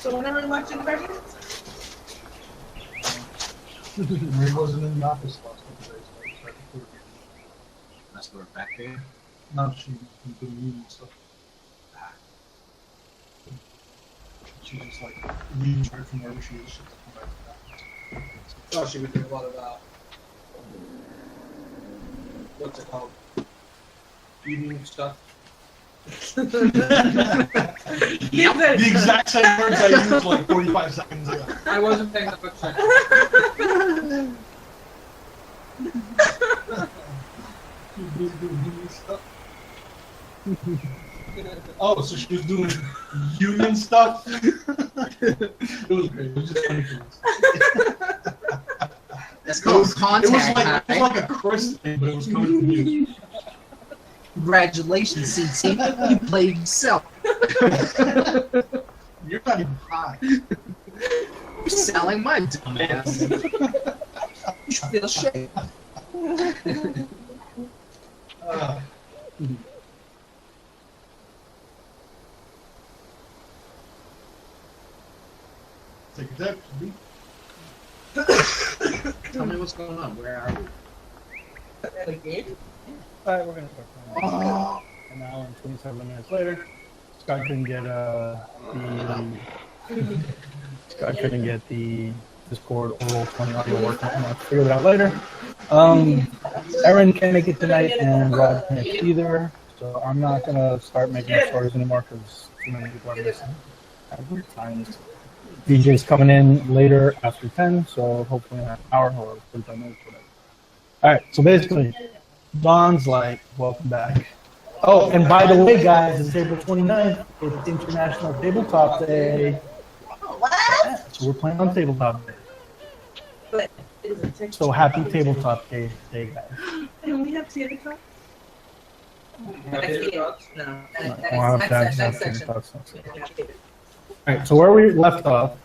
So whenever we watch the Guardians? He wasn't in the office last couple days, so I tried to put her in. That's where back there. No, she's been doing union stuff. She just like leaves right from wherever she is. She doesn't come back to that. Oh, she would do a lot of what's it called? Evening stuff. Yep. The exact same words I used like 45 seconds ago. I wasn't paying that much attention. She was doing union stuff. Oh, so she was doing union stuff? It was great. It was just funny for us. That's called contact. It was like a Chris thing, but it was coming from you. Congratulations, CT. You played yourself. You're not even high. You're selling my dumbass. You should feel shame. Take a dip. Tell me what's going on. Where are we? At a game? Alright, we're gonna start playing. An hour and 27 minutes later, Scott couldn't get the Discord or Roll20 audio working. I'll figure it out later. Erin can't make it tonight, and Rod can't either. So I'm not gonna start making up stories anymore because too many people are missing. Times. DJ's coming in later after 10, so hopefully in an hour or 45 minutes, whatever. Alright, so basically, Don's like, welcome back. Oh, and by the way, guys, it's April 29th. It's International Tabletop Day. What? Yeah, so we're playing on Tabletop Day. But is it text? So happy Tabletop Day, guys. And we have tabletop? No. We'll have to have Next some section. thoughts. Alright, so where we left off,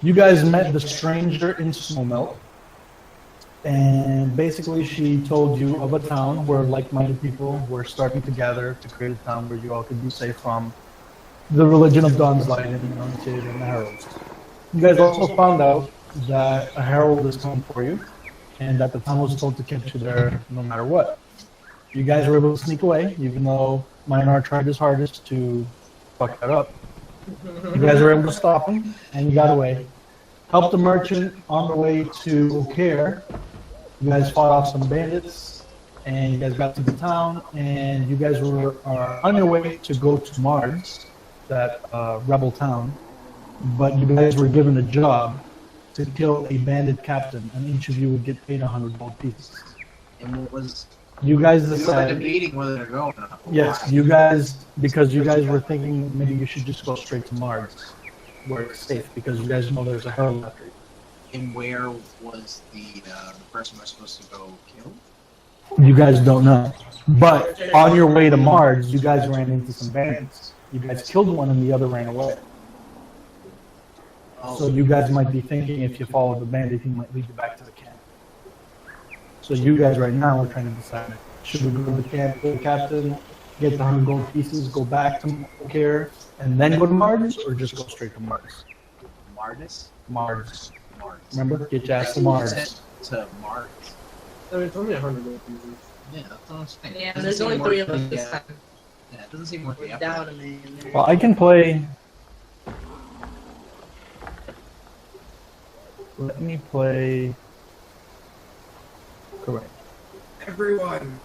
you guys met the stranger in Snowmelt, and basically she told you of a town where like-minded people were starting to gather to create a town where you all could be safe from the religion of Dawn's Light and the Untamed and the Heralds. You guys also found out that a herald is coming for you, and that the town was told to catch you there no matter what. You guys were able to sneak away, even though Minar tried his hardest to fuck that up. You guys were able to stop him, and you got away. Helped the merchant on the way to O'Care. You guys fought off some bandits, and you guys got to the town, and you guys are on your way to go to Mars, that rebel town. But you guys were given a job to kill a bandit captain, and each of you would get paid 100 gold pieces. And what was... You guys We were decided... debating whether to go or not. Yes, you guys, because you guys were thinking maybe you should just go straight to Mars, where it's safe, because you guys know there's a herald after you. And where was the person we're supposed to go kill? You guys don't know. But on your way to Mars, you guys ran into some bandits. You guys killed one and the other ran away. So you guys might be thinking if you follow the bandit, he might lead you back to the camp. So you guys right now are trying to decide, should we go to the camp, kill the captain, get the 100 gold pieces, go back to Care, and then go to Mars, or just go straight to Mars? Mardis? Mars. Mars. Remember? Get your ass to Mars. To Mars. I mean, it's only 100 gold pieces. Yeah, that's what I'm saying. Yeah, Doesn't there's seem only worth 3 of the, us this time. Yeah, it doesn't seem worth the We're effort. down a man. Well, I can play... Let me play... Correct. Everyone.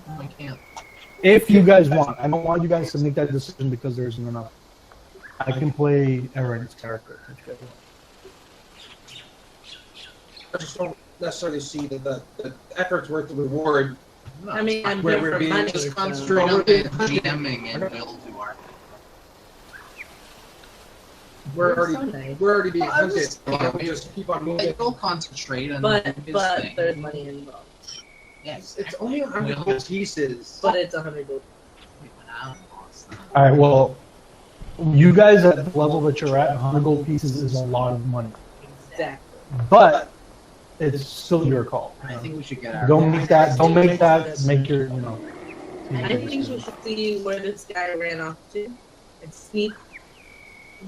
I can't. If you guys want. I don't want you guys to make that decision because there isn't enough. I can play Erin's character. If you guys want. I just don't necessarily see that the effort's worth the reward. No, I mean, I'm Where here we're for being money. just so- concentrate on GMing and we'll do our... We're That's already so nice. we're already being Well, I hunted. was- We'll just keep on moving. Like, we'll concentrate on But his thing. there's money involved. Yes, It's only 100 We'll- gold pieces. But it's 100 gold. Alright, well, you guys at the level that you're at, 100 gold pieces is a lot of money. Exactly. But it's still your call. I think we should get our... Don't make that make your, I think we should see where this guy ran off to. and sneak.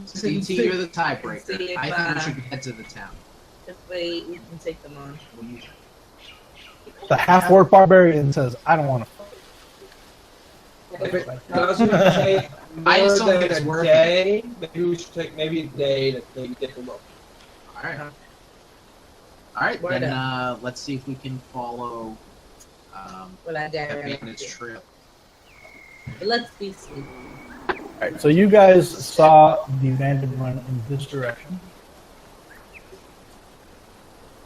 CT, you're the See tiebreaker. if, I think we should head to the town. If we can take them on. What do you think? The half-orc barbarian says, "I don't want to." If it doesn't take I more just don't think than it's a worth day, maybe we should take maybe a day to maybe take a look. Alright. Alright, Where then let's see if we can follow Well, I dare that you. bandit's trail. But let's be sneaky. Alright, so you guys saw the bandit run in this direction.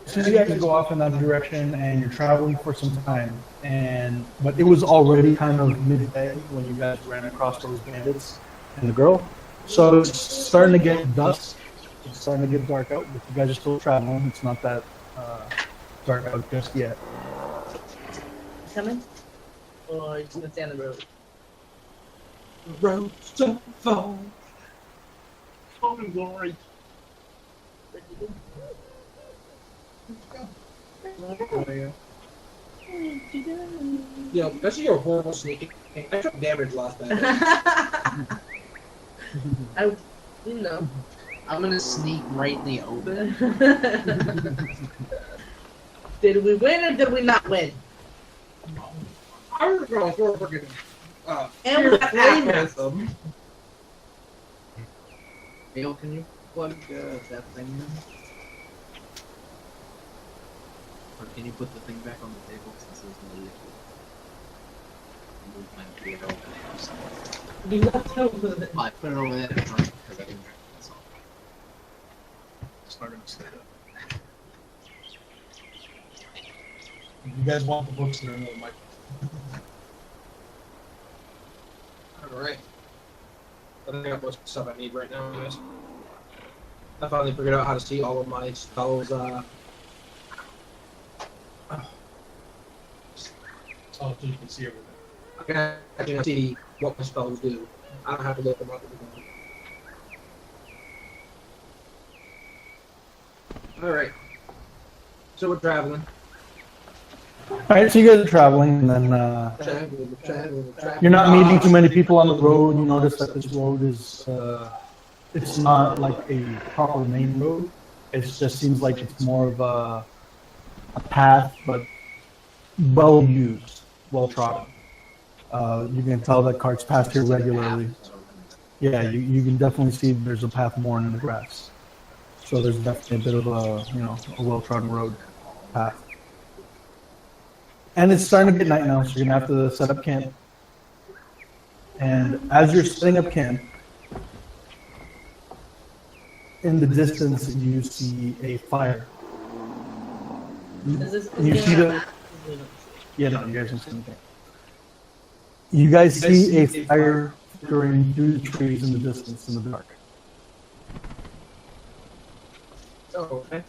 So you guys go off in that direction and you're traveling for some time, but it was already kind of midday when you guys ran across those bandits and the girl. So it's starting to get dusk. It's starting to get dark out, but you guys are still traveling. It's not that dark out just yet. Coming? Or are you just gonna stay on the road? Road so far. What do you do? Yeah, because you're horrible sneaking. I took damage last battle. I, you know. I'm gonna sneak right in the open. Did we win or did we not win? I was going for a freaking And we got flame armor. with them. Hale, can you plug that thing in? Or can you put the thing back on the table since there's no liquid? Move my beer over there or something. You left over there. Well, I put it over there to drink because I didn't drink it, that's all. It's not gonna stay up. You guys want the books that are in the mic? Alright. I think I got most stuff I need right now, guys. I finally figured out how to see all of my spells, Oh, so you can see everything. I can actually see what my spells do. I don't have to look them up. Alright. So we're traveling. Alright, so you guys are traveling, and then Traveling. you're not meeting too many people on the road. You notice that this road is, it's not like a proper main road. It just seems like it's more of a path, but well used, well trodden. You can tell that carts pass here regularly. Yeah, you can definitely see there's a path more in the grass. So there's definitely a bit of a well trodden road path. And it's starting to get night now, so you're gonna have to set up camp. And as you're setting up camp, in the distance you see a fire. Is this, You is see there the- a map? Yeah, no, you guys don't see anything. You guys see a fire flickering through the trees in the distance in the dark. Oh, okay.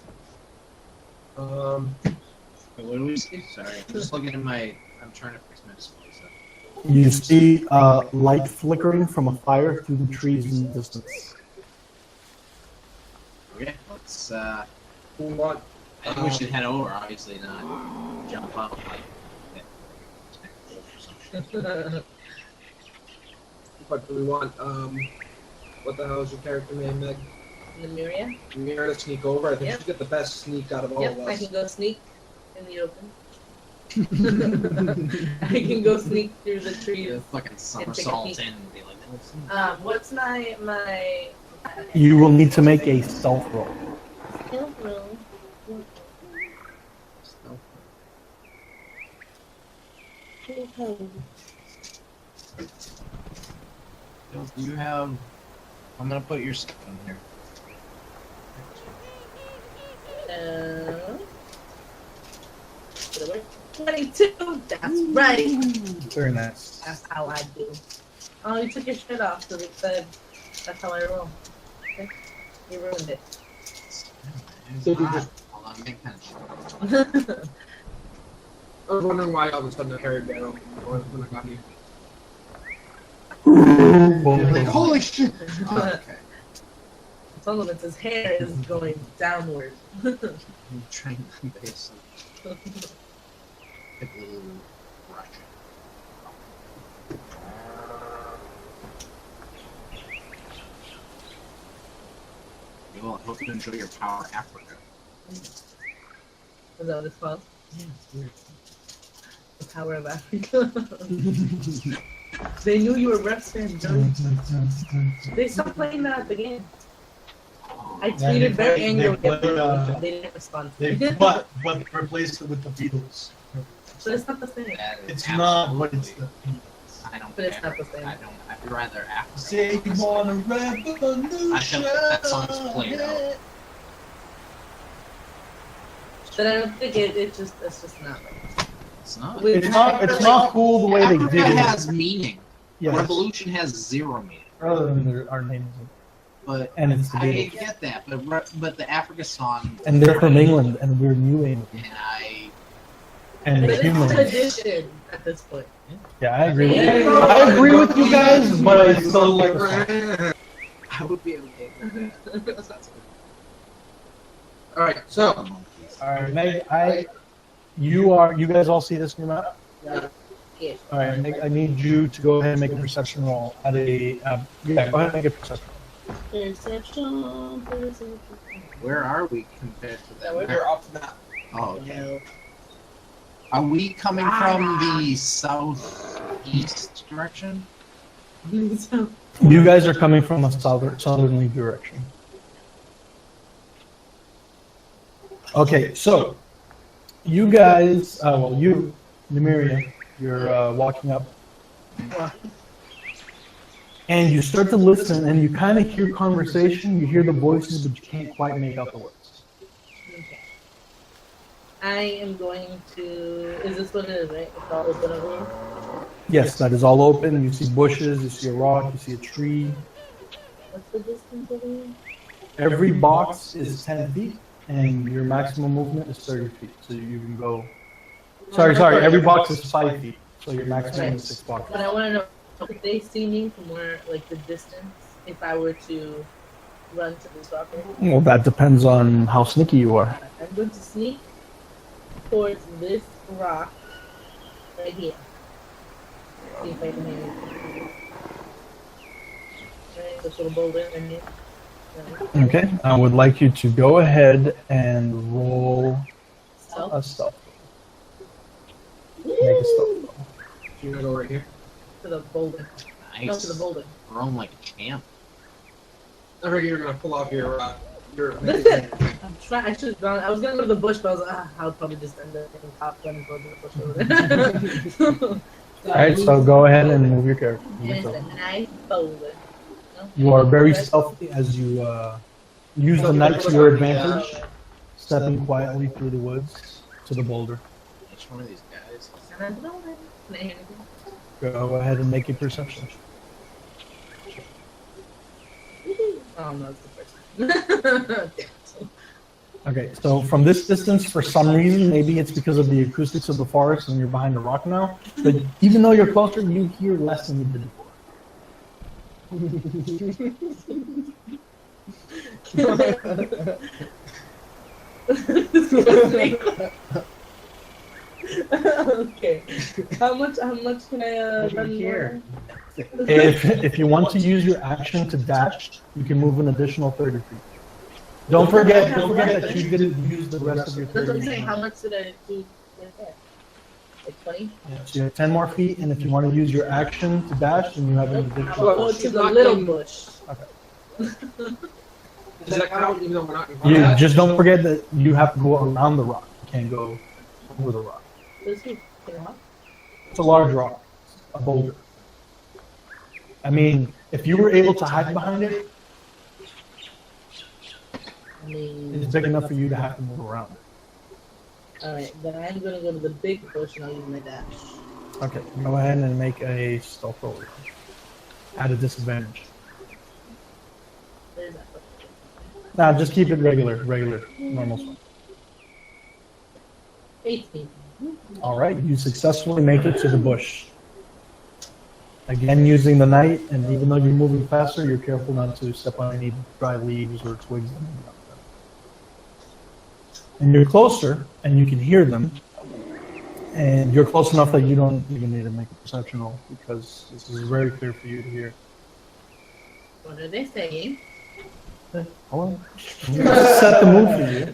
What do we see? Sorry, I'm just looking at my. I'm trying to fix my display. So. You see light flickering from a fire through the trees in the distance. Okay, let's. we want, I think we should head over. Obviously, not jump up like. but do we want, what the hell is your character name, Meg? Lemuria? We're here to sneak over. I think Yep. she's got the best sneak out of all Yep, of I us. can go sneak in the open. I can go sneak through the trees. Yeah, fucking somersault peek. in and be like, What's my You will need to make a stealth roll. stealth roll? Do you have? I'm gonna put your stuff in here. 22. That's right. Very nice. That's how I do. Oh, you took your shirt off because it said that's how I roll. Okay. You ruined it. So you just- Hold on, make kind of sure. I was wondering why all of a sudden I carried barrel when I got here. Like, holy shit! Oh, okay. Solomon's hair is going downward. I'm trying to base a little Russian. You will hope you enjoy your power, Africa. Is that what it's called? The Power of Africa. They knew you were wrestling, Joey. They stopped playing that at the game. I tweeted very angry with them. They didn't respond to me. But replaced it with the Beatles. But it's not the same. That is It's not, but absolutely- it's the Beatles. I don't But it's care. not the same. I don't. I'd rather Africa. Say you want a revolution. I think that song's played out. But I don't think it's just not right. It's not. It's not cool the way they Africa did it. has meaning. Yes. Revolution has zero meaning. Rather than our names. But And it's the I Beatles. get that. But the Africa song. And they're from England, and we're New England. And And But it's humans. tradition at this point. Yeah, I agree. I agree with you guys, but I still like the song. I would be okay with that. Because that's All right, so All right, Meg, you guys all see this new map? Yeah. All right, Meg, I need you to go ahead and make a perception roll at a, go ahead and make a perception roll. Perception. Where are we compared to that? we're off the map. Oh, okay. No. Are we coming from the southeast direction? You guys are coming from a southerly direction. Okay, so you guys, you, Nymeria, you're walking up, and you start to listen, and you kind of hear conversation. You hear the voices, but you can't quite make out the words. Okay. I am going to. Is this what it is, right? It's all open over here? Yes, that is all open. You see bushes, you see a rock, you see a tree. What's the distance over here? Every box is 10 feet, and your maximum movement is 30 feet. So you can go. Sorry. Every box is 5 feet, so your maximum is 6 boxes. But I want to know if they see me from where, like the distance, if I were to run to this rock. Well, that depends on how sneaky you are. I'm going to sneak towards this rock right here. See if I can hit it. Right, this little boulder right here. Right. Okay, I would like you to go ahead and roll Stealth. a stealth. Make a stealth roll. You gonna go right here? To the boulder. No, Nice. to the boulder. Roam like a champ. I figured you were gonna pull off your. Listen, I'm trying. I should have gone. I was gonna go to the bush, but I was like, I'll probably just end up getting top gun and go to the bush over there. All right, so go ahead and move your character. And it's a nice boulder. No? You are very stealthy as you use the night to your advantage, stepping quietly through the woods to the boulder. Each one of these guys. And I'm going. Can I hear anything? Go ahead and make a perception. Oh no, it's the first time. Okay, so from this distance, for some reason, maybe it's because of the acoustics of the forest and you're behind a rock now, but even though you're closer, you hear less than you did before. Okay. How much can I run here. If you want to use your action to dash, you can move an additional 30 feet. Don't forget that you didn't use the rest of your That's what 30 I'm saying. feet. How much did I do right there? Like 20? Yeah, so you have 10 more feet, and if you want to use your action to dash, then you have an I'll additional. go to She's the not little in- bush. Does that count even though we're not in You combat? just don't forget that you have to go around the rock. You can't go over the rock. This is, can I help? It's a large rock, a boulder. I mean, if you were able to hide behind it, I mean, it's big enough for you to have to move around. alright, then I'm gonna go to the big bush and I'll use my dash. Okay, go ahead and make a stealth roll. At a disadvantage. There's that. Nah, just keep it regular, normal swing. 18. All right, you successfully make it to the bush. Again, using the night, and even though you're moving faster, you're careful not to step on any dry leaves or twigs. And you're closer, and you can hear them. And you're close enough that you don't even need to make a perception roll, because this is very clear for you to hear. What are they saying? Hold on. Set the mood for you.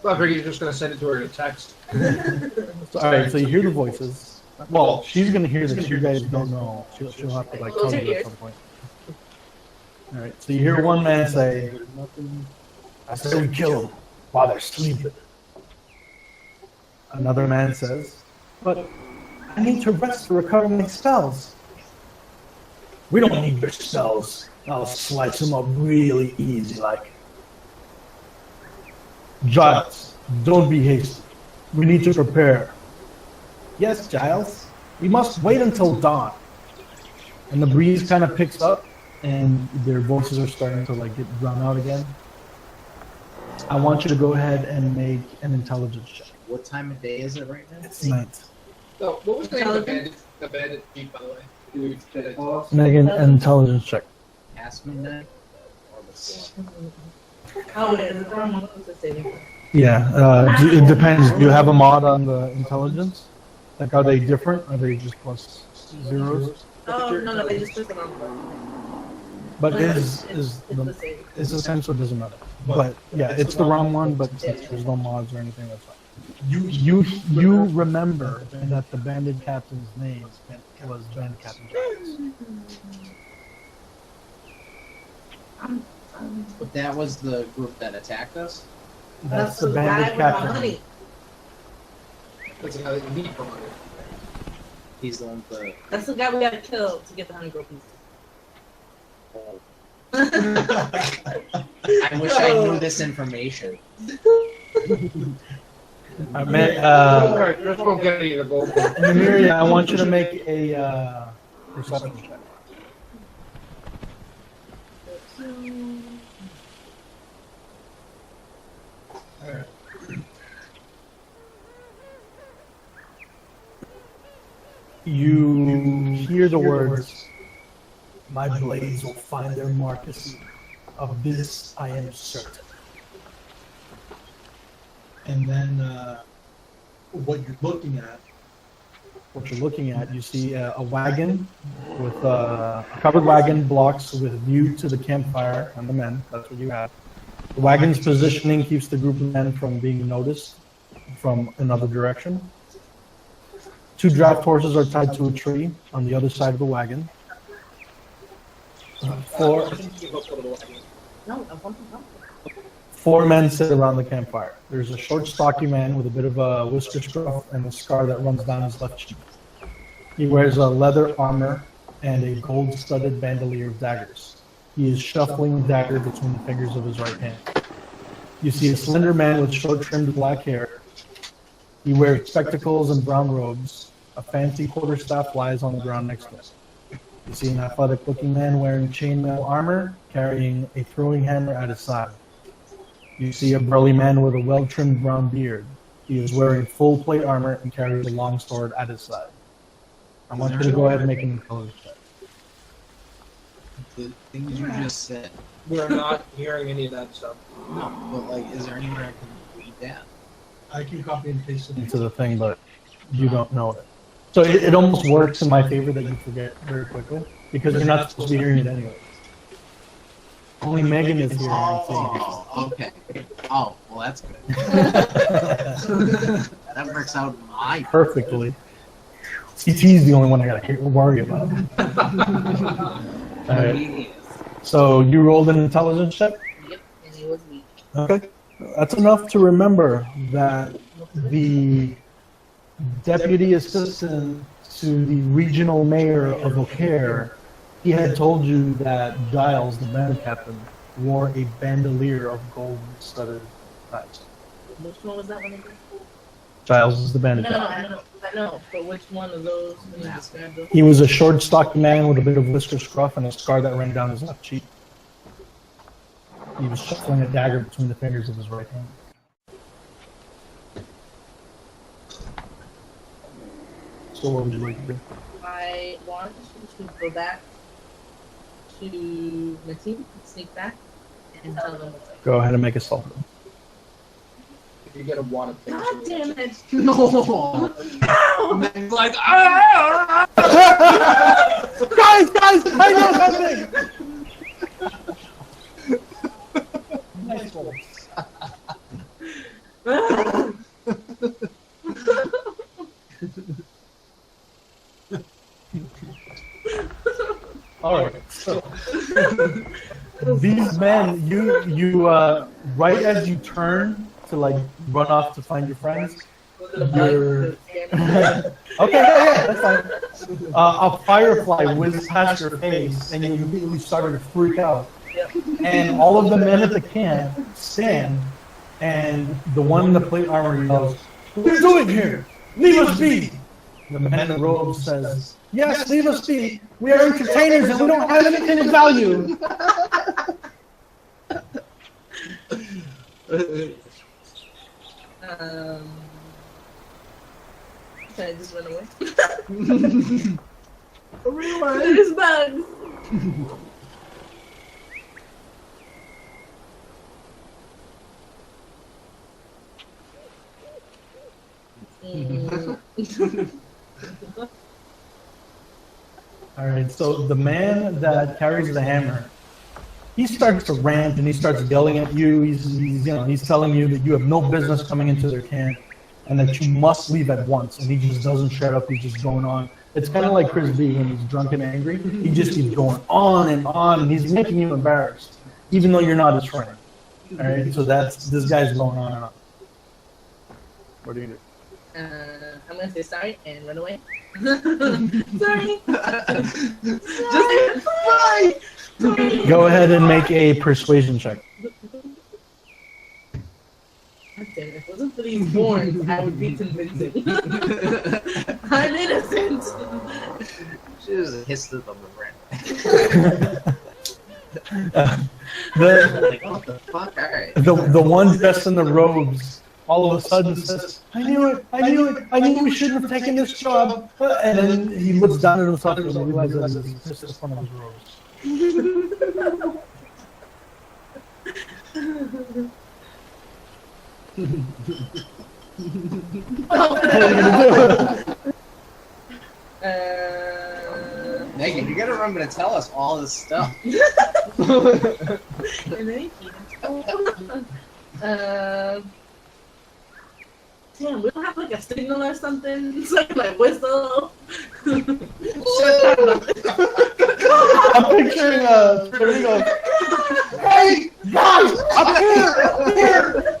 I figured you're just gonna send it to her in a text. All right, so you hear the voices. Well, she's gonna hear that you guys don't know. She'll have to like tell you at some point. All right, so you hear one man say, "I say we kill them while they're sleeping." Another man says, "But I need to rest to recover my spells." "We don't need your spells. I'll slice them up really easy like." "Giles, don't be hasty. We need to prepare." "Yes, Giles. We must wait until dawn." And the breeze kind of picks up, and their voices are starting to like get drowned out again. I want you to go ahead and make an intelligence check. What time of day is it right now? It's night. So, what was the name of the bandit chief, by the way? Make an intelligence check. Past midnight? Or before? Oh, wait, is it the wrong one? What's it saving? Yeah, it depends. Do you have a mod on the intelligence? Like, are they different? Are they just plus zeros? Oh, no, they just put the wrong one. But It's the same. it's the same, so it doesn't matter. But yeah, it's the wrong one. But since there's no mods or anything, that's fine. You remember that the bandit captain's name was Bandit Captain Giles. But that was the group that attacked us? That's the guy bandit with the captain. honey. That's the guy that you need from her. He's the one with the... That's the guy we gotta kill to get the honey girl piece. I wish I knew this information. I meant, Alright, let's go get any of the gold. Nymeria, I want you to make a perception check. You hear the words, "My blades will find their mark this evening. Of this I am certain." And then what you're looking at, What you're looking at, you see a wagon with a covered wagon blocks with view to the campfire and the men. That's what you have. The wagon's positioning keeps the group of men from being noticed from another direction. 2 draft horses are tied to a tree on the other side of the wagon. Four, No, I want to 4 men sit around the campfire. There's a short, stocky man with a bit of a whisker scruff and a scar that runs down his left cheek. He wears a leather armor and a gold-studded bandolier of daggers. He is shuffling the dagger between the fingers of his right hand. You see a slender man with short-trimmed black hair. He wears spectacles and brown robes. A fancy quarterstaff lies on the ground next to him. You see an athletic-looking man wearing chainmail armor, carrying a throwing hammer at his side. You see a burly man with a well-trimmed brown beard. He is wearing full plate armor and carries a long sword at his side. I want you to go ahead and make an intelligence check. The things you just said. We're not hearing any of that stuff. No, but like, is there anywhere I can read that? I can copy and paste it. Into the thing, but you don't know it. So it almost works in my favor that you forget very quickly, because you're not supposed to be hearing it anyway. Only Megan is here and seeing it. Oh, okay. Oh, well, that's good. That works out in my Perfectly. CT's the only one I gotta worry about. Alright, so you rolled an intelligence check? Yep, and it was weak. Okay. That's enough to remember that the deputy assistant to the regional mayor of O'Hare, he had told you that Giles, the bandit captain, wore a bandolier of gold-studded ties. Which one was that one again? Giles is the bandit No, captain. I know. But which one of those when you described them? He was a short, stocky man with a bit of whisker scruff and a scar that ran down his left cheek. He was shuffling a dagger between the fingers of his right hand. So what would you like to do? I want to go back to my team, sneak back, and tell them what's up. Go ahead and make a stealth. If you get a wad of things. God damn it! No! It's like, ah! Guys, I know something! All right. So, these men, you right as you turn to like run off to find your friends, you're okay. Yeah, that's fine. A firefly whizzed past your face, and you immediately started to freak out. And all of the men at the camp stand, and the one in the plate armor yells, "What are you doing here? Leave us be!" The man in the robe says, "Yes, leave us be. We are entertainers and we don't have anything of value." Can I just run away? There's bugs. All right, so the man that carries the hammer, he starts to rant and he starts yelling at you. He's telling you that you have no business coming into their camp and that you must leave at once. And he just doesn't shut up. He's just going on. It's kind of like Chris B when he's drunk and angry. He just keeps going on, and he's making you embarrassed, even though you're not his friend. All right, so this guy's going on and on. What do you do? I'm gonna say sorry and run away. Sorry. Just sorry. Go ahead and make a persuasion check. If it wasn't for these horns, I would be convincing. I'm innocent. She just hissed it on the ground. Like, what the fuck? Alright. The one dressed in the robes all of a sudden says, I knew it, we shouldn't have taken this job. And then he looks down at himself and realizes that he's just in front of his robes. Megan, you gotta remember to tell us all this stuff. And then he damn, we don't have like a signal or something. It's like whistle. I'm picturing there we go. Hey, guys, up here!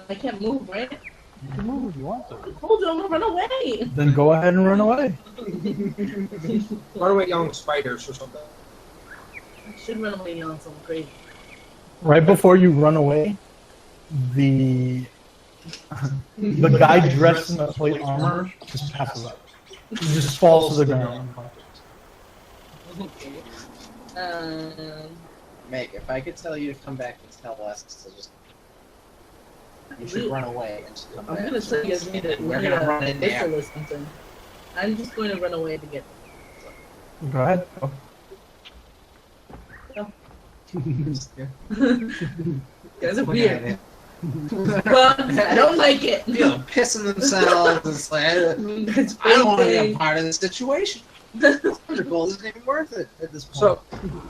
I can't move, right? You can move if you want to. Hold on, I'm gonna run away. Then go ahead and run away. Run away young spiders or something. I should run away on something crazy. Right before you run away, the guy dressed in the plate armor just passes out. He just falls to the ground. Meg, if I could tell you to come back and tell us to just... You should run away and just come I'm back. gonna tell you guys that We're gonna run in there. or something. I'm just going to run away to get them. Go ahead. Go. You guys are weird. Bugs, I don't like it. You know, pissing themselves. It's like, I don't want to be a part of this situation. The goal isn't even worth it at this point. So,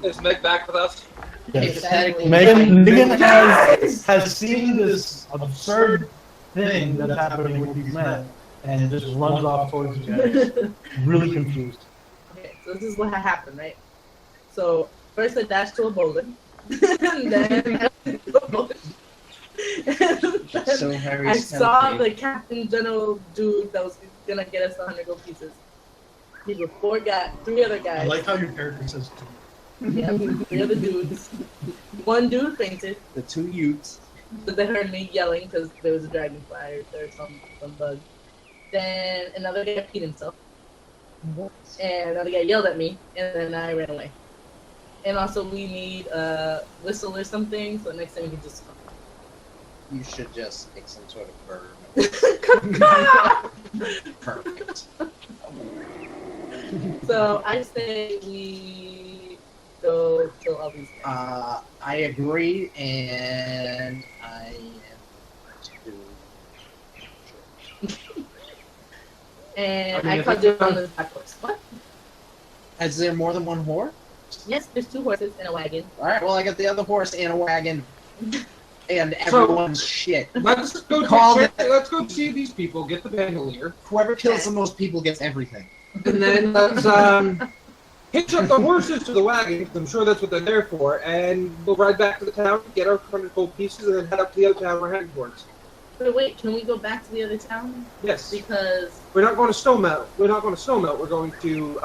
is Meg back with us? Yes. Hypothetically, Megan has seen this absurd thing that's happening with these men and just runs off towards you guys, really confused. Okay, so this is what happened, right? So first I dashed to a boulder, and then so very I saw stealthy. the Captain General dude that was gonna get us the 100 gold pieces. These were three other I guys. like how your character says Yeah, three other dudes. One dude fainted, The two youths. but they heard me yelling because there was a dragonfly or some bug. Then another guy peed himself. And another guy yelled at me, and then I ran away. And also, we need a whistle or something, so next time we can just. You should just make some sort of bird. Perfect. So I say we go kill all these guys. I agree, and I am And I mean, I if caught it's you on done- the back horse. What? Is there more than one whore? Yes, there's 2 horses and a wagon. Alright, well, I got the other horse and a wagon. And So- everyone's shit. Let's go. Let's go see these people. Get the bandolier, Whoever kills the most people gets everything. and then let's hitch up the horses to the wagon. 'Cause I'm sure that's what they're there for, and we'll ride back to the town, get our 100 gold pieces, and then head up to the other town we're heading towards. But wait, can we go back to the other town? Yes, Because we're not going to Snowmelt. We're not going to Snowmelt. We're going to.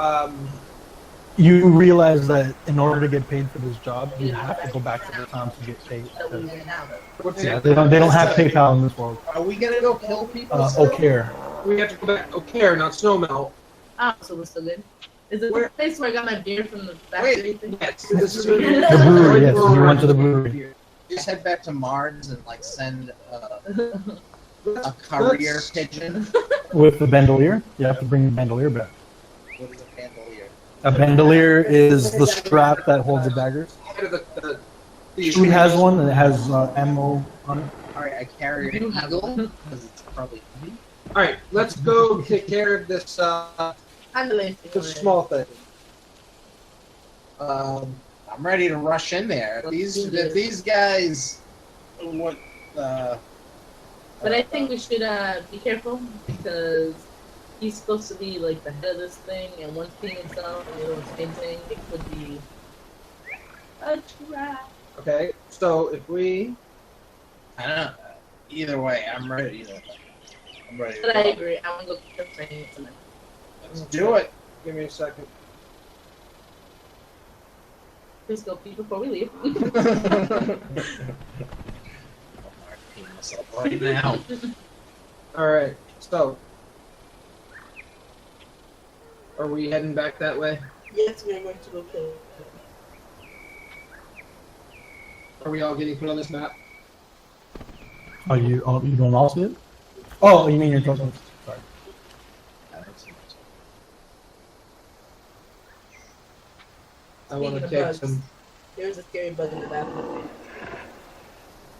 You realize that in order to get paid for this job, you have to go back to the town to get paid. that we went out of. What's Yeah, it? they don't have PayPal in this world. Are we gonna go kill people? still? O'Care. We have to go back to O'Care, not Snowmelt. Oh, so we're still good. Is it Where- the place where I got my beer from the factory thing? Yes, this is The The brewery, yes. You went to the brewery. Just head back to Mars and like send a courier pigeon. With the bandolier, you have to bring the bandolier back. What is a bandolier? A bandolier is the strap that holds the daggers. Head of the She has one and it has ammo on it. Alright, I carry an You have eagle one. because it's probably easy. All right, let's go take care of this I'm the last this small thing. I'm ready to rush in there. If these guys, what? But I think we should be careful because he's supposed to be like the head of this thing, and one's peeing himself and the other one's fainting. It could be a trap. Okay, so if we I don't know. Either way, I'm ready. I'm ready. But I agree. I want to go kill training tonight. Let's do it. give me a second. Please go pee before we leave. I'm peeing myself right now. All right, so are we heading back that way? Yes, we're going to go kill. Are we all getting put on this map? Oh, you don't all see it? Oh, you mean you're talking? Sorry. I want to Speaking of take bugs. some. There's a scary bug in the bathroom.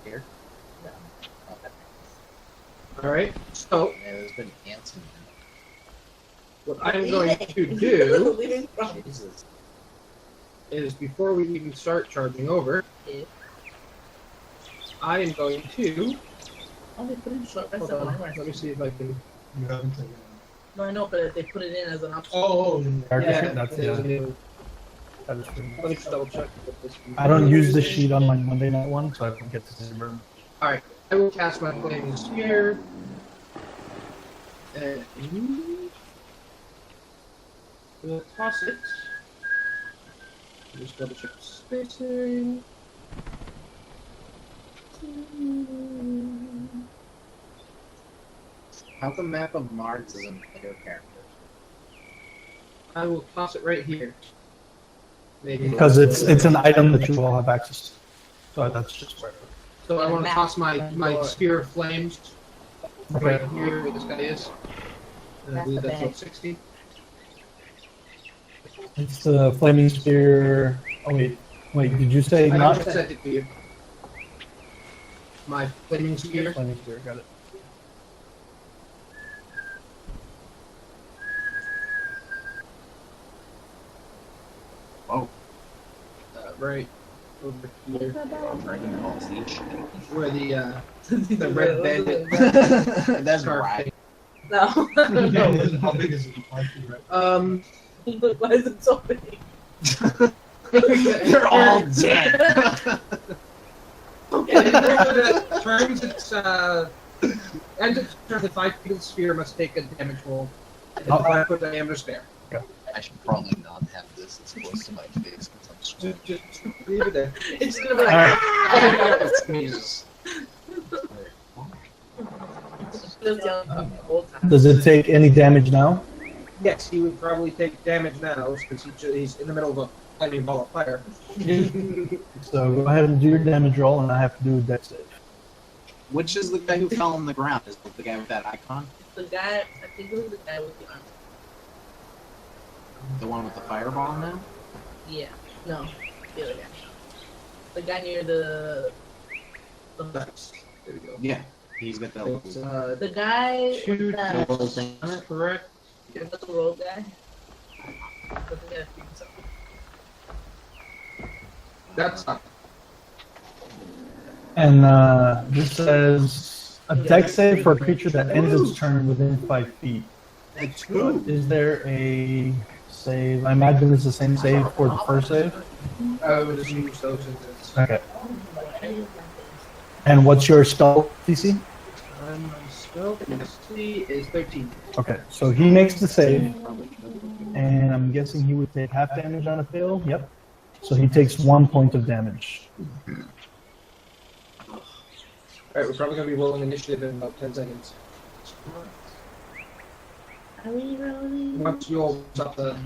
Here? No. All right, so Yeah, there's been ants in what I'm going to do Leaving from- there. Jesus. is before we even start charging over, Yeah. I am going to. Oh, they put in short rest Hold on my on, horse. let me see if I can. You haven't taken it. No, I know, but they put it in as an option. Oh, That's there's a it. new- That is true. Let me just double check what this. I don't use the sheet on my Monday night one, so I don't get to see burn. I will cast my flaming spear. And we'll toss it. Just double check the spacing. How the map of Mars is a player character? I will toss it right here. Maybe. Because it's an item that you all have access to. So that's just where. So I want to toss my spear of flames right Okay. here where this guy is. And I That's believe the that's bag. what 60. It's the flaming spear. Oh wait, did you say I not? just sent it to you. My flaming spear. Flaming spear, got it. Right over here. Dragon Ball Z shit. Where the red bandit That's scarf right. thing. No. How big is it? 5 feet, right? Look, why is it so big? They're all dead. Turns its ends its turn the 5 feet of the sphere must take a damage roll. And Oh. 5 foot diameter spare. I should probably not have this as close to my face because I'm sweating. Just leave it there. It's gonna be like. It's me just- Just yelling the whole time. Does it take any damage now? Yes, he would probably take damage now because he's in the middle of a flaming ball of fire. So go ahead and do your damage roll, and I have to do a dex save. Which is the guy who fell on the ground? Is it the guy with that icon? The guy, I think it was the guy with the arm. The one with the fireball now? Yeah. No, the other guy. The guy near the. Nice. There we go. Yeah. He's got that It's, little The guy. Two that- little thing on it. correct. The little road guy. Doesn't get a few something. That's not. And this says a dex save for a creature that ends its turn within 5 feet. That's good. Is there a save? I imagine it's the same save for the first save. I would assume so since it's. Okay. And what's your spell DC? My spell DC is 13. Okay, so he makes the save, and I'm guessing he would take half damage on a fail. Yep. So he takes 1 point of damage. Alright, we're probably going to be rolling initiative in about 10 seconds. Are we rolling? Once you all stop the.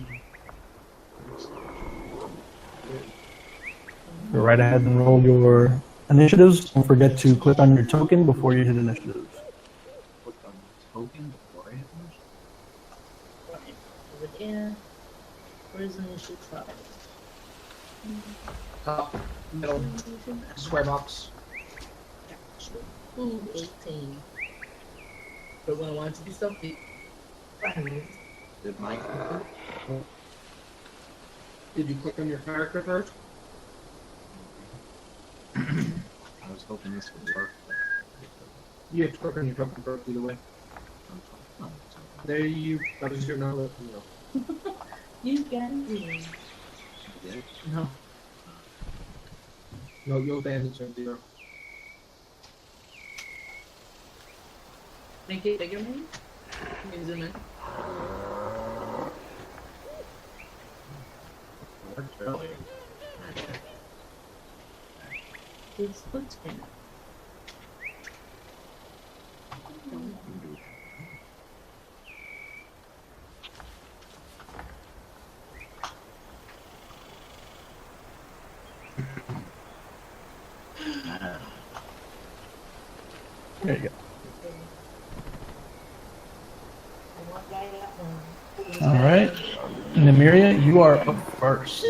Go right ahead and roll your initiatives. Don't forget to click on your token before you hit initiatives. Click on the token before I hit finish. Yeah. Where's the initial trial? Top, middle, square box. Ooh, 18. We're gonna want to do something. Did Mike? Did you click on your character first? I was hoping this would work. You have to click on your token first either way. Oh, There you. That was your number. You can do it. did it? No. No, your bandits are 0. Make it bigger, maybe? Maybe zoom in. Worked earlier. It's split screen. There you go. All right. Nymeria, you are up first.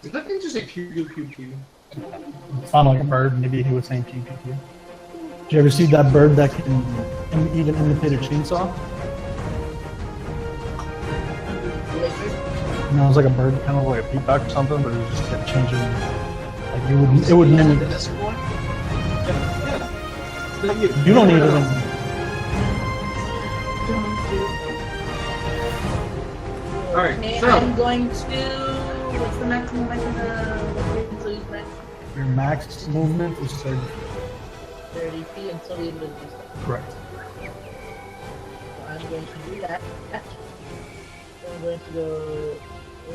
Did that thing just say pew pew pew pew? Sound like a bird. Maybe he was saying pew pew pew. Did you ever see that bird that can even imitate a chainsaw? You know, it was like a bird, kind of like a peacock or something, but it was just kept changing. Like it would mimic. This one? You don't need it in. Alright, Okay, so. I'm going to. What's the maximum I can use max? Your max movement is 30. 30 feet and still be able to do stuff. Correct. So I'm going to do that. So I'm going to go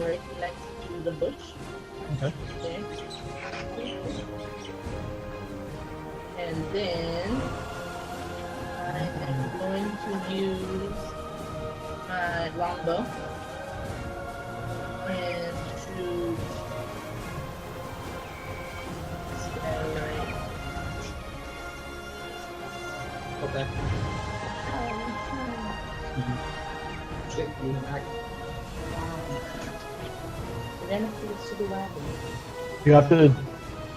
right next to the bush. Okay. Okay. And then I am going to use my longbow and shoot this guy right. Okay. Shit, you back. And then if it's to the left, You have to,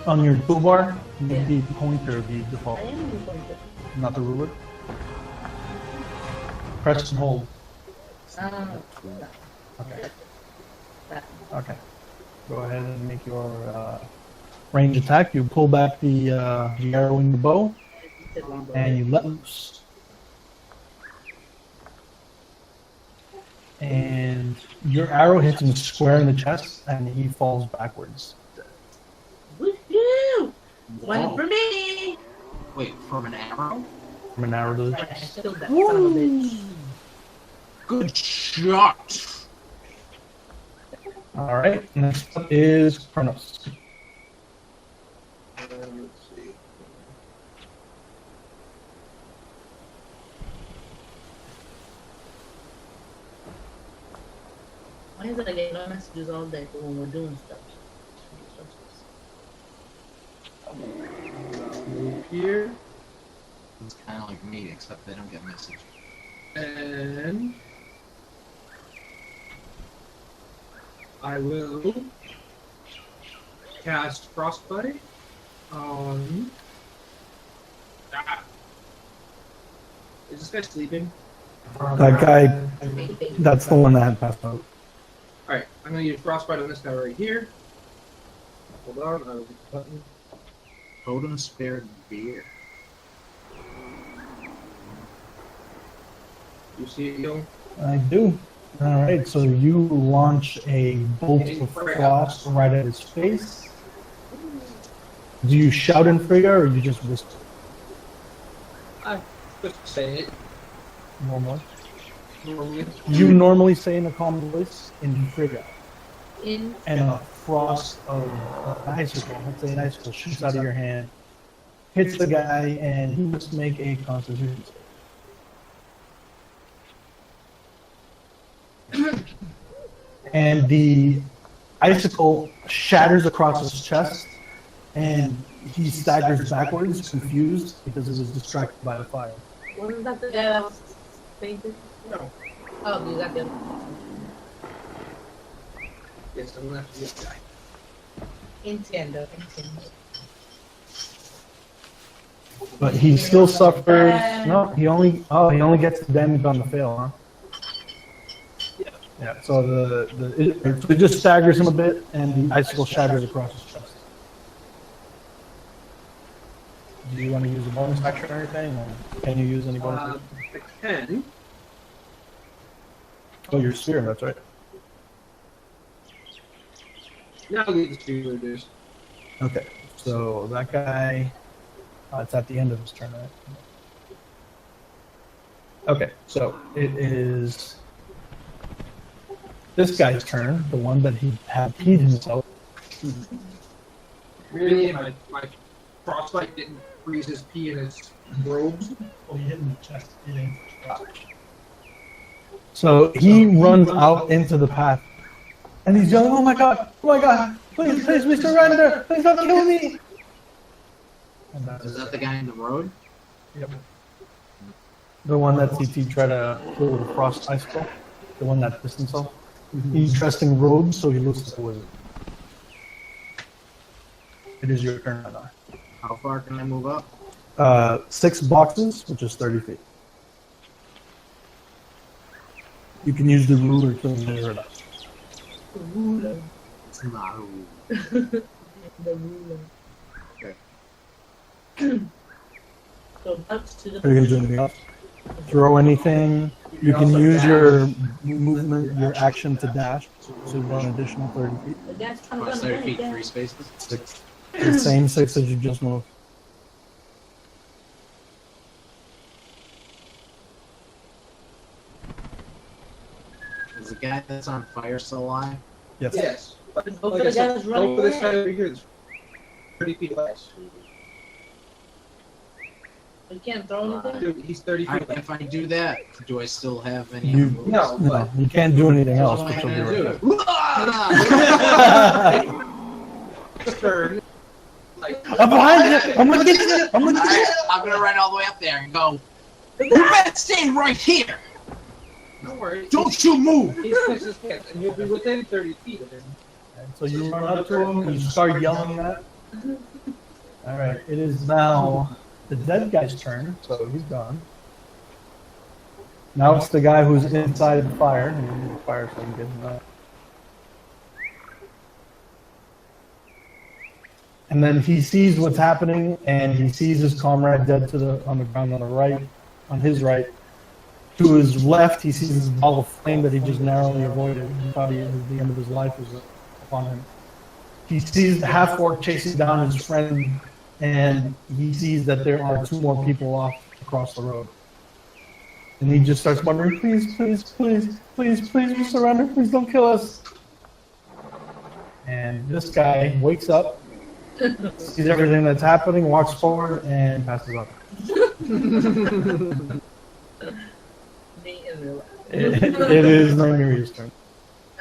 on your toolbar, make the pointer be default, I am going to. not the ruler. Press and hold. Okay. Okay. Go ahead and make your range attack. You pull back the arrow in your bow, and you let loose. And your arrow hits him square in the chest, and he falls backwards. Woohoo! One Whoa. for me! Wait, from an arrow? From an arrow to the I chest. killed that son of a bitch. Good shot! All right. Next up is Kronos. Let's see. Why is it I get no messages all day for when we're doing stuff? Move here. It's kind of like me, except they don't get messages. And I will cast Frostbite on. Ah. Is this guy sleeping? That guy, that's the one that had passed out. Alright, I'm gonna use frostbite on this guy right here. Hold on, I will hit the button. Totem spared beer. You see it, Gil? I do. All right, so you launch a bolt of frost right at his face. Do you shout in Frigga or you just whisper? Just say it Normally. normally. You normally say in a calm voice in Frigga. In And a frost of an icicle, let's say an icicle, shoots out of your hand, hits the guy, and he must make a constitution save. And the icicle shatters across his chest, and he staggers backwards, confused, because he was distracted by the fire. wasn't that the guy that was fainted? No. Oh, you got the other. Yes, I'm gonna have to get the guy. Entiendo. But he still suffers. No, he only gets the damage on the fail, huh? Yeah. So it just staggers him a bit, and the icicle shatters across his chest. Do you want to use a bonus action or anything? Or can you use any bonus action? I can. Oh, your spear, that's right. Now I'll get the spear reduced. Okay, so that guy, it's at the end of his turn, right? Okay, so it is this guy's turn, the one that he had peed himself. Really, my frostbite didn't freeze his pee in his robes. Oh, you hit him in the chest. You didn't. So he runs out into the path, and he's yelling, "Oh my god! Oh my god! Please, please, we surrender! Please don't kill me!" And that Is that the guy in the road? Yep. The one that CT tried to kill with a frost icicle. The one that pissed himself. He's dressed in robes, so he looks like a wizard. It is your turn now. How far can I move up? 6 boxes, which is 30 feet. You can use the ruler to measure it up. The ruler. It's not a rule. The ruler. Okay. So that's to the. Are you gonna do anything else? Throw anything. You can use your movement, your action to dash, so run an additional 30 feet. The guy's trying to Plus run 30 away, feet, yeah. 3 spaces. 6. The same 6 as you just moved. Is the guy that's on fire still alive? Yes. Yes. But Go for like I the guy said, that's running go for this guy away. over here. It's 30 feet less. You can't throw anything? Dude, he's 30 feet less. If I do that, do I still have any You- moves? No, No, but you can't do anything else, What am I but you'll be gonna right do? back. his turn. Like, I'm behind you! I'm gonna get you! I'm gonna get you! I'm gonna run all the way up there and go, you better stay right here! don't worry. Don't you move! He's fixed his pants, and you'll be within 30 feet of him. And so you run up to him, you start yelling at. Alright, it is now the dead guy's turn, so he's gone. Now it's the guy who's inside the fire, and the fire so I can get him out. And then he sees what's happening, and he sees his comrade dead on the ground on the right, on his right. To his left, he sees this ball of flame that he just narrowly avoided. He thought the end of his life was upon him. He sees the half-orc chasing down his friend, and he sees that there are 2 more people off across the road. And he just starts wondering, please, please, please, please, please surrender, please don't kill us. And this guy wakes up, sees everything that's happening, walks forward, and passes out. Me in real life. It is Nigeria's turn.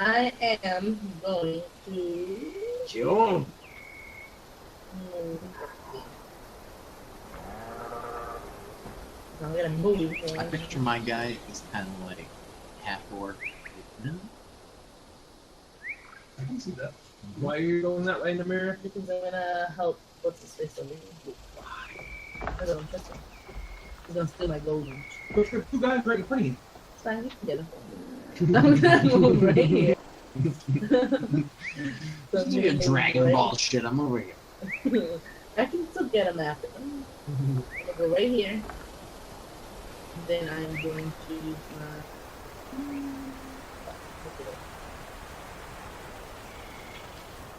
I am going to June. move. I'm gonna move. I picture my guy is kind of like half orc. I can see that. Why are you going that way in the mirror? Because I'm gonna help. What's his face over here? I don't trust him. He's gonna steal my golden. There's 2 guys right in front of you. fine, you can get him. I'm gonna move right here. This is your Dragon Ball shit. I'm over here. I can still get him after. I'm gonna go right here. Then I'm going to use my.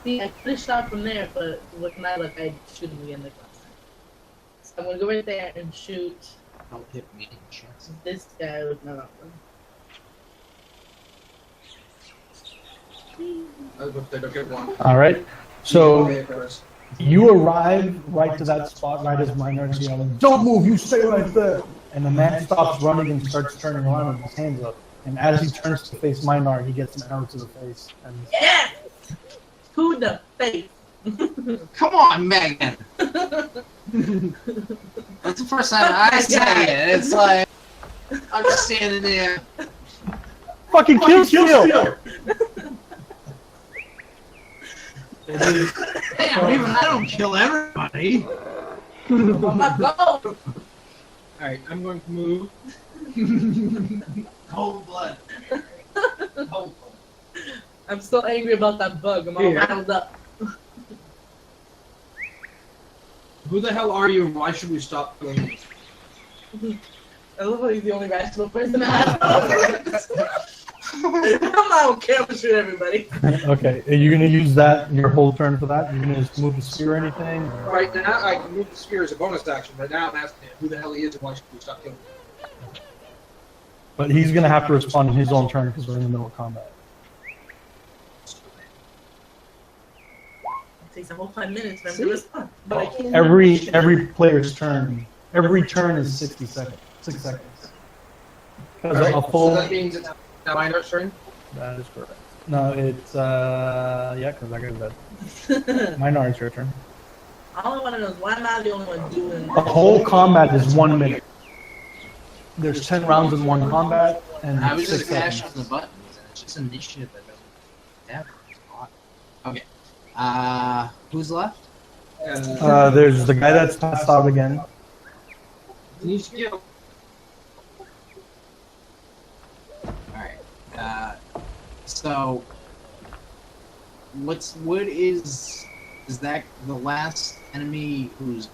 See, I could have shot from there, but with my luck, I shoot him again like last time. So I'm gonna go right there and shoot Don't hit me in the chest. this guy with my luck. I was going to say, don't get one. All right. So Okay, first. you arrive right to that spot right as Minar's yelling, "Don't move! You stay right there!" And the man stops running and starts turning around with his hands up. And as he turns to face Minar, he gets an arrow to the face. And Yes! To the face! Come on, Megan. That's the first time I say it. It's like I'm just standing there. fucking kill steal! Damn, even I don't kill everybody. Oh my god! Alright, I'm going to move. Cold blood. I'm still angry about that bug. I'm all Yeah. rattled up. Who the hell are you and why should we stop killing you? I love how he's the only rational person I don't care if I shoot everybody. Okay, are you gonna use that your whole turn for that? You're gonna just move the spear or anything? Or- Right now, I can move the spear as a bonus action. Right now, I'm asking him who the hell he is and why should we stop killing him? But he's gonna have to respond in his own turn because we're in the middle of combat. It takes a whole 5 minutes for him to respond. But I can't. Every player's turn, every turn is 60 seconds. 6 seconds. Because Alright, a full. so that means it's now Minar's turn? That is correct. No, it's yeah, because I got that. Minar, it's your turn. All I want to know is why am I the only one doing The whole combat is 1 minute. There's 10 rounds in one combat, and I was 6 just mashing seconds. the buttons, and it's just initiative that doesn't happen. Okay. Who's left? There's the guy that's passed out again. You skill. Alright. So what is that the last enemy who's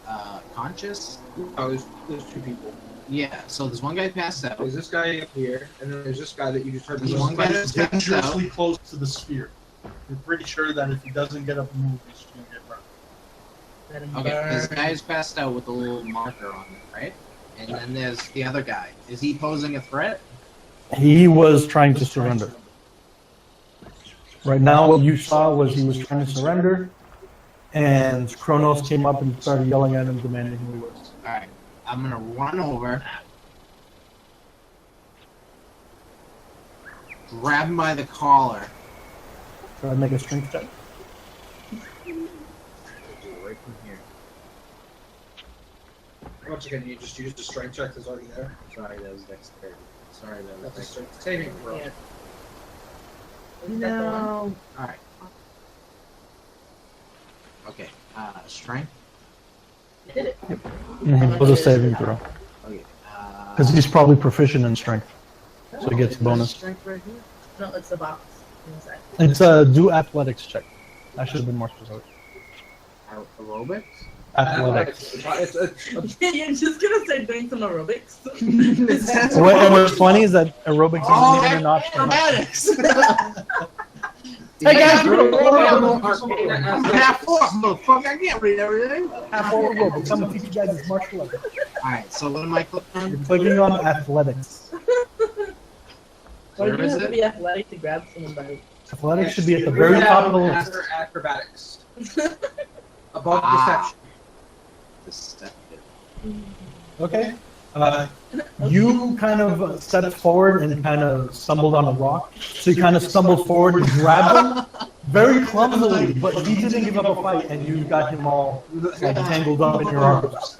conscious? Oh, there's two people. Yeah, so there's one guy passed out. There's this guy up here, and then there's this guy that you just heard. There's me one guy that's passed out. Dangerously close to the sphere. You're pretty sure that if he doesn't get up and move, he's gonna get burned. Let him Okay, this burn. guy's passed out with a little marker on it, right? And then there's the other guy. Is he posing a threat? He was trying to surrender. Right now, what you saw was he was trying to surrender, and Kronos came up and started yelling at him, demanding who he was. Alright, I'm gonna run over, grab him by the collar. Try to make a strength check. Right from here. Once again, you just use the strength check that's already there. Sorry, that was dexterity. Sorry, that was That's a dexterity. strength saving throw. Yeah. Is that the one? Alright. Okay, strength. You did it. It was a saving throw. Okay, Because he's probably proficient in strength, so he gets a bonus. Strength right here? No, it's the box inside. It's a do athletics check. I should have been more specific. Aerobics? Athletics. You're just gonna start doing some aerobics. What's funny is that aerobics isn't even an option. Acrobatics! Hey guys, I'm half full, motherfucker. I can't read everything. half over aerobics. I'm gonna teach you guys this martial art. Alright, so what am I clicking You're on? clicking on athletics. Why do Where you is have to it? be athletic to grab someone by Athletics should be at the very top of the list. After acrobatics. Above deception. Deceptive. Okay. You kind of stepped forward and kind of stumbled on a rock. So you kind of stumbled forward and grabbed him very clumsily, but he didn't give up a fight, and you got him all like tangled up in your arms.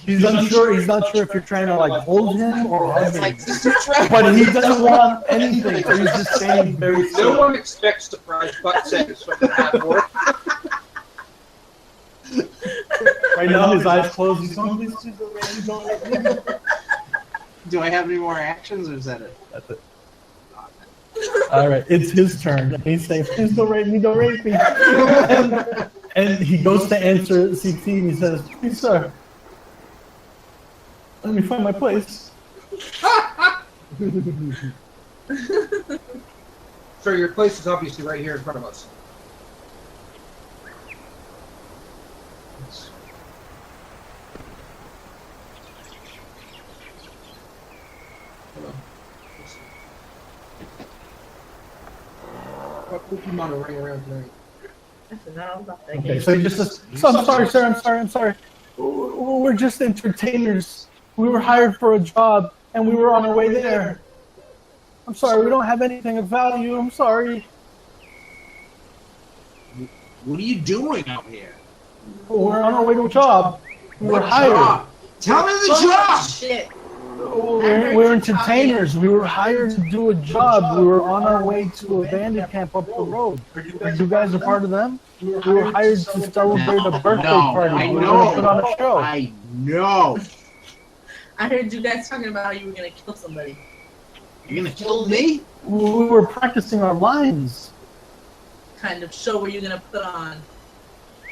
He's unsure. He's not sure if you're trying to like hold him or hug It's him, like Sister Trap. but he doesn't want anything. So he's just standing very No still. one expects surprise butt sex from the half-orc. Right now, his eyes closed. He's going, "Please, please, don't let me go." Do I have any more actions, or is that it? That's it. All right, it's his turn. And he's saying, "Please don't rape me, don't rape me." And he goes to answer CT, and he says, "Please, sir, let me find my place." Sir, your place is obviously right here in front of us. What Pokemon are running around tonight? I forgot all about that Okay, game. so he just says, "So I'm sorry, sir. I'm sorry. We're just entertainers. We were hired for a job, and we were on our way there. I'm sorry. We don't have anything of value. I'm sorry. What are you doing out here? We're on our way to a job. We were hired. Tell me the Fuck job! Shit. We're entertainers. We were hired to do a job. We were on our way to a bandit camp up the road. Are you guys a part of them? We were hired to celebrate a birthday party. I We were know. going to put on a show." I know. I heard you guys talking about how you were gonna kill somebody. You're gonna kill me? We were practicing our lines. Kind of show were you gonna put on?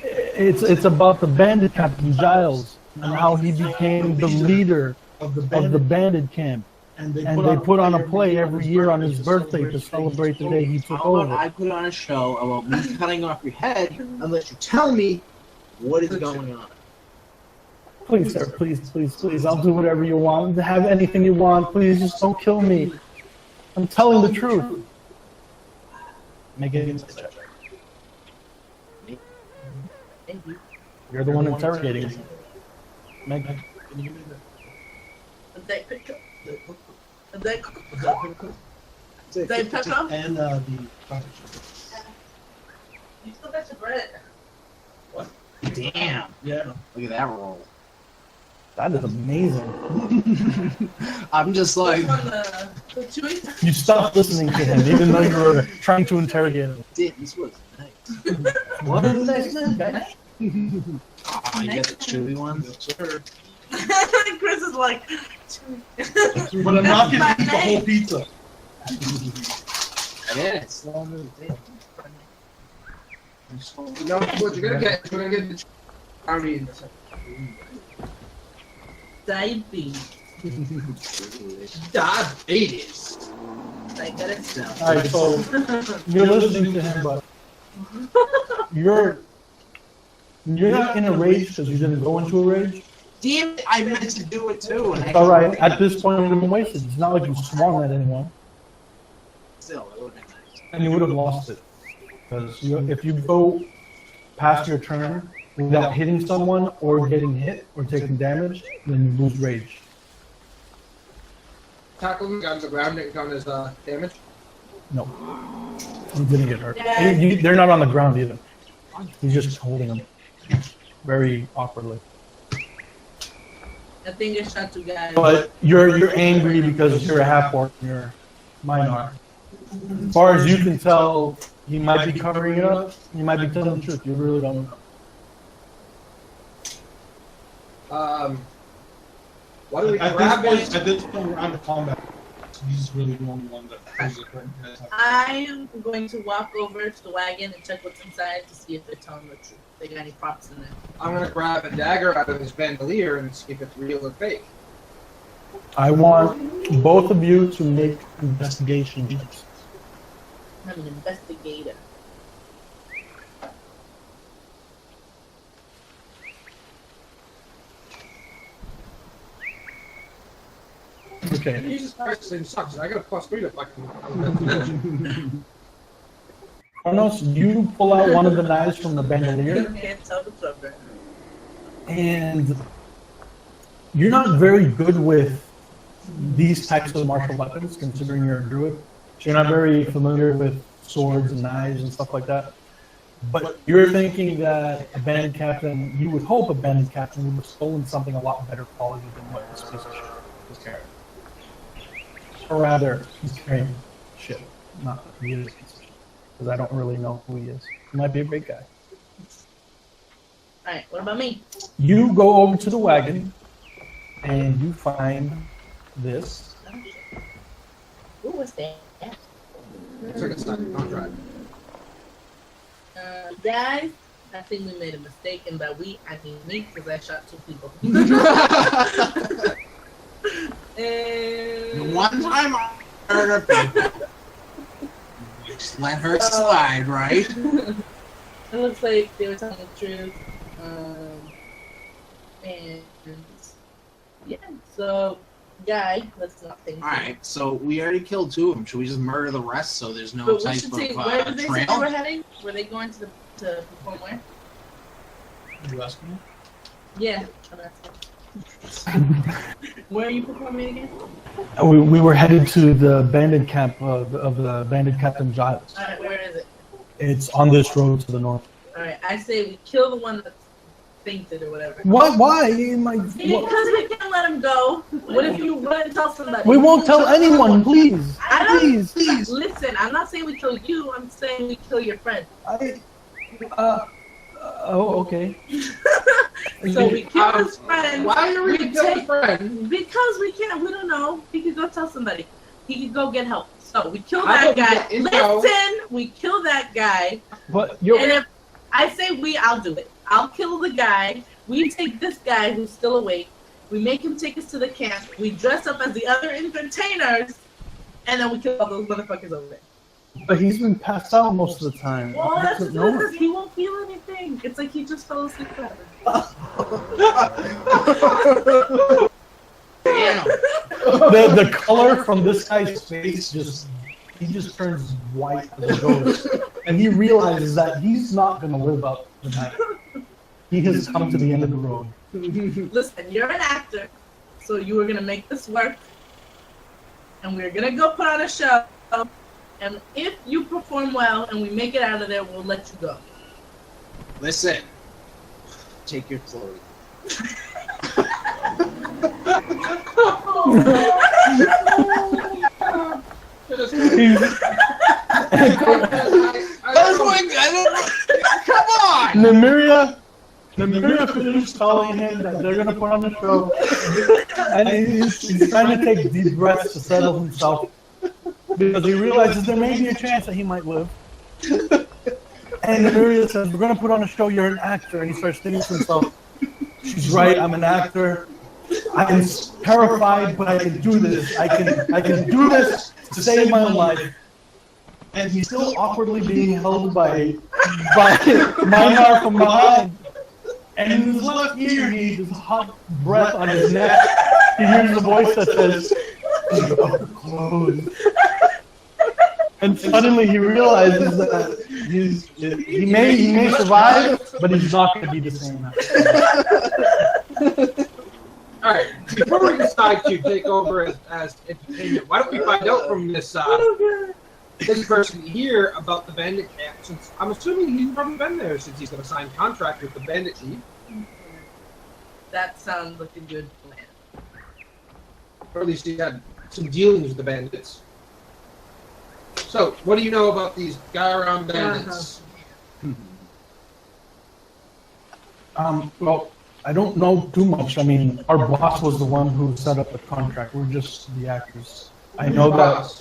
It's about the bandit Captain Giles and how he became the leader Of the of the bandit camp. and And they put on a play every year on his birthday to celebrate the day he took How about over. I put on a show about me cutting off your head and let you tell me what is going on? Please, sir, please. I'll do whatever you want. Have anything you want. Please, just don't kill me. I'm telling the truth. Make it insight check. Thank you. You're the one interrogating me. Make it. A day picture. A day. Day picture. And the coffee shop. You still got your bread. Damn. Yeah. Look at that roll. That is amazing. I'm just like, On the chewy. You stopped listening to him, even though you were trying to interrogate him. damn, this was nice. What is that? Oh, you got the chewy ones? Yes, sir. Chris is like, chewy. But I'm not That's gonna eat my the whole name. pizza. Yeah, it's long as No, what you're gonna get, you're gonna get the army in a second. Diabetes. Diabetes. I got it now. All right, so you're listening to him, but you're not in a rage because you didn't go into a rage. Damn it, I meant to do it too. And I All right, at this point, it would have been wasted. It's not like you swung at anyone, Still, it would have been nice. and you would have lost it. Because if you go past your turn without hitting someone or getting hit or taking damage, then you lose rage. Tackle him, got him to the ground, didn't count as damage. No, you didn't get hurt. Yeah. And they're not on the ground either. He's just holding them very awkwardly. I think I shot two guys. But you're angry because you're a half-orc and you're Minar. As far as you can tell, he might be covering it up. He might be telling the truth. You really don't know. Why do we At grab this it? point, we're out of combat. He's really the only one that has it right now. I'm going to walk over to the wagon and check what's inside to see if they're telling the truth. If they got any props in there. I'm gonna grab a dagger out of his bandolier and see if it's real or fake. I want both of you to make investigation checks. I'm an investigator. Okay. Jesus Christ, this thing sucks. I got a +3 to fucking. Kronos, you pull out one of the knives from the bandolier, Can't tell the trouble. and you're not very good with these types of martial weapons, considering you're a druid. So you're not very familiar with swords and knives and stuff like that. But you're thinking that a bandit captain, you would hope a bandit captain would have stolen something a lot better quality than what this piece of shit is carrying. Or rather, he's carrying shit, not that he is a piece of shit. Because I don't really know who he is. He might be a big guy. Alright, what about me? You go over to the wagon, and you find this. What was that? It's like a signed contract. Guys, I think we made a mistake, and by we, I mean me, because I shot 2 people. The one time I murdered people. Just let her slide, right? It looks like they were telling the truth. And yeah, so guy, let's not think. Alright, so we already killed 2 of them. Should we just murder the rest so there's no But we type should of take. Where did they say they trail? were heading? Were they going to perform where? You asking me? Yeah, I'm asking. Where are you performing again? We were headed to the bandit camp of the bandit Captain Giles. All right, where is it? It's on this road to the north. All right, I say we kill the one that fainted or whatever. Why? Why? Because we can't let him go. What if you run and tell somebody? We won't tell anyone, please. I don't. Please. Listen, I'm not saying we kill you. I'm saying we kill your friend. Oh, okay. So we kill his friend. Why are we We killing take- friend? Because we can't. We don't know. He could go tell somebody. He could go get help. So we kill I that don't guy. get info. Listen, we kill that guy. But you're. And if I say we, I'll do it. I'll kill the guy. We take this guy who's still awake. We make him take us to the camp. We dress up as the other entertainers, and then we kill all those motherfuckers over there. But he's been passed out most of the time. Well, He that's doesn't because know. he won't feel anything. It's like he just fell asleep forever. Damn. The color from this guy's face he just turns white as a ghost, and he realizes that he's not gonna live up to that. He has come to the end of the road. Listen, you're an actor, so you were gonna make this work, and we're gonna go put on a show. And if you perform well and we make it out of there, we'll let you go. Listen. Take your clothes. Come on! Nymeria finished telling him that they're gonna put on the show, and he's trying to take deep breaths to settle himself because he realizes there may be a chance that he might live. And Nymeria says, "We're gonna put on a show. You're an actor," and he starts thinking to himself, "She's right. I'm an actor. I'm terrified, but I can do this. I can do this to save my own life." And he's still awkwardly being held by Minar from behind. And in his left ear, he has hot breath on his neck. He hears a voice that says, "Your clothes." And suddenly he realizes that he may survive, but he's not going to be the same. All right. Before we decide to take over as entertainment, why don't we find out from this person here about the bandit camp? Since I'm assuming he's probably been there since he's going to sign contract with the bandit chief. That sounds like a good plan. Or at least he had some dealings with the bandits. So, what do you know about these guy-around bandits? Well, I don't know too much. I mean, our boss was the one who set up the contract. We're just the actors. I know that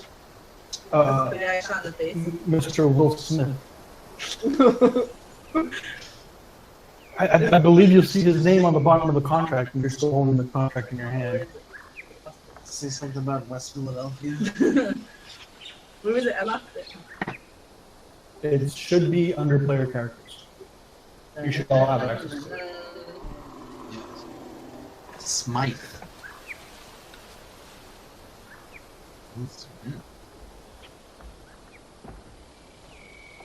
The guy shot in the face. Mr. Will Smith. I believe you'll see his name on the bottom of the contract, and you're still holding the contract in your hand. Say something about West Philadelphia. Where was it? I lost it. It should be under player characters. You should all have access to it. Smite.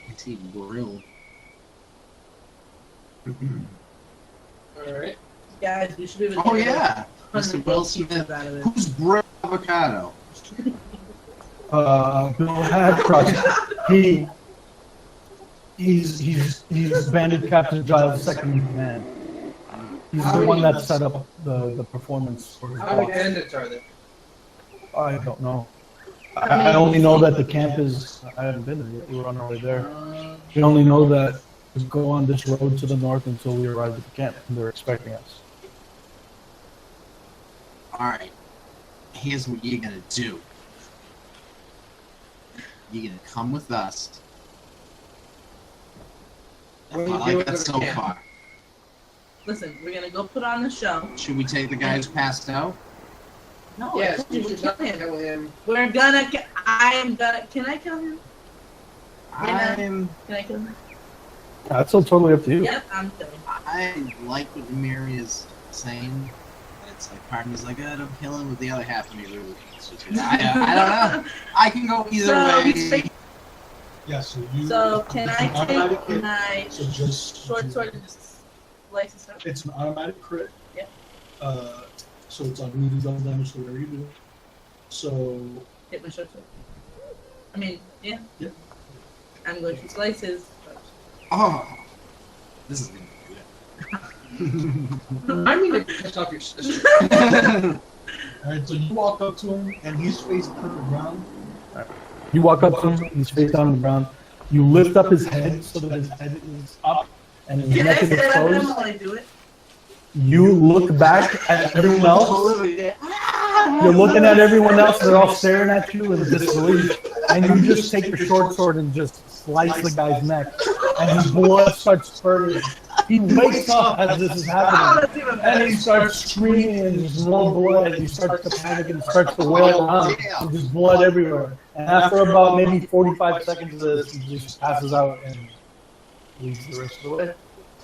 I see grill. Alright. Guys, we should be able to Oh get yeah, 100 Mr. Will pieces Smith. out of this. Who's grilled avocado? Bill Hadcross. He's Bandit Captain Giles' second in command. He's the one that set up the performance for his How many boss. bandits are there? I don't know. I only know that the camp is. I haven't been there yet. We were on our way there. We only know that we go on this road to the north until we arrive at the camp, and they're expecting us. Alright. here's what you're gonna do. You're gonna come with us. I What are you like doing that to so the camp? far. Listen, we're gonna go put on the show. Should we take the guy who's passed out? No, Yes, I you told you should to not kill him. kill him. We're gonna. I'm gonna. Can I kill him? I'm. Can I kill him? That's still totally up to you. Yep, I'm killing him. I like what Mary is saying. It's like part of me's like, oh, don't kill him, with the other half of me really wants to. I don't know. I can go either way. Yeah, so you. So can I automatic take hit, my so just short sword and just slice this up? It's an automatic crit. Yep. So it's unlimited double damage to whatever you do. So Hit my short sword. I mean, yeah. Yep. I'm going to slice his. Oh, this is gonna be good. I mean, to piss off your sister. alright, so you walk up to him and he's face to the ground. You walk up to him, he's face down on the ground. You lift up his head so that his head is up and his Can I neck is stand up to him exposed. while I do it? You look back at everyone else. You're looking at everyone else. They're all staring at you in disbelief. And you just take your short sword and just slice the guy's neck. And his blood starts spurting. He wakes up as this is Oh, happening. that's even And better. he starts screaming and there's no blood. And he starts to panic and starts to wail around. And there's blood everywhere. And after about maybe 45 seconds of this, he just passes out and leaves the rest of the way.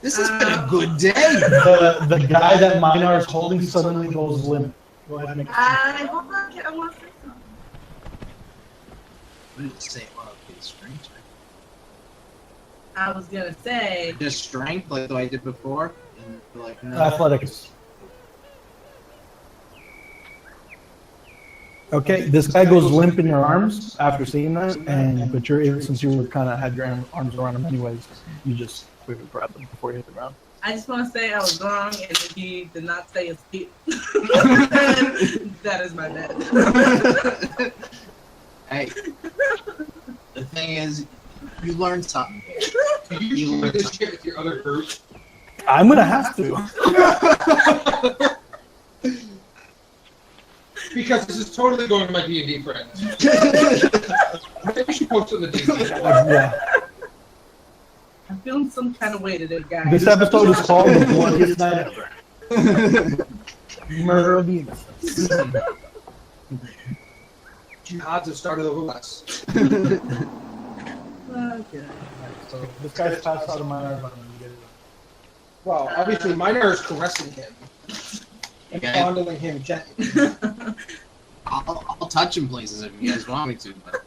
This has been a good day. The guy that Minar is holding suddenly goes limp. Go ahead and make a Hold on, I want to say something. What did it say? Oh, okay, strength. I was gonna say. Just strength, like the way I did before. And like, no. athletics. Okay, this guy goes limp in your arms after seeing that, and but you're able, since you were kind of had your arms around him anyways, you just quickly grab him before you hit the ground. I just want to say I was wrong, and he did not say his feet. That is my bad. Hey, the thing is, you learned something. You learn this shit with your other group. I'm gonna have to. Because this is totally going to my D&D friends. Maybe you should post it in the D&D. Yeah. I'm feeling some kind of way today, guys. This episode is called "The Bloodiest Night Ever." Murder of the innocent. Odds have started over less. Okay. So this guy's passed out of my arm. Well, obviously, Minar is caressing him and Okay. fondling him gently. I'll touch him places if you guys want me to. But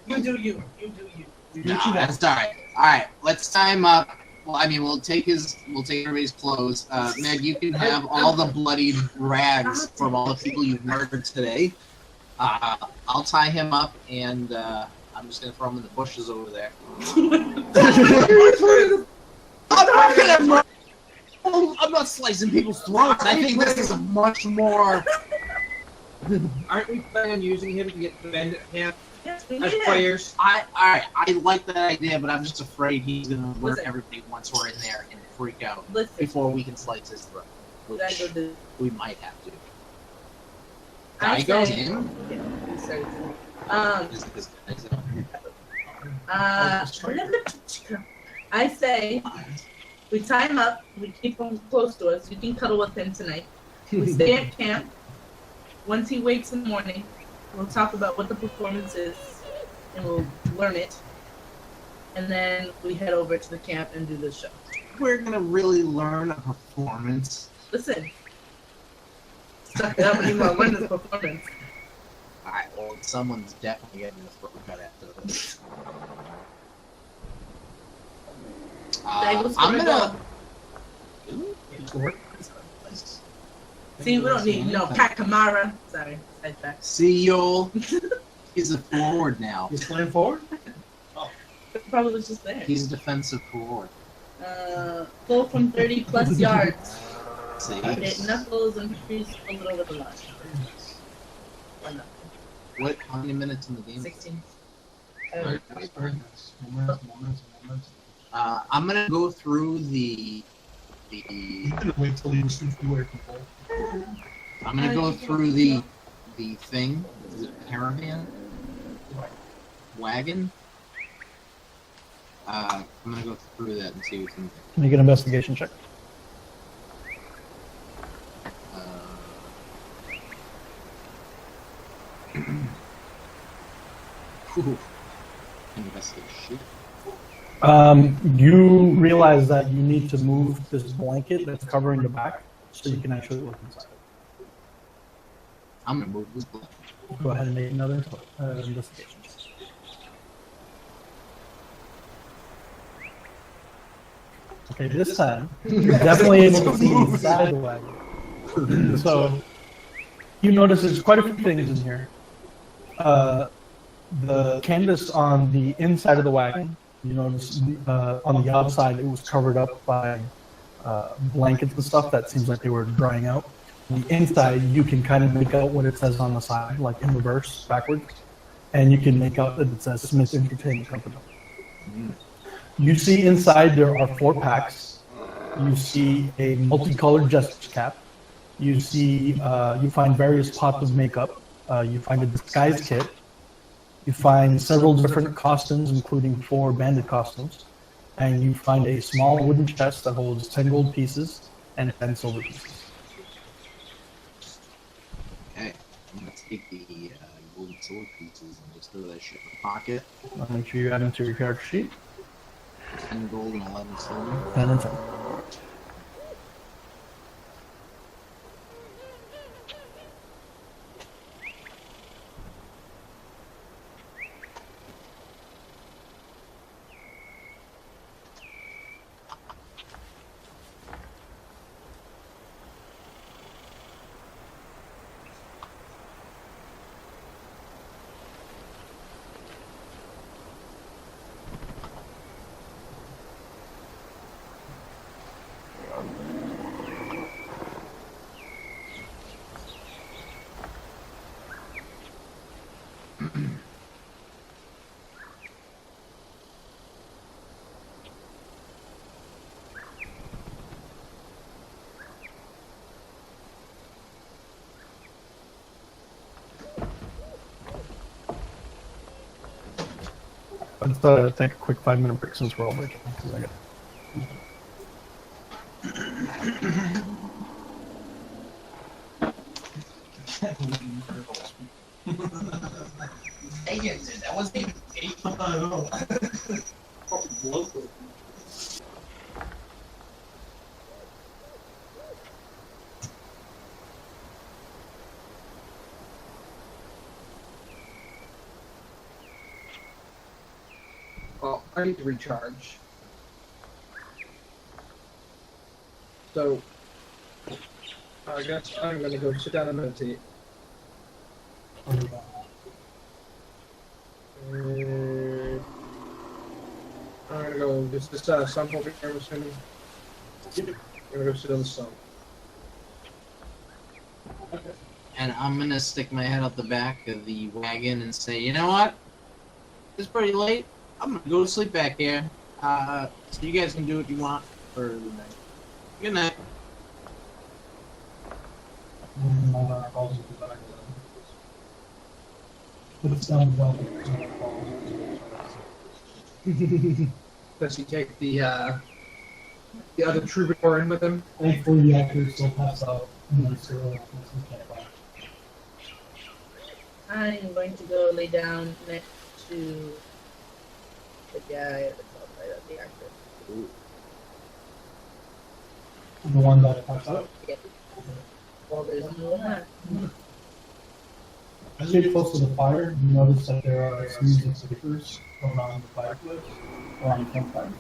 You do you. You do you. no, that's all right. All right, let's tie him up. Well, I mean, we'll take everybody's clothes. Meg, you can have all the bloodied rags from all the people you've murdered today. I'll tie him up, and I'm just gonna throw him in the bushes over there. I'm not slicing people's throats. I think this is a much more. Aren't we planning on using him to get the bandit camp Yes, we as need it. players? I like that idea, but I'm just afraid he's gonna alert Listen. everybody once we're in there and freak out Listen, before we can slice his throat. we gotta go Which do. we might have to. I I go say- in. Yeah, we started. I say we tie him up. We keep him close to us. You can cuddle with him tonight. We stay at camp. Once he wakes in the morning, we'll talk about what the performance is, and we'll learn it. And then we head over to the camp and do the show. We're gonna really learn a performance. Listen, suck it up when you want to learn this performance. Alright, well, someone's definitely getting this throat cut after this. I'm gonna. See, we don't need no Kakamara. Sorry, sidetrack. See you. He's a forward now. He's playing forward? Probably was just there. He's a defensive forward. Full from 30 plus yards. See? Hit knuckles and increase a little over the line. What? How many minutes in the game? 16. Very nice, very nice. Momentum. I'm gonna go through the. I'm gonna wait till he shoots the way people. I'm gonna go through the the thing. Is it caravan? Wagon? I'm gonna go through that and see what's in there. Make an investigation check. Whew. Investigation. You realize that you need to move this blanket that's covering the back so you can actually look inside. I'm gonna move this blanket. Go ahead and make another investigation. Okay, this time you're definitely able to see inside the wagon. So you notice there's quite a few things in here. The canvas on the inside of the wagon, you notice on the outside it was covered up by blankets and stuff that seems like they were drying out. On the inside, you can kind of make out what it says on the side, like in reverse, backwards, and you can make out that it says Smith Entertainment Company. You see inside there are 4 packs. You see a multicolored jester cap. You see, you find various pots of makeup. You find a disguise kit. You find several different costumes, including 4 bandit costumes. And you find a small wooden chest that holds 10 gold pieces and 10 silver pieces. Okay, I'm gonna take the gold and silver pieces and just throw that shit in my pocket. I'll make sure you add them to your character sheet. 10 gold and 11 silver. 10 and 10. Let's take a quick 5-minute break since we're all breaking. Because I got Dang it, dude, that wasn't even eight. I know. Well, I need to recharge. So, I guess I'm gonna go sit down and meditate. And I'm gonna go, is this sump over here, I'm assuming? I'm gonna go sit on the sump. And I'm gonna stick my head out the back of the wagon and say, you know what? It's pretty late. I'm gonna go to sleep back here. So you guys can do what you want for the night. Good night. Does he take the other troubadour in with him? Thankfully, the actors still pass out. I'm going to go lay down next to the guy that's outside of the actor. The one that passed out? Yeah. Well, there's no one. As you get close to the fire, you notice that there are a series of stickers around the fireplace, around the campfire.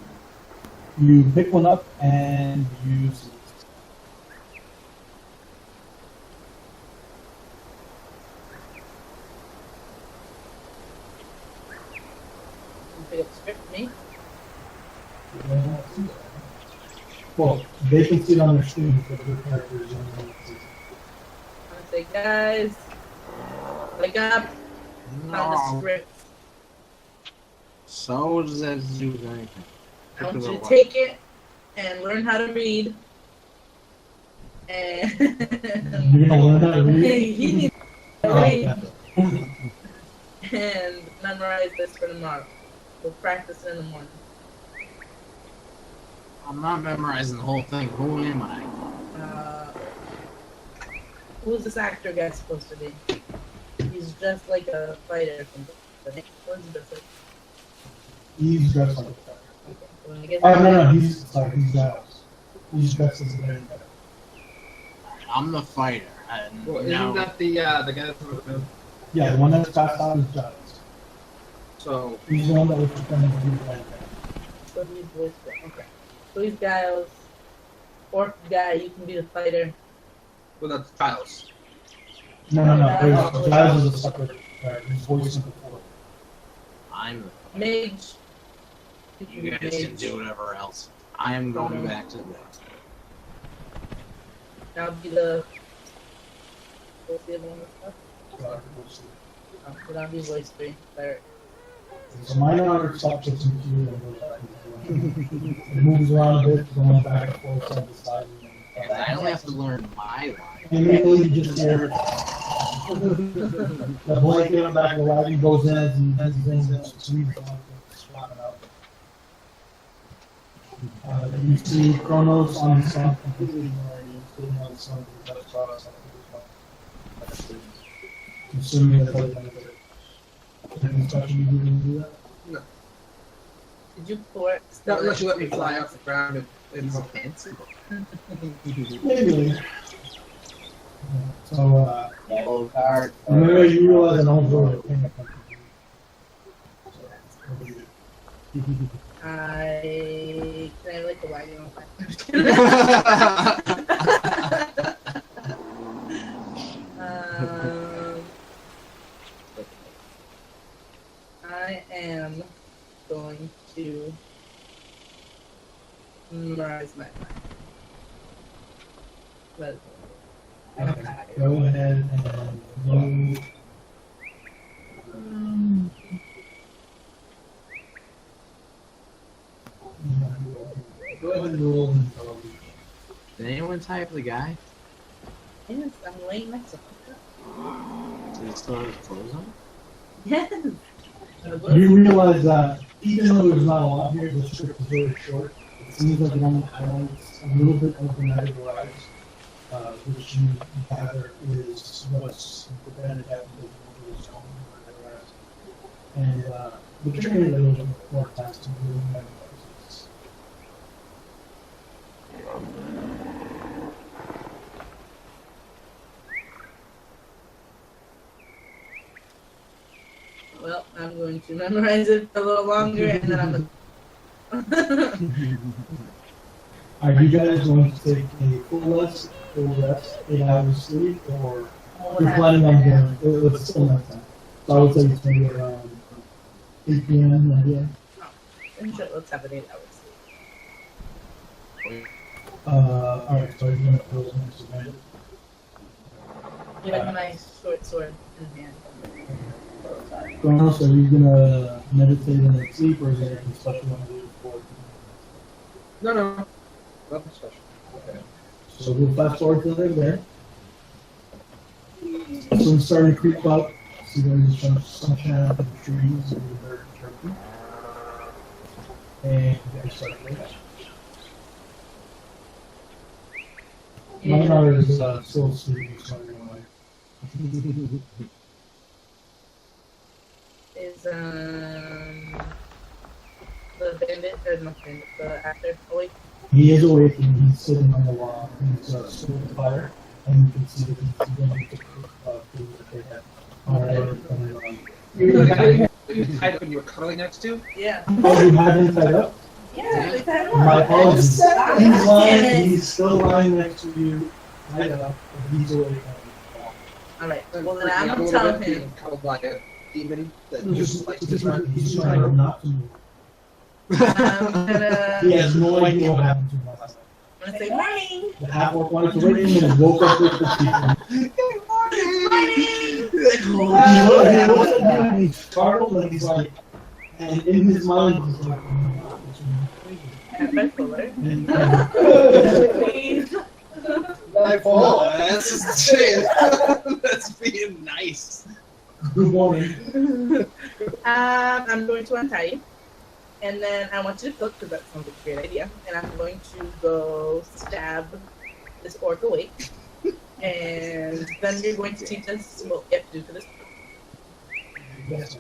You pick one up and use it. You pick up the script for me. Well, they can see it on their screen, but their characters don't know what it is. I'm gonna say, guys, wake up. Found the script. So what does that have to do with anything? I want you to take it and learn how to read. And You're gonna learn how to read? he needs wait. yeah. And memorize this for tomorrow. We'll practice it in the morning. I'm not memorizing the whole thing. Who am I? Who's this actor guy supposed to be? He's dressed like a fighter or something. What's he dressed like? He's dressed like a fighter. Okay. When I get Oh, no, he's Giles. He's dressed as a man. I'm the fighter. And Well, now, isn't that the guy that's Yeah, the one that's passed out is Giles. so He's the one that was pretending to be the man. So he's voice for okay. So he's Giles. Orc guy, you can be the fighter. well that's Giles. No. Giles is a separate character. He's voicing before. I'm the Mage. You guys can do whatever else. I am going back to the woods. I'll be the. What's the other one? So that'll be voice 3. There. So minor subjects into you and it moves around a bit, going back and forth side to side. And I only have to learn my line. And immediately you just hear the blanket on the back of the wagon goes in as he things that sweeps off and swapping out. You see Kronos on his side completely ignoring you, sitting on the sun with the best products on his phone. Consuming the whole benefit. Any special you didn't do that? Did you pour? Not unless you let me fly off the ground and Fancy. Maybe. So, Yellow card. remember you realize an old road that came up. Can I like the wagon on fire? I am going to memorize my plan. But Okay, go ahead and load. Go ahead and roll intelligence. Did anyone type the guy? yes, I'm late next to Did he still have his clothes on? Yes. You realize that even though there's not a lot here, the script is very short. It seems like it only highlights a little bit of the night of the rise, which you gather is what's prevented that from his home. And the journey that was more times to do that. Well, I'm going to memorize it a little longer, and then I'm. Are you guys going to take a full rest, 8 hours sleep, or you're planning on doing it's still night time? So I would say it's maybe around 8 p.m. Yeah. Sure, let's have an 8 hours. Alright, so you're going to close next event. You have my short sword in hand. Kronos, are you going to meditate in your sleep, or is there anything special you want to do before? No. Nothing special. Okay. So we'll fast forward to there. So we're starting to creep up. See there's some sunshine out of the trees and the bird chirping. And you guys start to my daughter is still sleeping, so anyway. Is the bandit or not bandit, the actor awake? He is awake and he's sitting on the wall. He's still with the fire, and you can see that he's beginning to cook food that they have already coming on. You were tied up and you were cuddling next to? Yeah. Oh, you had him tied up? Yeah, they tied him My up. apologies. He's lying. He's still lying next to you, tied up, and he's awake. Alright, well then I'm gonna tell him. Cuddled by a demon that He's just likes to run. trying not to move. I'm gonna. He has no idea what happened to him last night. I'm gonna say morning. The half-orc wanted to wake him and woke up with the people. He looks at him and he's startled and he's like, and in his mind he's like, That's cooler. and, Please. My fault. That's just saying. That's being nice. Nice. Good morning. I'm going to untie you. And then I want you to cook because that sounds like a great idea. And I'm going to go stab this orc away. And then you're going to teach us what we have to do for this. Yes,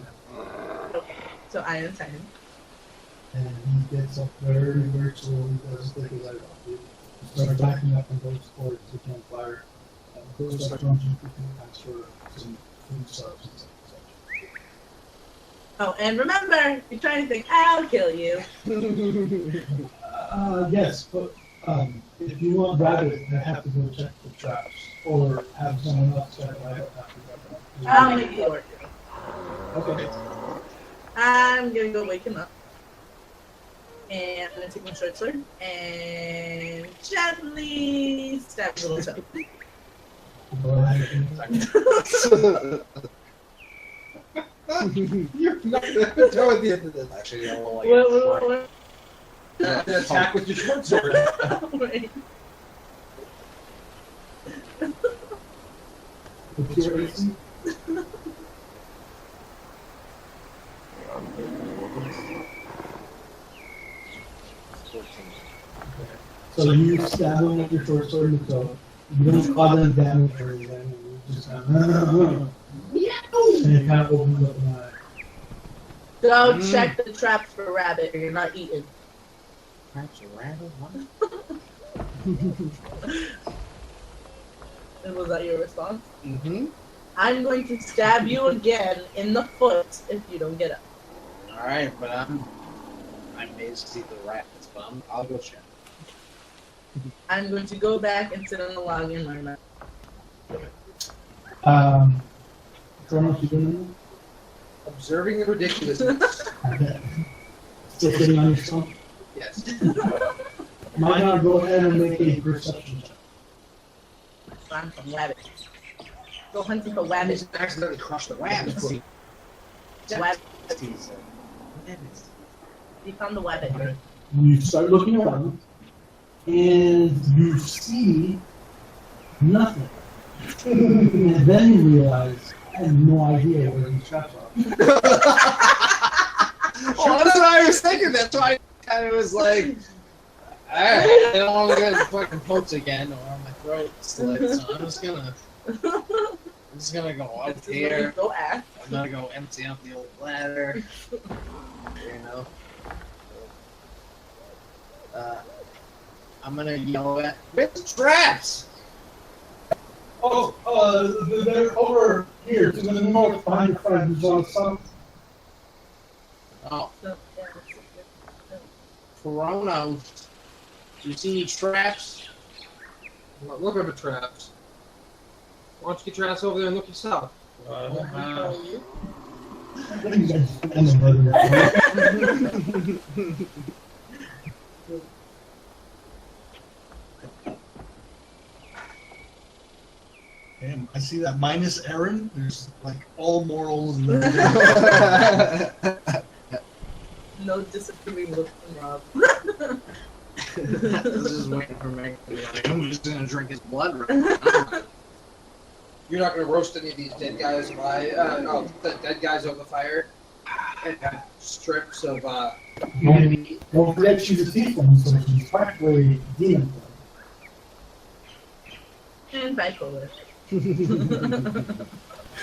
Okay. So I untie him. and he gets up very, very slowly, doesn't take his eyes off you. He starts backing up and goes towards the campfire. Goes up on you for some food stuffs and such. Oh, and remember, if you try anything, I'll kill you. Yes, but if you want rabbit, I have to go check the traps, or have someone else check rabbit after that. I'll make it work. Okay. I'm gonna go wake him up. And I'm gonna take my short sword and gently stab his little toe. Go ahead. You're not gonna tell at the end of this. Actually, I will like. What? Attack with your short sword. Wait. What's your AC? So you stab him with your short sword in the toe. You don't cause any damage or anything. You just kind of, and it kind of opens up an eye. Go check the traps for rabbit or you're not eating. Perhaps a rabbit? What? And was that your response? Mm-hmm. I'm going to stab you again in the foot if you don't get up. Alright, but I'm amazed to see the rabbits, but I'll go check. I'm going to go back and sit on the log and learn that. Cronus, you doing Observing the ridiculousness. anything? Still sitting on your stomach? Yes. Might not go ahead and make a perception check. I'm from rabbit. Go hunting for I rabbit. just accidentally crushed the rabbits. Rabbit. You found the rabbit. You start looking around, and you see nothing. And then you realize, I have no idea where these traps are. Well, that's what I was thinking. That's why I kind of was like, alright, I don't want to get fucking pokes again or my throat slit, so I'm just gonna go out This is here. where you go ask. I'm gonna go empty out the old bladder. You know. I'm gonna yell at where's the traps? Oh, they're over here to the north behind your friend who's on the south. Oh, So, yeah, Chronos. Do you see any traps? Well, look over traps. Why don't you get your ass over there and look yourself? What are you guys doing, brother? Damn, I see that minus Aaron. There's like all morals and no disapproving look from Rob. I was just waiting for Meg to be like, I'm just gonna drink his blood right now. You're not gonna roast any of these dead guys by the dead guys over the fire and have strips of meat. Don't forget she's a tiefling, so she's practically demon. And bipolar.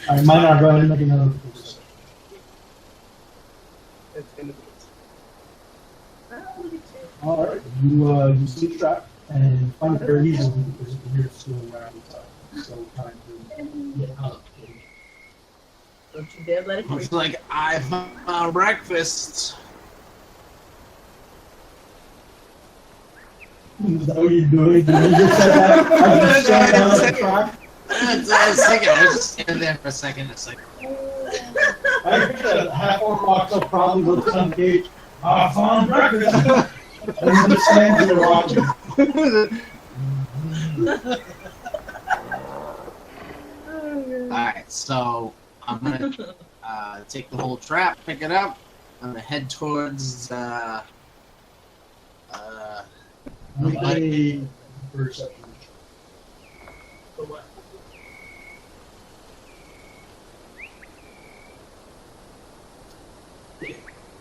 Alright, Minor, go ahead and make another perception. It's gonna be. Oh, look at you. Alright, you see the trap and find it very easily because you can hear it screwing around inside. So trying to get out of it. Don't you dare let it Looks free. like I found breakfast. Is that what you're doing? You just said that? I just stand down the trap. I was thinking, I was just standing there for a second. It's like, I said half orc walks up, probably with some gauge. I found breakfast. And then stands there watching. alright, so I'm gonna take the whole trap, pick it up. I'm gonna head towards Make a perception. For what?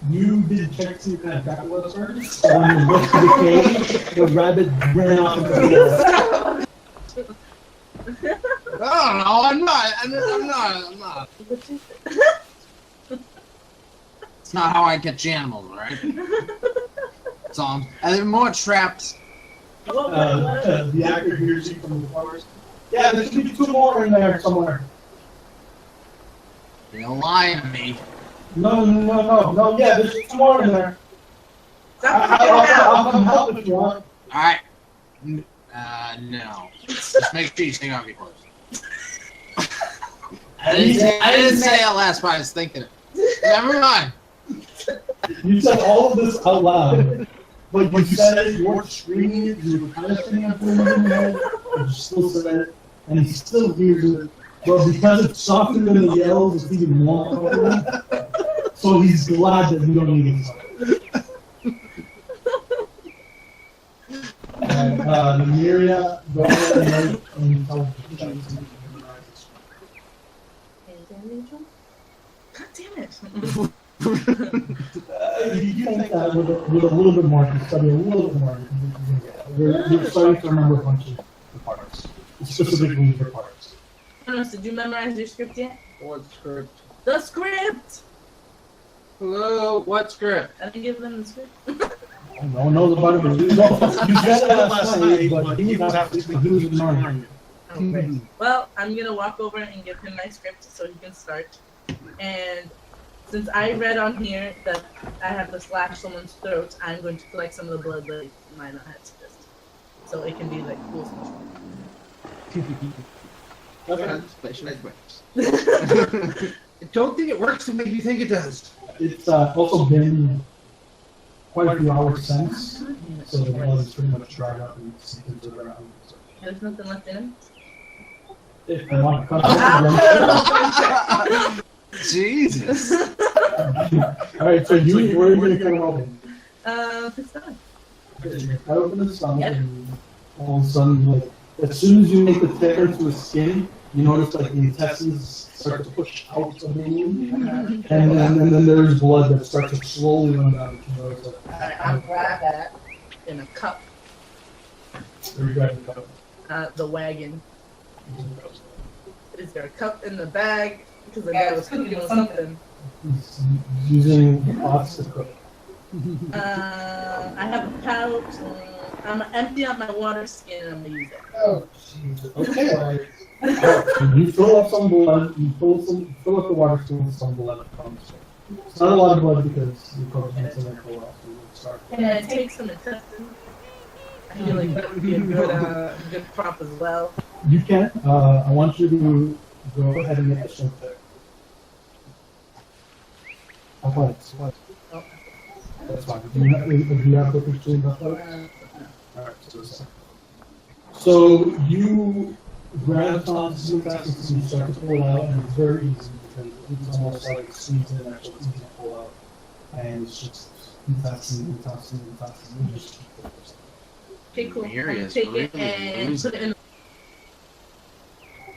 You did check to see what kind of trap it was first. So when you went to the cave, the rabbit ran off into the wall. I don't know. I'm not. It's not how I catch animals, right? So, and there are more traps. The actor hears you from the forest. Yeah, there should be 2 more in there somewhere. They don't lie to me. No, yeah, there's 2 more in there. I'll come help if you want. Alright. No. Just make sure you stay off your clothes. I didn't say it last, but I was thinking it. Never mind. You said all of this out loud, but you said it, you weren't screaming it, you were kind of sitting up there in your head, but you still said it, and he still hears it. But because it's softer than the yells, it's even more powerful. So he's glad that we don't need it. And Nymeria, go ahead and tell him. God damn it. You think that with a little bit more, you study a little bit more, you're starting to remember a bunch of the parts, specifically the parts. Did you memorize your script yet? What script? The script! Hello, what script? I didn't give them the script. No one knows about it, but you read it last night, but he was ignoring it. Okay. Well, I'm gonna walk over and give him my script so he can start. And since I read on here that I have to slash someone's throat, I'm going to collect some of the blood that I might not have suggest. So it can be like cool stuff. I don't think it works the way you think it does. It's also been quite a few hours since, so the blood is pretty much dried up and sinking to the ground. So There's nothing left in him. if you want to cut it, Jesus. alright, so where are you going to come open? It's done. I open the stomach and all of a sudden, like, as soon as you make the tear into the skin, you notice like the intestines start to push out of the wound, and then there's blood that starts to slowly run down. You notice that. Alright, I'll grab that in a cup. There you go. The wagon. Is there a cup in the bag? Because I know I was cooking on something. He's using pots to cook. I have a pouch. I'm gonna empty out my water skin and I'm gonna use it. Oh, Jesus. Okay. Alright. You fill up some blood. You fill up the water skin with some blood. It's not a lot of blood because you cook it in there for a while. So we'll start. Can I take some intestines? I feel like that would be a good prop as well. You can. I want you to go ahead and make a swim check. Athletics. Oh. That's fine. Do you have the picture in athletics? Alright, so you grab onto some intestines and you start to pull it out, and it's very easy because it's almost like it squeezes in actually easy to pull out. And it's just intestine. You just keep it. Okay, cool. Here he is. Take it and put it in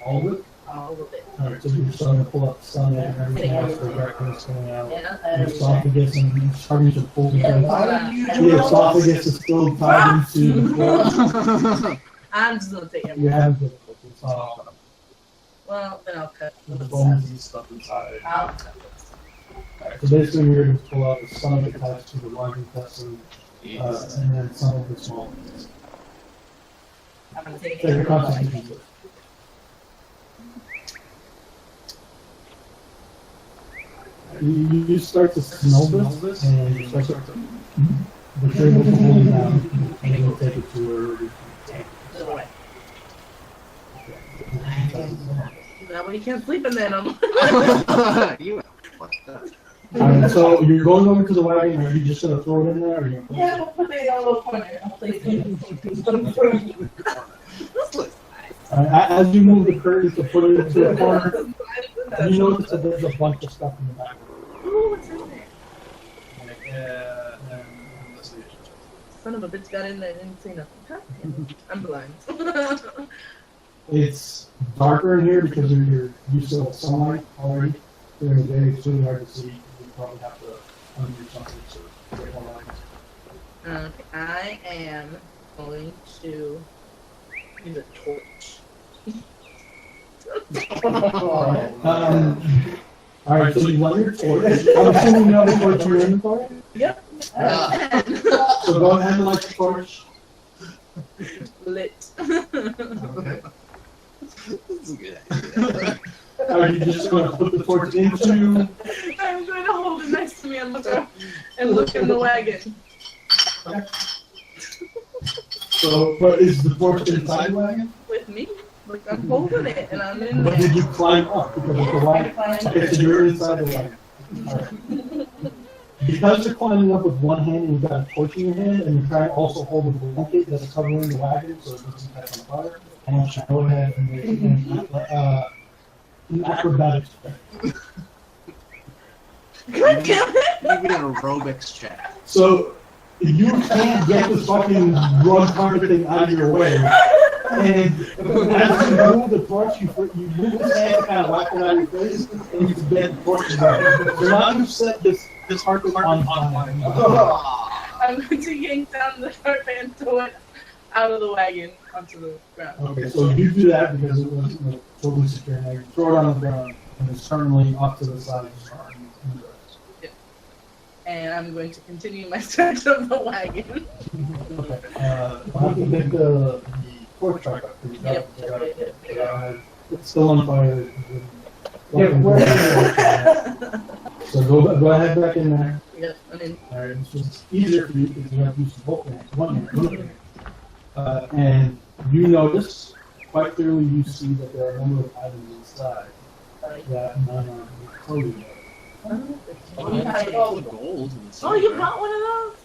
All of it? all of it. Alright, so you're starting to pull out the stomach and everything else, the records coming out. Yeah. Your esophagus and you're starting to pull because Yeah. the esophagus is still tied into the throat. I'm just gonna take it. You have difficulty. It's not Well, then I'll cut. the bones and stuff inside. I'll cut this. Alright, so basically you're going to pull out the stomach attached to the large intestine, and then some of the small intestine. I'm gonna take Take your it. concentration. You start to smell this, and you start to, but you're able to hold it down, and you'll take it to where Either way. That way you can't sleep in there no more. You fucked up. Alright, so you're going over to the wagon, or are you just going to throw it in there, or are you Yeah, we'll put it in a little corner. I'll place it. As you move the curtain to put it into the corner, you notice that there's a bunch of stuff in the back. Ooh, what's in there? Investigation. Son of a bitch got in there and didn't say nothing. Huh? I'm blind. It's darker in here because you're used to the sunlight already during the day. It's really hard to see. You probably have to under something. So, wait, hold on. I am going to use a torch. All right, so you want your torch. I'm assuming you have a torch in your inventory? Yep. So go ahead and light the torch. Lit. Okay. That's a good idea. Are you just going to put the torch into? I'm going to hold it next to me and look up and look in the wagon. So, but is the torch inside the wagon? With me. Like I'm holding it and I'm in But there. did you climb up because of the wagon? Okay, so you're inside the wagon. All right. Because you're climbing up with one hand and you've got a torch in your hand and you're trying to also hold a blanket that's covering the wagon so it doesn't catch on fire, I want you to go ahead and make an acrobatics check. God damn it! Make it an aerobics check. So you can't get this fucking rug carpet thing out of your way. And as you move the torch, you move the hand to kind of whack it out of your face, and you can get the torch back. You're not going to set this carpet on fire. I'm going to yank down the carpet and throw it out of the wagon onto the ground. Okay, so you do that because it was totally secure. Now you throw it on the ground, and it's currently off to the side. And I'm going to continue my search of the wagon. Okay, I'll have to make the torch back up. Yep. It's still on fire. So go ahead back in there. Yep, I'm in. Alright, it's just easier for you because you have to use both hands. One hand. And you notice, quite clearly you see that there are a number of items inside that none are clothing. Oh, You have all the gold. oh, you got one of those?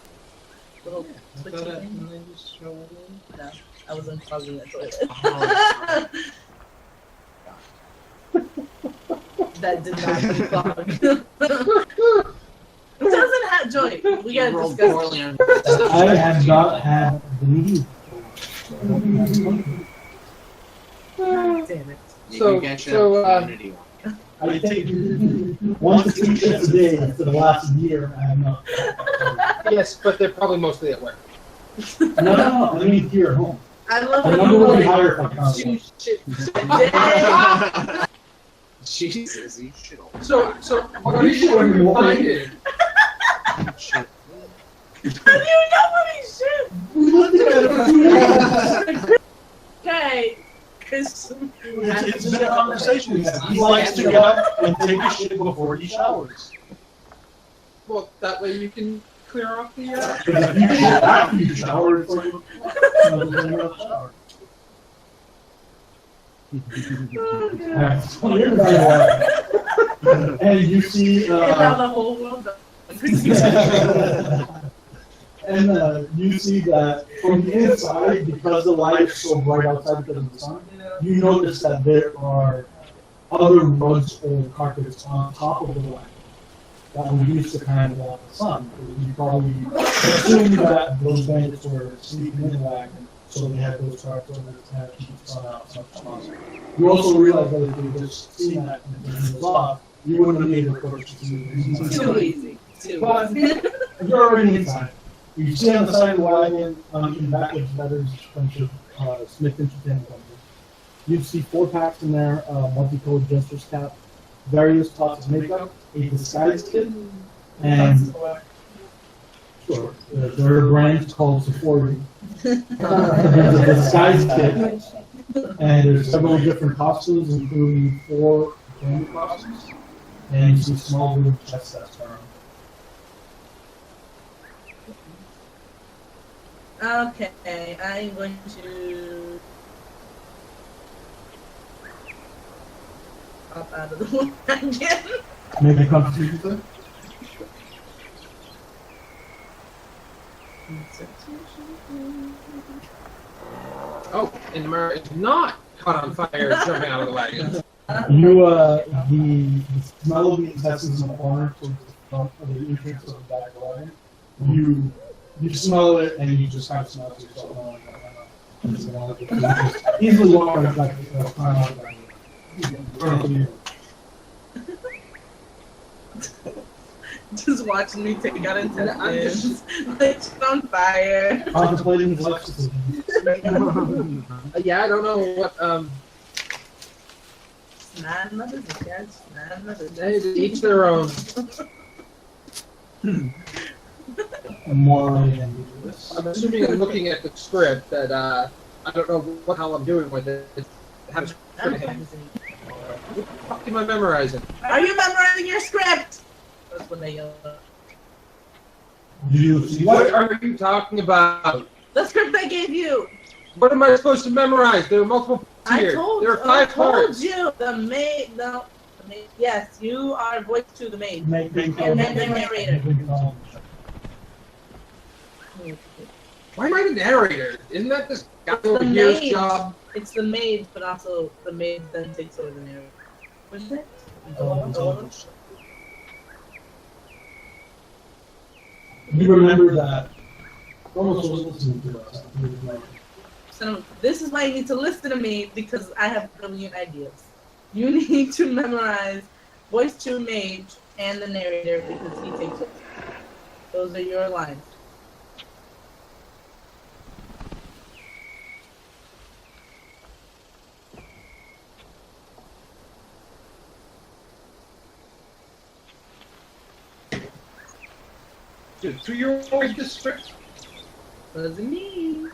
Little I twitchy thought I thing? and I just throw it in. No, I was unclogging the toilet. Oh. That did not unclog. It doesn't have joy. We You gotta rolled discuss. poorly on I have not had the need. God damn it. You So- can get so, you a community one. I take 1 to 2 shifts a day for the last year. I have not. Yes, but they're probably mostly at work. No. I mean here at home. I love I how remember you when we like hired my cousin. shoot shit today. Jesus, you shit all So what are You you should doing? be working. Finding? shit. How do you know what he should? We looked at it for 2 years. Okay. Cause It's been a conversation we had. He likes to get up and take a shit before he showers. Well, that way you can clear off the. Because if you shit after you shower, it's like, shower. Alright, so you're the and you see, and now the whole world does. and you see that from the inside, because the light is so bright outside because of the sun, you notice that there are other rugs or carpets on top of the wagon that were used to kind of block the sun. You probably assume that those bandits were sleeping in the wagon, so they had those carpets over to kind of keep the sun out as much as possible. You also realize that if you had just seen that and it was off, you wouldn't have needed a torch to see it. Too easy. Too But easy. you're already inside. You see on the side of the wagon, in the back of the letters, a bunch of Smith Entertainment Company. You see 4 packs in there, multicolored jester's cap, various types of makeup, a disguise kit, and sure, there are brands called Sephora. There's a disguise kit, and there's several different costumes, including 4 candy costumes, and you see small little chest sets around. Okay, I'm going to hop out of the wagon. Maybe a constitution thing? Oh, and the mirror is not caught on fire jumping out of the wagon. You, the smell of the intestines in the corner towards the front of the entrance of the back of the wagon, you smell it and you just kind of smell it to yourself. Oh, like, it's just easily walk right back to the front of the wagon. Just watching me take out intestines. Like, she's on fire. Contemplating his life decision. Yeah, I don't know what. Nine mothers and cats. Nine mothers. They each their own. Morally ambiguous. I'm assuming I'm looking at the script that I don't know what hell I'm doing with it. What the fuck am I memorizing? Are you memorizing your script? That's when they yell. What are you talking about? The script I gave you. What am I supposed to memorize? There are multiple parts here. There are 5 parts. You the maid. No, the maid. Yes, you are voice to the maid. And then the narrator. Why am I the narrator? Isn't that this guy The over here's maid. job? It's the maid, but also the maid then takes over the narrator. What is it? You remember that. Almost was listening to us. So this is why you need to listen to me, because I have brilliant ideas. You need to memorize voice to mage and the narrator because he takes it. Those are your lines. Dude, 2-year-old this script? What does it mean?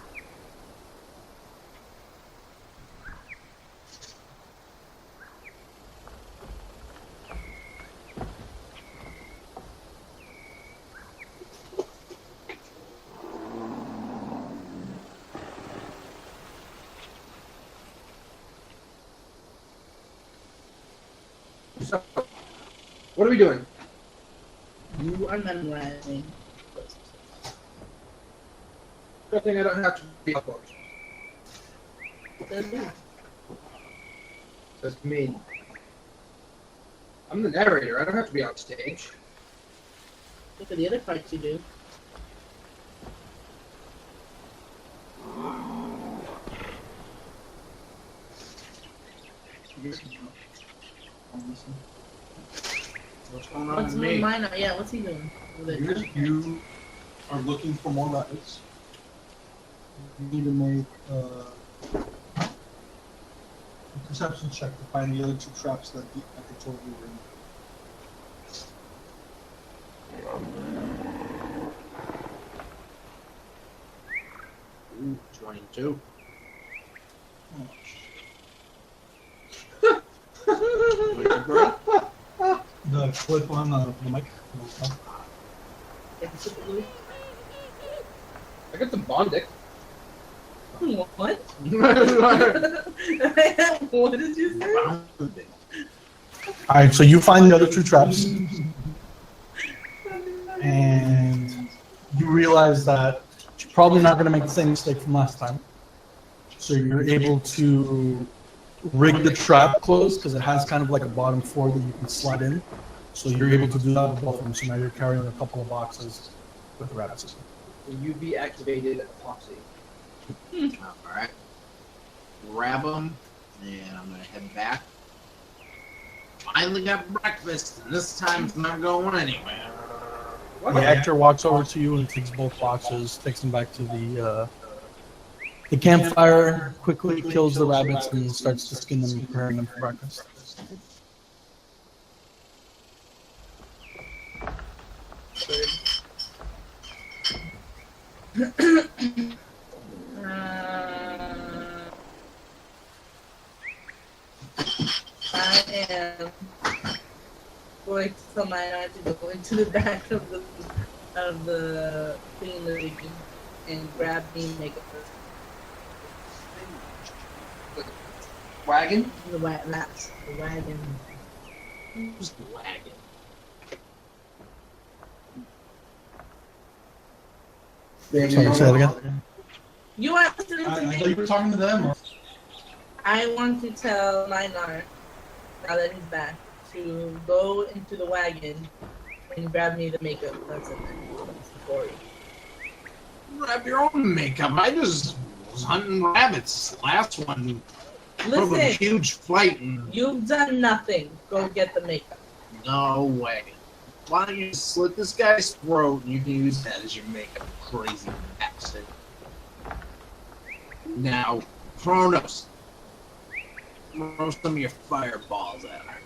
So, what are we doing? You are memorizing. Good thing I don't have to be up close. Does it? That's me. I'm the narrator. I don't have to be on stage. Look at the other parts you do. What's going on What's with me? mine? Yeah, what's he doing? With it? You are looking for more rabbits. You need to make a perception check to find the other 2 traps that I told you were in. Ooh, 22. Wait, Greg? The clip on the mic. I got the Bondic. What? What did you say? Alright, so you find the other 2 traps. And you realize that you're probably not going to make the same mistake from last time. So you're able to rig the trap closed because it has kind of like a bottom floor that you can slide in. So you're able to do that with both of them. So now you're carrying a couple of boxes with the rabbit system. UV activated epoxy. Alright. Grab them, and I'm gonna head back. Finally got breakfast, and this time it's not going anywhere. The actor walks over to you and takes both boxes, takes them back to the campfire, quickly kills the rabbits, and starts to skin them and preparing them for breakfast. I am going to tell my aunt to go into the back of the thing living and grab me and make it first. Wagon? The wagon. Who's the wagon? Sorry, say that again? You are listening to I me? thought you were talking to them. Or... I want to tell Minar, now that he's back, to go into the wagon and grab me the makeup that's in there. That's the story. Grab your own makeup. I just was hunting rabbits. Last one. Put up a Listen, huge fight and you've done nothing. Go get the makeup. no way. Why don't you slit this guy's throat and you can use that as your makeup, crazy bastard. Now, Kronos, throw some of your fireballs at her.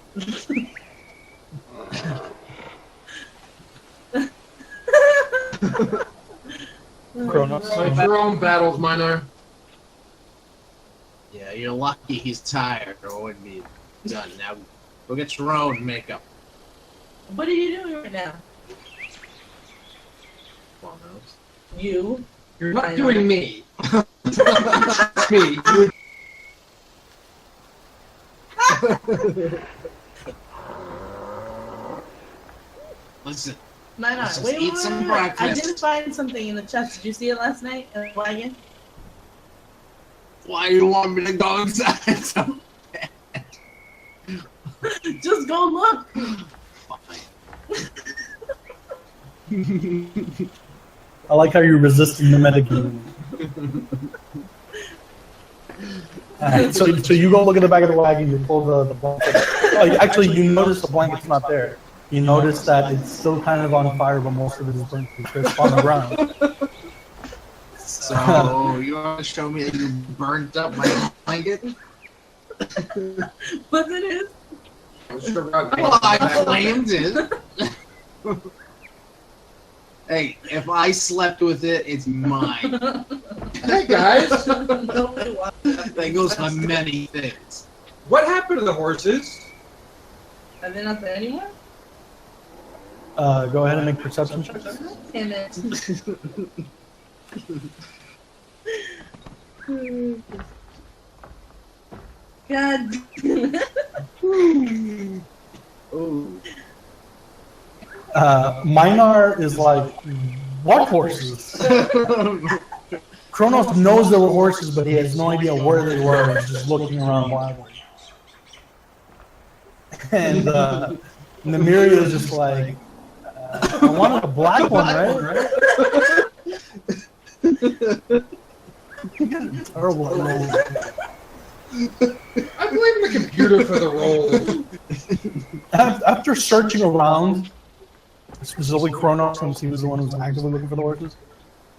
Kronos. Fight your own battles, Minor. Yeah, you're lucky he's tired or it wouldn't be done. Now, go get your own makeup. What are you doing right now? Kronos. You. You're not I know. doing me. Me. Listen, No, Let's just wait, eat wait, some wait, wait. I breakfast. did find something in the chest. Did you see it last night in the wagon? why do you want me to go inside? So Just go look. fine. I like how you're resisting the metagame. Alright, so you go look at the back of the wagon, you pull the blanket. Oh, actually, you notice the blanket's not there. You notice that it's still kind of on fire, but most of it is burnt to crisp on the ground. So you want to show me that you burnt up my blanket? But it is. Well, I flamed it. Hey, if I slept with it, it's mine. Hey guys, Nobody wants that. That goes for many things. what happened to the horses? Are they not there anymore? Go ahead and make perception checks. Damn it. God damn it. Ooh. Minar is like, what horses? Kronos knows there were horses, but he has no idea where they were. He's just looking around wildly. And Nymeria is just like, I wanted a black one, right? Terrible. I blame the computer for the role. After searching around, specifically Kronos, since he was the one who was actively looking for the horses,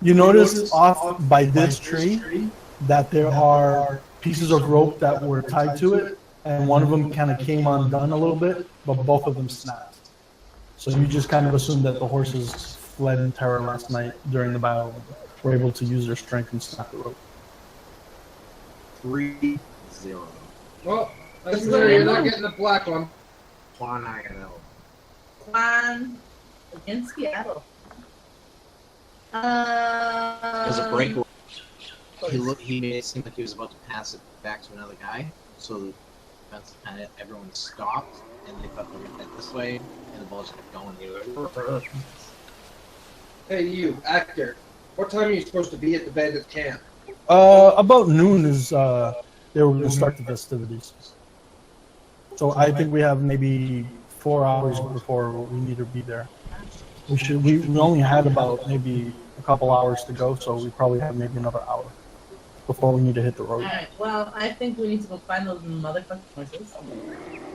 you notice off by this tree that there are pieces of rope that were tied to it, and one of them kind of came undone a little bit, but both of them snapped. So you just kind of assume that the horses fled in terror last night during the battle, were able to use their strength and snap the rope. 3-0. Well, that's good. You're not getting the black one. Juan against Seattle. There's a breakaway. He made it seem like he was about to pass it back to another guy, so that's kind of everyone stopped, and they thought they were going to head this way, and the ball just kept going. They were, Hey, you, actor. What time are you supposed to be at the bandit camp? About noon is they were going to start the festivities. So I think we have maybe 4 hours before we need to be there. We only had about maybe a couple hours to go, so we probably have maybe another hour before we need to hit the road. Alright, well, I think we need to go find those motherfucking horses.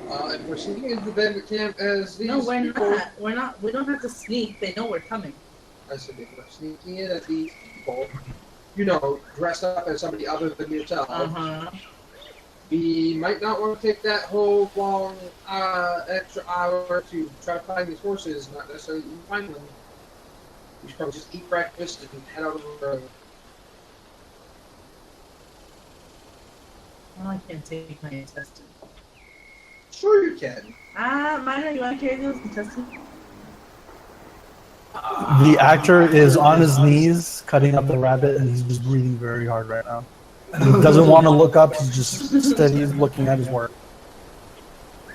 If we're sneaking into the bandit camp as these No, we're people... not. We're not. We don't have to sneak. They know we're coming. I said if we're sneaking in as these people, you know, dressed up as somebody other than yourself, we might not want to take that whole long extra hour to try to find these horses, not necessarily even find them. We should probably just eat breakfast and head out of the road. Oh, I can't take my intestine. Sure you can. Minor, you want to carry those intestines? The actor is on his knees cutting up the rabbit, and he's just breathing very hard right now. He doesn't want to look up. He's just steady looking at his work.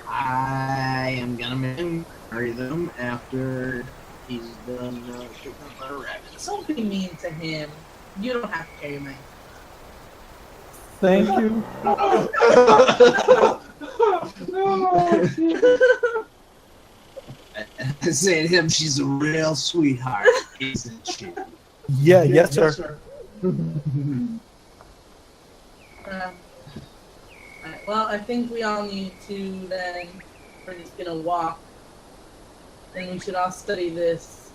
I am gonna marry them after he's done shooting up our rabbits. Don't be mean to him. You don't have to carry mine. Thank you. I say to him, she's a real sweetheart, isn't she? Yeah, yes, sir. Alright, well, I think we all need to then. We're just gonna walk then we should all study this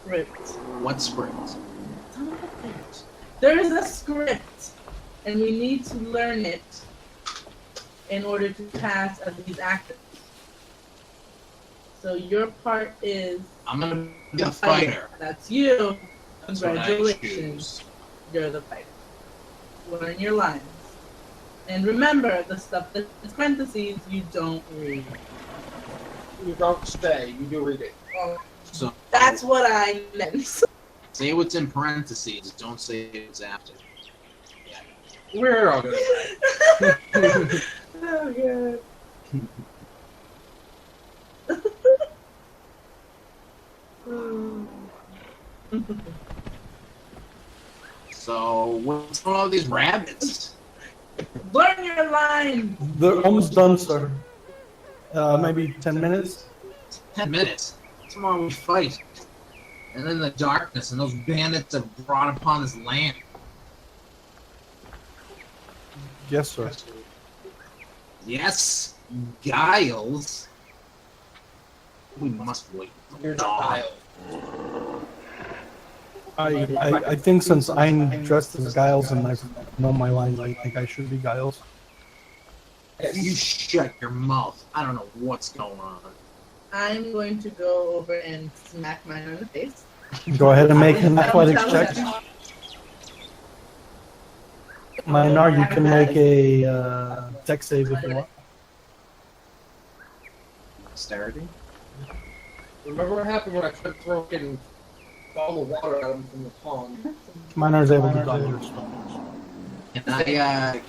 script. What script? Son of a bitch. There is a script, and we need to learn it in order to pass as these actors. So your part is I'm gonna be a fighter. That's you. That's what I Congratulations. choose. You're the fighter. Learn your lines. And remember, the stuff that's parentheses, you don't read. You don't stay. You do read it. Well, So that's what I meant. say what's in parentheses. Don't say what's after. We're all good. Oh, God. So what's wrong with these rabbits? Learn your line. They're almost done, sir. Maybe 10 minutes. 10 minutes. Tomorrow we fight. And then the darkness and those bandits have brought upon this land. Yes, sir. Yes, Giles. We must wait. You're not dialed. I think since I'm dressed as Giles and I know my lines, I think I should be Giles. You shut your mouth. I don't know what's going on. I'm going to go over and smack mine in the face. Go ahead and make an athletics check. Minar, you can make a deck save if you want. Dexterity? Remember what happened when I tried to throw a fucking bottle of water at him from the pond? Minar's able to dodge your spells.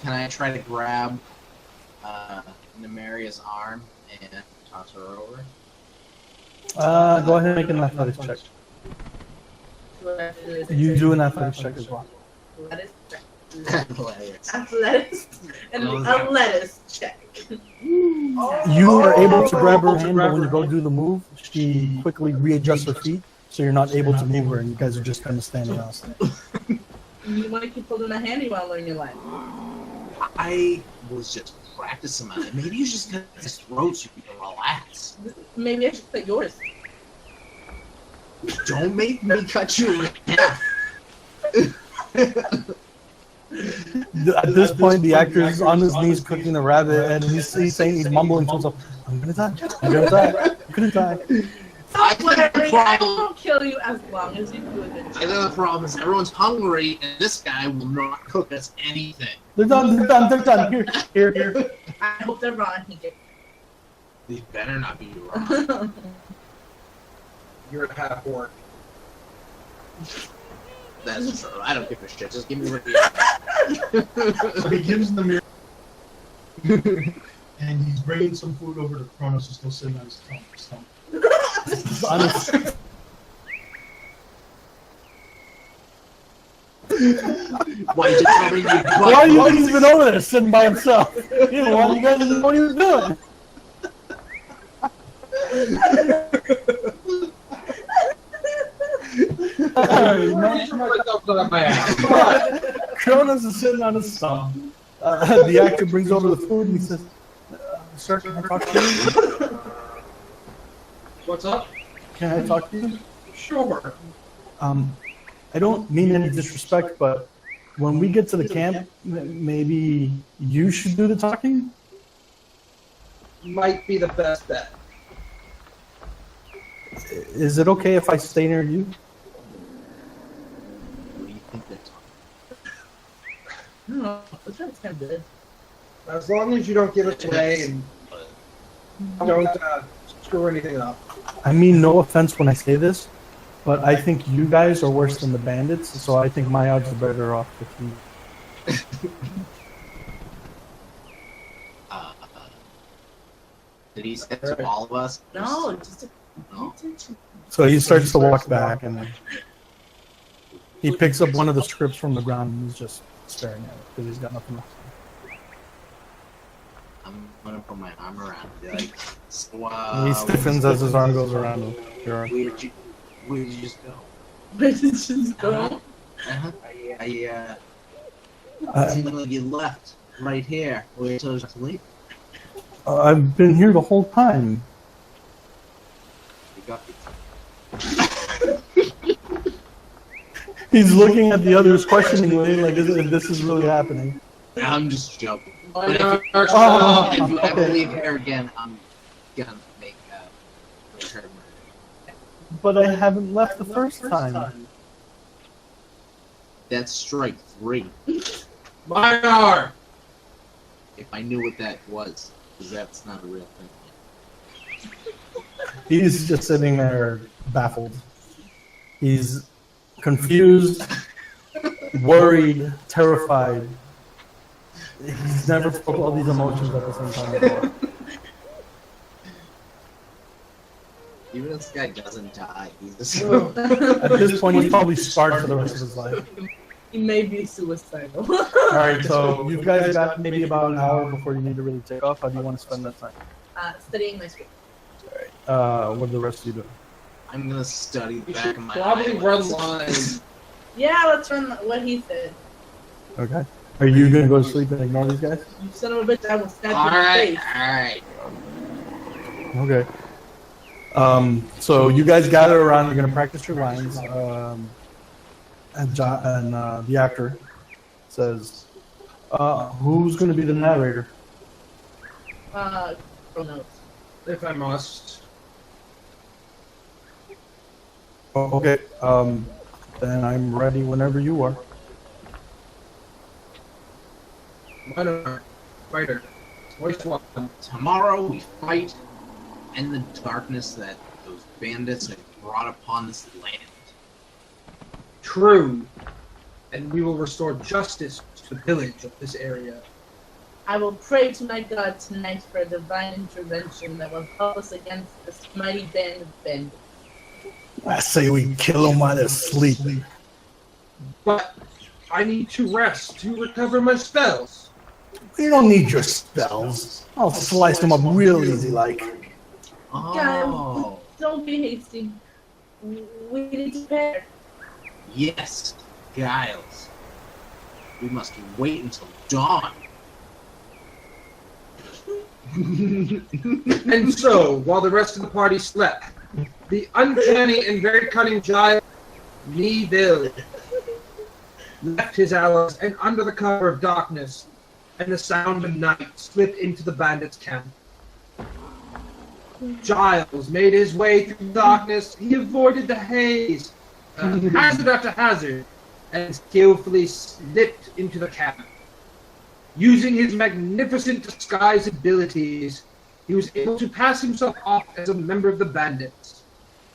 Can I try to grab Nemeria's arm and toss her over? Go ahead and make an athletics check. You do an athletics check as well. Lettuce check. Hilarious. Athletics and a lettuce check. You are able to grab her hand, but when you go do the move, she quickly readjusts her feet, so you're not able to move her, and you guys are just kind of standing outside. You want to keep holding my hand, or you want to learn your line? I was just practicing on it. Maybe you should just cut his throat so you can relax. Maybe I should cut yours. Don't make me cut you in half. At this point, the actor is on his knees cooking a rabbit, and he's saying, he's mumbling to himself, I'm gonna die, I'm gonna die, I'm gonna die. Don't worry, I won't kill you as long as you do a good I job. know the problem is everyone's hungry, and this guy will not cook us anything. They're done, they're done, they're done. Here. I hope they're wrong. These better not be wrong. You're at half work. That's true. I don't give a shit. Just give me what the So he gives them the mirror, and he's bringing some food over to Kronos, who's still sitting on his stomach. Honest. Why did you tell me you Why do you think he's been over there sitting by himself? You didn't want you guys to know what he was doing. Kronos is sitting on his stomach. The actor brings over the food and he says, Sir, can I talk to you? What's up? Can I talk to you? Sure. I don't mean any disrespect, but when we get to the camp, maybe you should do the talking? Might be the best bet. Is it okay if I stay near you? What do you think they're talking? No, this sounds kind of good. As long as you don't give it away and don't screw anything up. I mean no offense when I say this, but I think you guys are worse than the bandits, so I think my odds are better off with you. Did he say to all of us? No, just to pay No. attention. So he starts to walk back and he picks up one of the scripts from the ground and he's just staring at it because he's got nothing else. I'm gonna put my arm around and be like, so, He stiffens as his arm goes around him. where did you just go? Where did you just go? Uh-huh. Uh, It seemed like you left right here. Wait till to leave. I've been here the whole time. guppy. He's looking at the others questioningly, like this is really happening. I'm just joking. Why But not? if you ever Okay. leave here again, I'm gonna make return murder. But I haven't left the first time. That's strike 3. Minor! If I knew what that was, because that's not a real thing. He's just sitting there baffled. He's confused, worried, terrified. He's never felt all these emotions at the same time before. Even if this guy doesn't die, he's just At this point, he's probably scarred for the rest of his life. He may be suicidal. All right, so you guys got maybe about an hour before you need to really take off. How do you want to spend that time? Studying my script. What are the rest of you doing? I'm gonna study the We back should of my probably eyelids. run lines. Yeah, let's run what he said. Okay. Are you gonna go to sleep and ignore these guys? You son of a bitch, I will stab you in the Alright, face. alright. Okay. So you guys gather around. You're gonna practice your lines. And the actor says, "Who's gonna be the narrator?" Chronos. If I must. Oh, okay. Then I'm ready whenever you are. Minor. Fighter. Voice 1. Tomorrow we fight in the darkness that those bandits have brought upon this land. True. And we will restore justice to the village of this area. I will pray to my God tonight for a divine intervention that will help us against this mighty band of bandits. I say we kill them while they're sleeping. But I need to rest to recover my spells. You don't need your spells. I'll slice them up real easy, like. Oh, Don't be hasty. We need to prepare. yes, Giles. We must wait until dawn. And so, while the rest of the party slept, the uncanny and very cunning giant Neville left his allies and under the cover of darkness and the sound of night slipped into the bandits' camp. Giles made his way through the darkness. He avoided the haze, hazard after hazard, and skillfully slipped into the camp. Using his magnificent disguise abilities, he was able to pass himself off as a member of the bandits.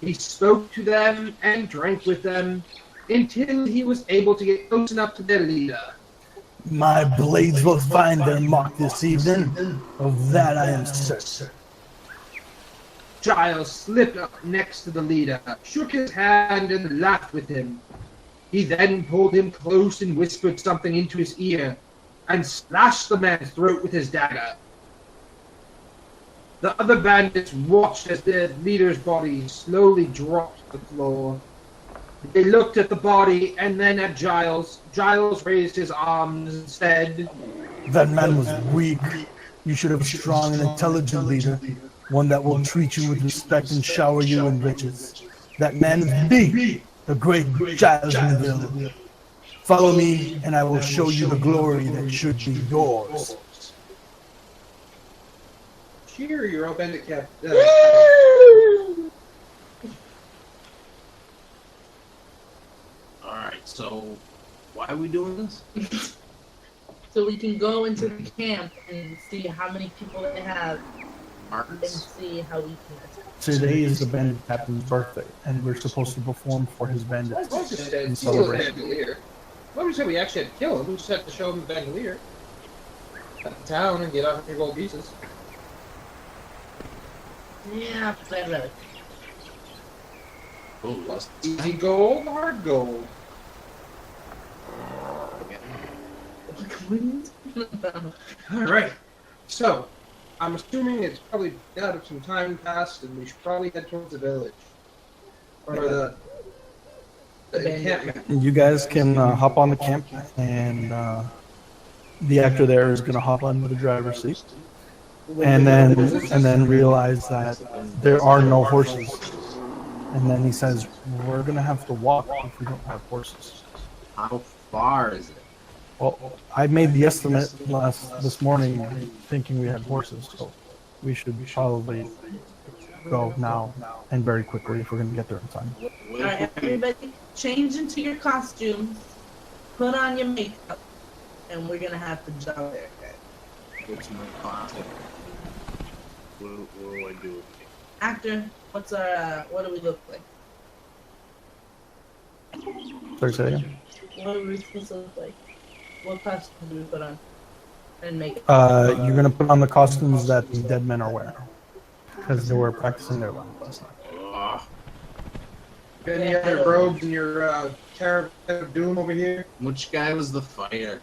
He spoke to them and drank with them until he was able to get close enough to their leader. My blades will find their mark this evening. Of that I am certain. Giles slipped up next to the leader, shook his hand, and laughed with him. He then pulled him close and whispered something into his ear, and slashed the man's throat with his dagger. The other bandits watched as their leader's body slowly dropped to the floor. They looked at the body and then at Giles. Giles raised his arms and said, That man was weak. You should have a strong and intelligent leader. One that will treat you with respect and shower you in riches. That man is me, the great Giles Neville. Follow me, and I will show you the glory that should be yours. cheer your old bandit cap. Alright, so why are we doing this? So we can go into the camp and see how many people they have and Martins? see how we can attack. Today is the bandit captain's birthday, and we're supposed to perform for his bandits Why just said in steal the celebration. bandolier? Why we said we actually had to kill him? We just had to show him the bandolier. At the town and get 100 gold pieces. Yeah, better. Oh, lost. Easy gold, hard gold. Alright. So, I'm assuming it's probably out of some time passed and we should probably head towards the village. Or the encampment. You guys can hop on the camp, and the actor there is going to hop on with the driver's seat, and then realize that there are no horses And then he says, we're going to have to walk if we don't have horses. How far is it? Well, I made the estimate this morning thinking we had horses, so we should probably go now and very quickly if we're going to get there in time. All right, everybody, change into your costumes, put on your makeup, and we're gonna have to jump there. What's my contact? What do I do? Actor, what's our? What do we look like? Sorry, say again? What are we supposed to look like? What costume do we put on? And makeup. You're going to put on the costumes that the dead men are wearing because they were practicing their lines last night. Ugh. Got any other robes in your Caravan of Doom over here? Which guy was the fighter?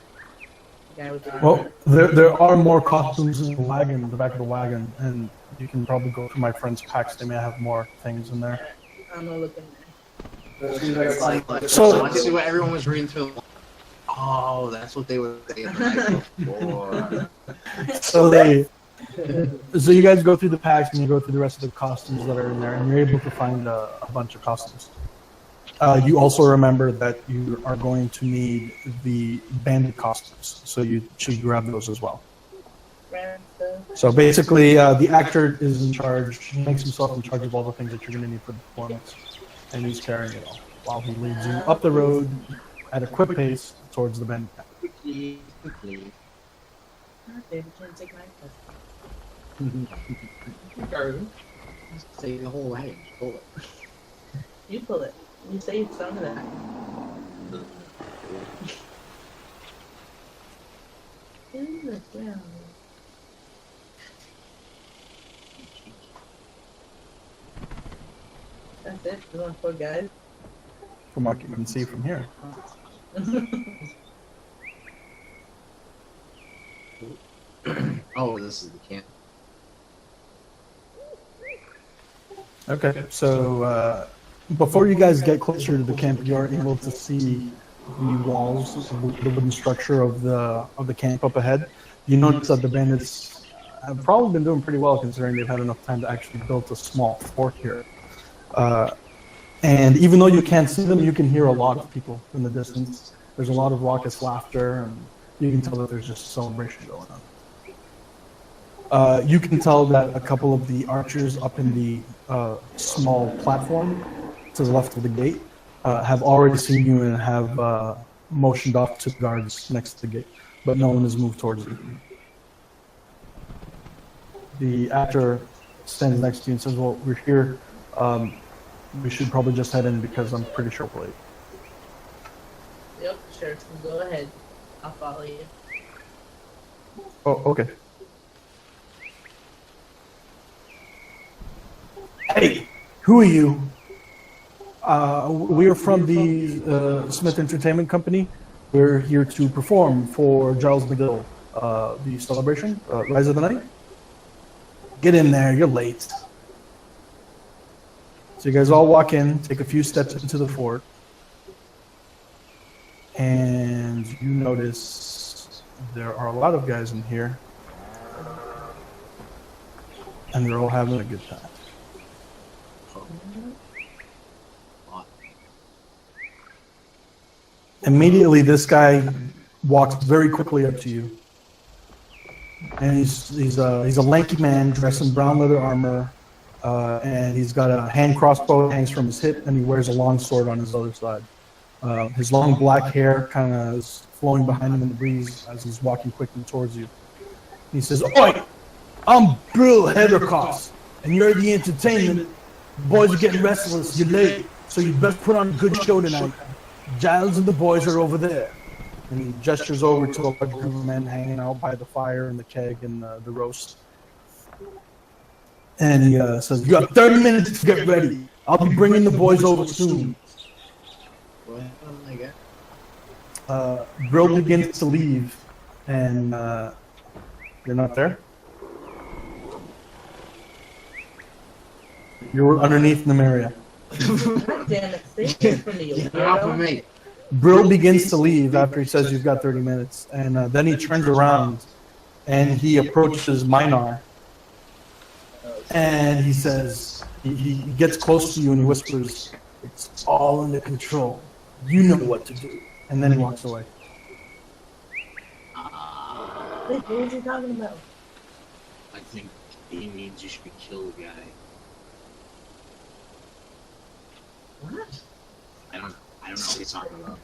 Guy with the Well, there are more costumes in the wagon, the back of the wagon, and you can probably go through my friend's packs. They may have more things in there. I'm gonna look in there. That seems like it's like So- let's see what everyone was reading through. Oh, that's what they were saying the night before. So you guys go through the packs and you go through the rest of the costumes that are in there, and you're able to find a bunch of costumes. You also remember that you are going to need the bandit costumes, so you should grab those as well. So basically, the actor is in charge. He makes himself in charge of all the things that you're going to need for the performance, and he's carrying it all while he leads you up the road at a quick pace towards the bandit camp. Quickly. David, can't take my Garden. Say the whole way. Pull it. You pull it. You say some of that. In the ground. That's it. You want 4 guys? From what you can see from here. Oh, this is the camp. Okay, so before you guys get closer to the camp, you are able to see the walls, the wooden structure of the camp up ahead. You notice that the bandits have probably been doing pretty well considering they've had enough time to actually build a small fort here. And even though you can't see them, you can hear a lot of people in the distance. There's a lot of raucous laughter, and you can tell that there's just a celebration going on. You can tell that a couple of the archers up in the small platform to the left of the gate have already seen you and have motioned off to the guards next to the gate, but no one has moved towards you. The actor stands next to you and says, well, we're here. We should probably just head in because I'm pretty sure we're late. Yep, sure. Go ahead. I'll follow you. Oh, okay. Hey, who are you? We are from the Smith Entertainment Company. We're here to perform for Giles McGill, the celebration, Rise of the Night. Get in there, you're late. So you guys all walk in, take a few steps into the fort, and you notice there are a lot of guys in here, and they're all having a good time. Immediately, this guy walks very quickly up to you, and he's a lanky man dressed in brown leather armor, and he's got a hand crossbow that hangs from his hip, and he wears a long sword on his other side. His long black hair kind of is flowing behind him in the breeze as he's walking quickly towards you. He says, "Oi, I'm Bill Heathercock, and you're the entertainment. The boys are getting restless. You're late, so you best put on a good show tonight. Giles and the boys are over there." And he gestures over to a large group of men hanging out by the fire and the keg and the roast. And he says, "You have 30 minutes to get ready. I'll be bringing the boys over soon." What happened, I guess? Brill begins to leave, and you're not there? You're underneath Nymeria. God damn it. Stay away from me, you Get off of weirdo. me. Brill begins to leave after he says you've got 30 minutes, and then he turns around and he approaches Minar, and he says, He gets close to you and he whispers, "It's all under control. You know what to do." And then he walks away. Wait, what was he talking about? I think he means you should kill the guy. What? I don't know what he's talking about.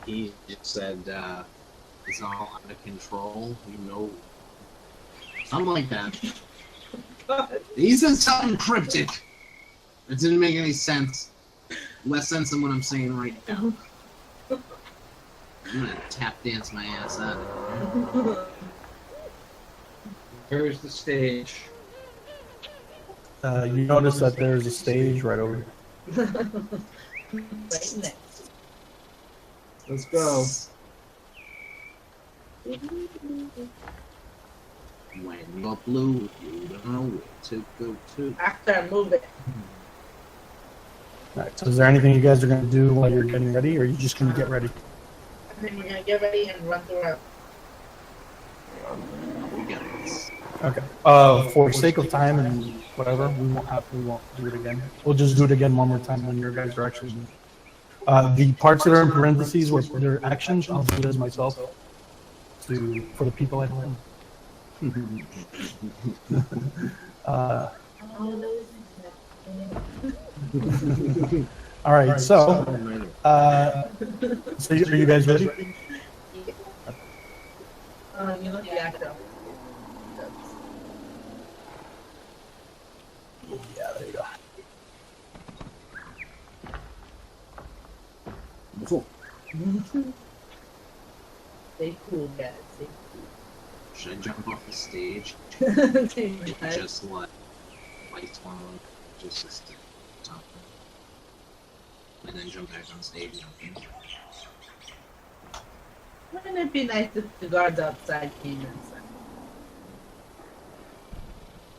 He just said it's all out of control. You know, something like that. He said something cryptic. It didn't make any sense. Less sense than what I'm saying right now. I'm gonna tap dance my ass out of here. Here's the stage. You notice that there's a stage right over here. Right next. Let's go. When you're blue, you don't know where to go to. After I move it. All right. So is there anything you guys are going to do while you're getting ready, or are you just going to get ready? And then we're gonna get ready and run through our. We got this. Okay. For sake of time and whatever, we won't do it again. We'll just do it again one more time when your guys are actually doing it. The parts that are in parentheses where they're actions, I'll do it as myself for the people at home. All right, so are you guys ready? You look the actor. Yeah, there you go. Cool. Stay cool, guys. Stay Should I jump off the stage? cool. Just let lights on, just to top, and then jump back on stage. Wouldn't it be nice if the guards outside came inside?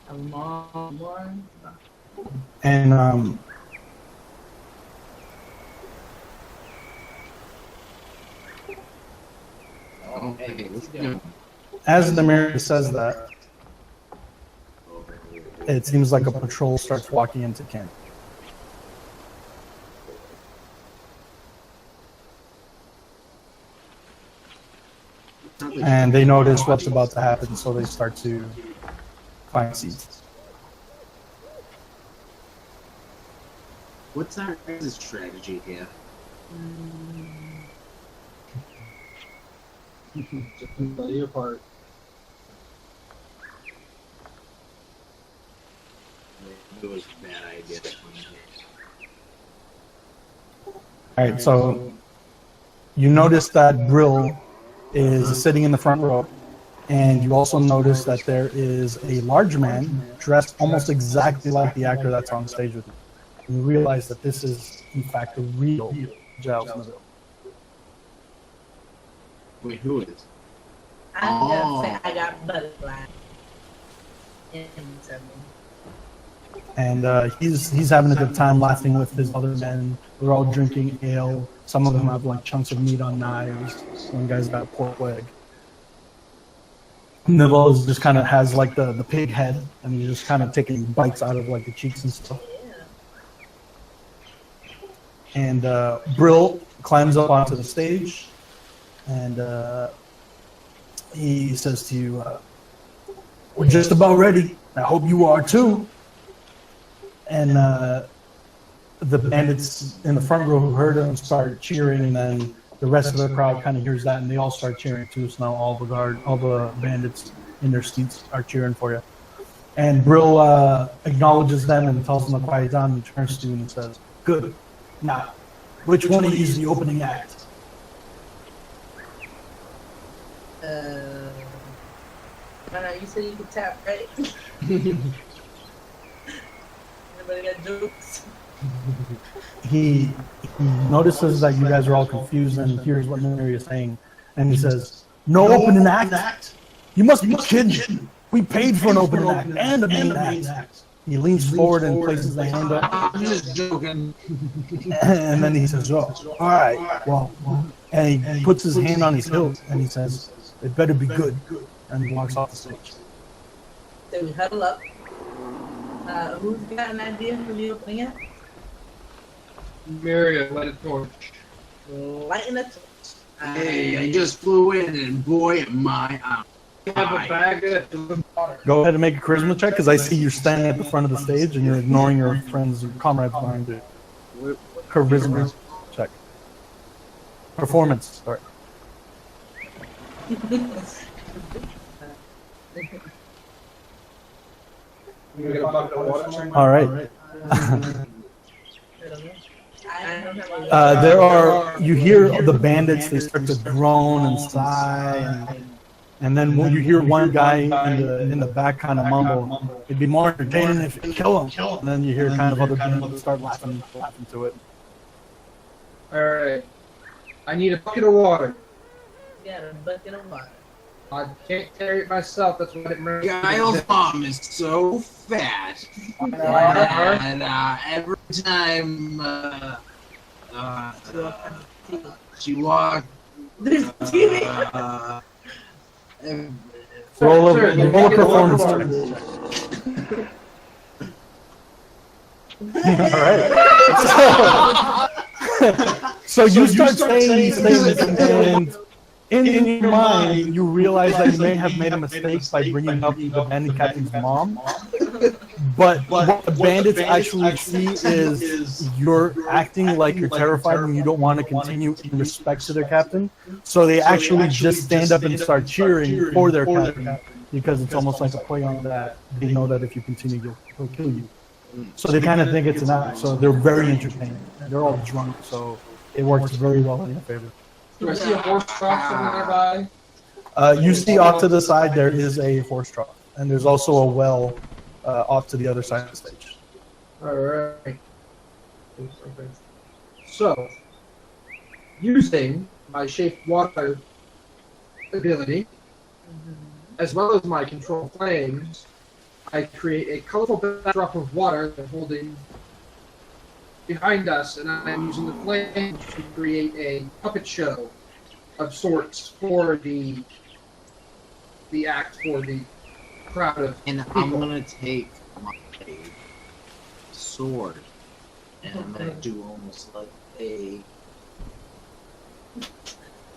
A long one. And Okay, let's go. as the mayor says that, it seems like a patrol starts walking into camp. And they notice what's about to happen, so they start to find seats. What's our strategy here? Just play your part. It was a bad idea. All right, so you notice that Brill is sitting in the front row, and you also notice that there is a large man dressed almost exactly like the actor that's on stage with you. And you realize that this is, in fact, the real Giles Neville. Wait, who is? I'm gonna say I got butterfly. In something. And he's having a good time laughing with his other men. They're all drinking ale. Some of them have like chunks of meat on knives. One guy's got a pork leg. Neville is just kind of has like the pig head, and he's just kind of taking bites out of like the cheeks and stuff. And Brill climbs up onto the stage, and he says to you, "We're just about ready. I hope you are too." And the bandits in the front row who heard him start cheering, and then the rest of the crowd kind of hears that, and they all start cheering too. So now all the bandits in their seats are cheering for you. And Brill acknowledges them and tells them to quiet down, and turns to you and says, "Good. Now, which one of you is the opening act?" No, you said you could tap, right? Anybody got jokes? He notices that you guys are all confused and hears what Mary is saying, and he says, "No opening act? You must be kidding. We paid for an opening act and a main act." He leans forward and places the hand up. I'm just joking. And then he says, "Oh, all right, well," and he puts his hand on his hilt and he says, "It better be good," and he walks off the stage. So we huddle up. Who's got an idea for the opening act? Miriam, light a torch. Lighten it. Hey, I just flew in, and boy, am I out. You have a bag of water. Go ahead and make a charisma check, because I see you standing at the front of the stage and you're ignoring your friends and comrades behind you. Charisma check. Performance, sorry. You get a bucket of water. All right. There are, you hear the bandits, they start to groan and sigh, and then when you hear one guy in the back kind of mumble, it'd be more entertaining if you kill him. And then you hear kind of other bandits start laughing to it. Alright. I need a bucket of water. Yeah, a bucket of water. I can't carry it myself, that's why I didn't remember. Giles' mom is so fat. And every time she walked, There's TV. Roll Sir, a performance check. All right. So you start saying these things, and in your mind, you realize that you may have made a mistake by bringing up the bandit captain's mom. But what the bandits actually see is you're acting like you're terrified and you don't want to continue in respect to their captain. So they actually just stand up and start cheering for their captain, because it's almost like a play on that. They know that if you continue, he'll kill you. So they kind of think it's an act. So they're very entertaining. They're all drunk, so it works very well in your favor. Do I see a horse trough somewhere nearby? You see off to the side there is a horse trough, and there's also a well off to the other side of the stage. Alright. So, using my shape water ability, as well as my control flames, I create a colorful backdrop of water that holding behind us, and I'm using the flames to create a puppet show of sorts for the act, for the crowd of and I'm gonna take my sword and I'm gonna do almost like a.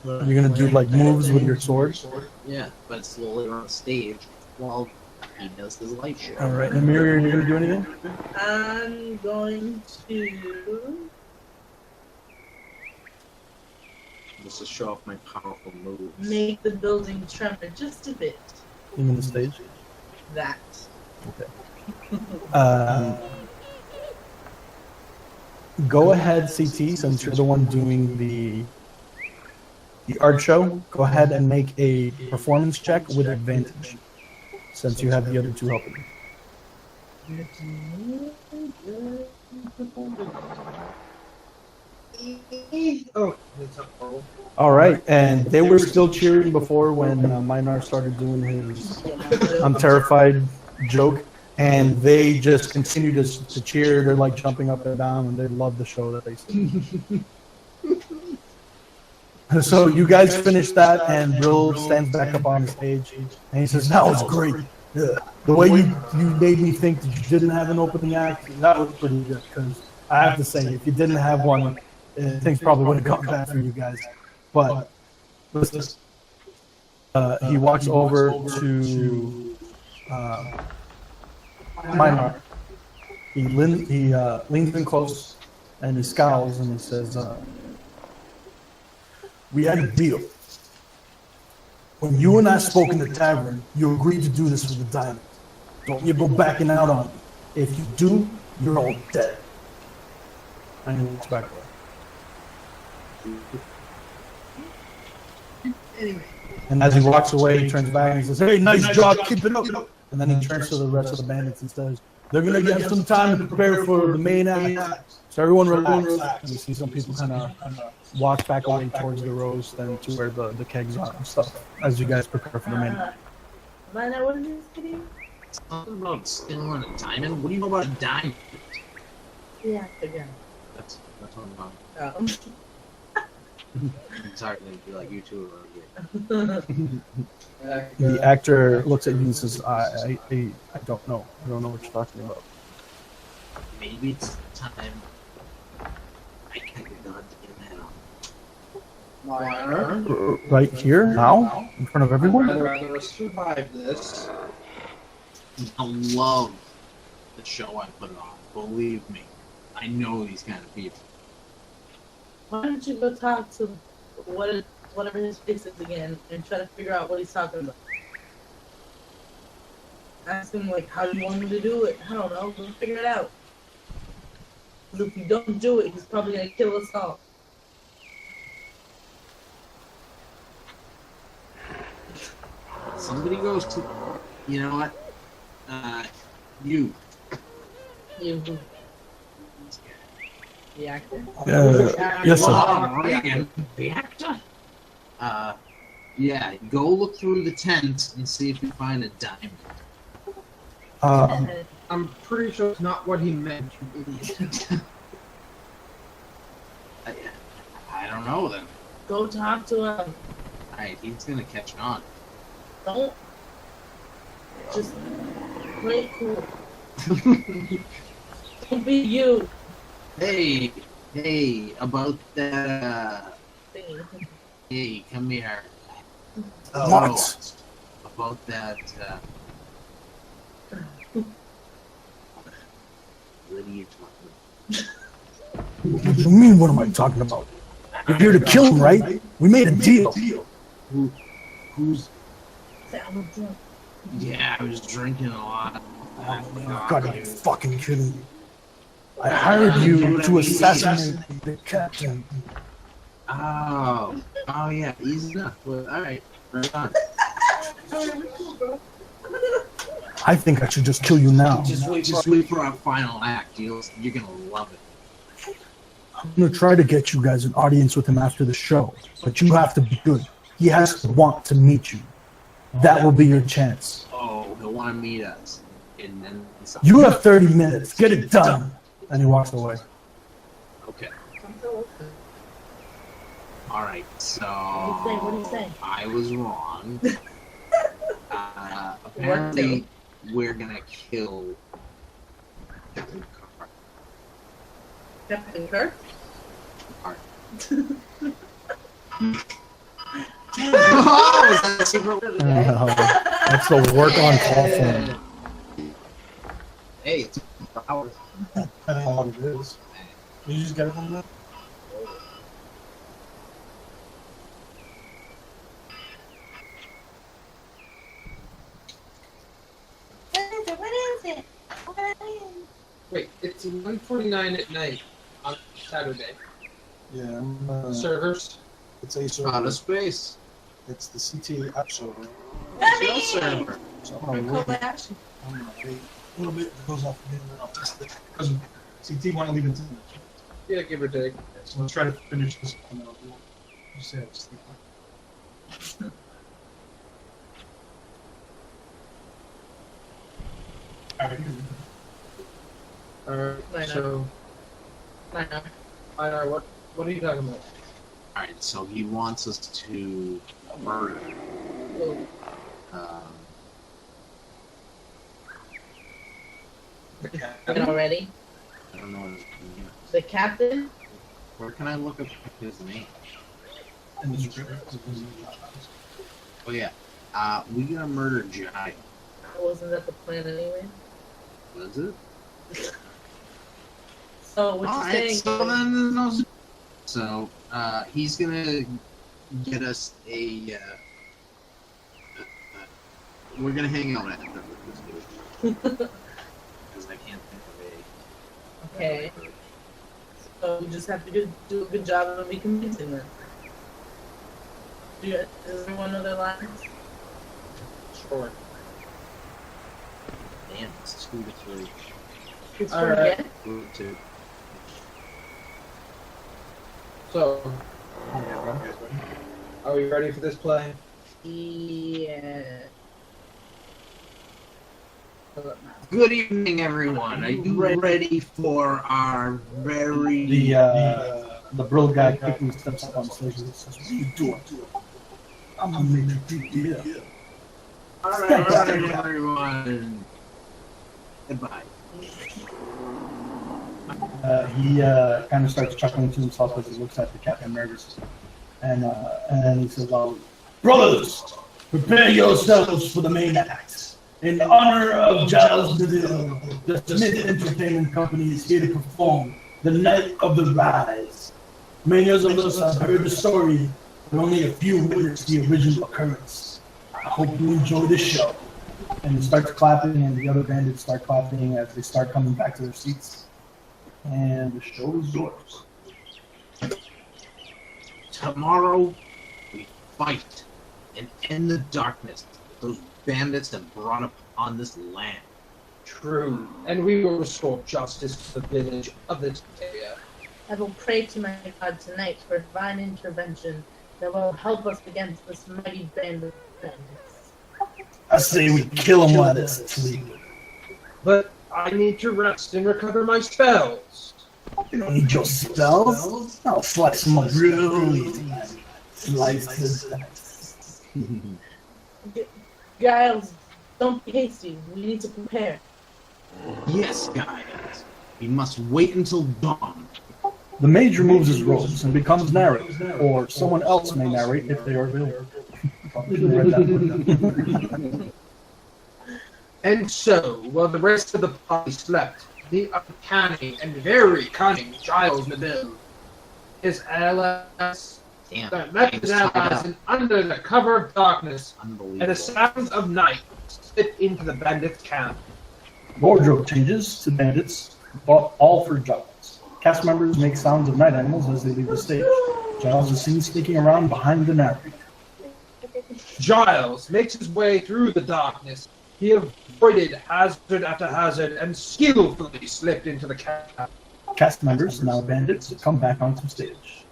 You're gonna do like moves with your sword. Yeah, but slowly on stage while he does his light show. All right, and Miriam, you're gonna do anything? I'm going to. Just to show off my powerful moves. Make the building tremor just a bit. You mean the stage? That. Okay. Go ahead, CT, since you're the one doing the art show. Go ahead and make a performance check with advantage, since you have the other two helping you. Oh, that's not horrible. All right, and they were still cheering before when Minar started doing his "I'm terrified" joke, and they just continue to cheer. They're like jumping up and down, and they love the show that they see. So you guys finish that, and Bill stands back up on the stage, and he says, "That was great. The way you made me think that you didn't have an opening act, that was pretty good. Because I have to say, if you didn't have one, things probably would have gone bad for you guys." But listen, he walks over to Minar. He leans in close, and he scowls, and he says, "We had a deal. When you and I spoke in the tavern, you agreed to do this for the diamond. Don't you go backing out on me. If you do, you're all dead." And he looks back away. Anyway. And as he walks away, he turns back and he says, "Hey, nice job, keep it up." And then he turns to the rest of the bandits and says, "They're going to get some time to prepare for the main act. So everyone relax." And you see some people kind of walk back away towards the rows, then to where the kegs are and stuff, as you guys prepare for the main act. Lana, what is this video? Something about stealing a diamond? What do you know about a diamond? Yeah, again. That's what I'm about. Sorry, like, like you two are The actor looks at you and says, I don't know. I don't know what you're talking about." maybe it's time I cut your goddamn head off. Minor. Right here, now, in front of everyone. I'd rather survive this. I love the show I put on. Believe me, I know these kind of people. Why don't you go talk to whatever his face is again and try to figure out what he's talking about? Ask him like, how do you want me to do it? I don't know. We'll figure it out. 'Cause if you don't do it, he's probably gonna kill us all. Somebody goes to, you know what? You. You, the actor. Yes, sir. Reagan, the actor. Yeah. Go look through the tent and see if you find a diamond. I'm pretty sure it's not what he meant, you idiot. I don't know then. Go talk to him. Alright, he's gonna catch on. Don't just play it cool. Don't be you. Hey, about that. Thingy. Hey, come here. What? About that. What are you talking What do you mean, what am I talking about? You're here to kill him, right? We made a deal. about? Who's? I'm drunk. Yeah, I was drinking a lot. I forgot. God, are you fucking kidding me? I hired you to assassinate the captain. Oh yeah, easy enough. Well, all right, right on. I think I should just kill you now. Just wait for our final act. You're gonna love it. I'm gonna try to get you guys an audience with him after the show, but you have to be good. He has to want to meet you. That will be your chance. Oh, he'll want to meet us, and then You have 30 minutes. Get it done. And he walks away. Okay. All right. So What do you say? I was wrong. Apparently, we're gonna kill Captain Carr. Captain Kirk? Carr. Oh, is that a secret? That's the work on call form. Hey, it's hours. I don't know what it is. Did you just get it from that? Wait, it's 1:49 at night on Saturday. Yeah, Servers? it's a server. Out of space. It's the CT app server. Shell server. So I'm gonna wait. action. I'm gonna wait a little bit. It goes off again, and then I'll test it. Because CT want to leave in 10 minutes. Yeah, give or take. So let's try to finish this one. I'll do it. Just say I just think Alright. Alright, so, Einar, what are you talking about? All right. So he wants us to murder. Already? I don't know what his name is. The captain? Where can I look up his name? And the script is Oh yeah. We gonna murder Jai. Wasn't that the plan anyway? Was it? So what you Alright, saying? so then there's no. So he's gonna get us a. We're gonna hang out after this because I can't think of a. Okay. So we just have to do a good job of making convincing then. Does everyone know their lines? Sure. Damn, it's 2 to 3. It's All for right. again? 2 to 2. So, are we ready for this play? Yeah. Good evening, everyone. Are you ready for our very The brill guy quickly steps up on stage and says, "What are you doing? I'm gonna make a big deal." All right, everyone. Goodbye. He kind of starts chuckling to himself as he looks at the Captain Nervous. And then he says, "Brothers, prepare yourselves for the main act. In honor of Giles Deville, the Smith Entertainment Company is here to perform the Night of the Rise. Many of us have heard the story, but only a few witnessed the original occurrence. I hope you enjoy the show." And he starts clapping, and the other bandits start clapping as they start coming back to their seats. And the show is yours. Tomorrow, we fight and end the darkness those bandits have brought upon this land. True. And we will restore justice to the village of this area. I will pray to my God tonight for divine intervention that will help us against this mighty band of bandits. I say we kill him while they're asleep. But I need to rest and recover my spells. You don't need your spells. I'll slice them up real easy. Slice the dice. Giles, don't be hasty. We need to prepare. Yes, guys. We must wait until dawn. The mage removes his robes and becomes narrator, or someone else may narrate if they are available. And so, while the rest of the party slept, the uncanny and very cunning Giles Neville, his allies, Damn. left his allies and under the cover of darkness and the Unbelievable. sounds of night slipped into the bandits' camp. Wardrobe changes to bandits, but all for Giles. Cast members make sounds of night animals as they leave the stage. Giles is seen sneaking around behind the narrator. Giles makes his way through the darkness. He avoided hazard after hazard and skillfully slipped into the camp. Cast members, now bandits, come back onto stage.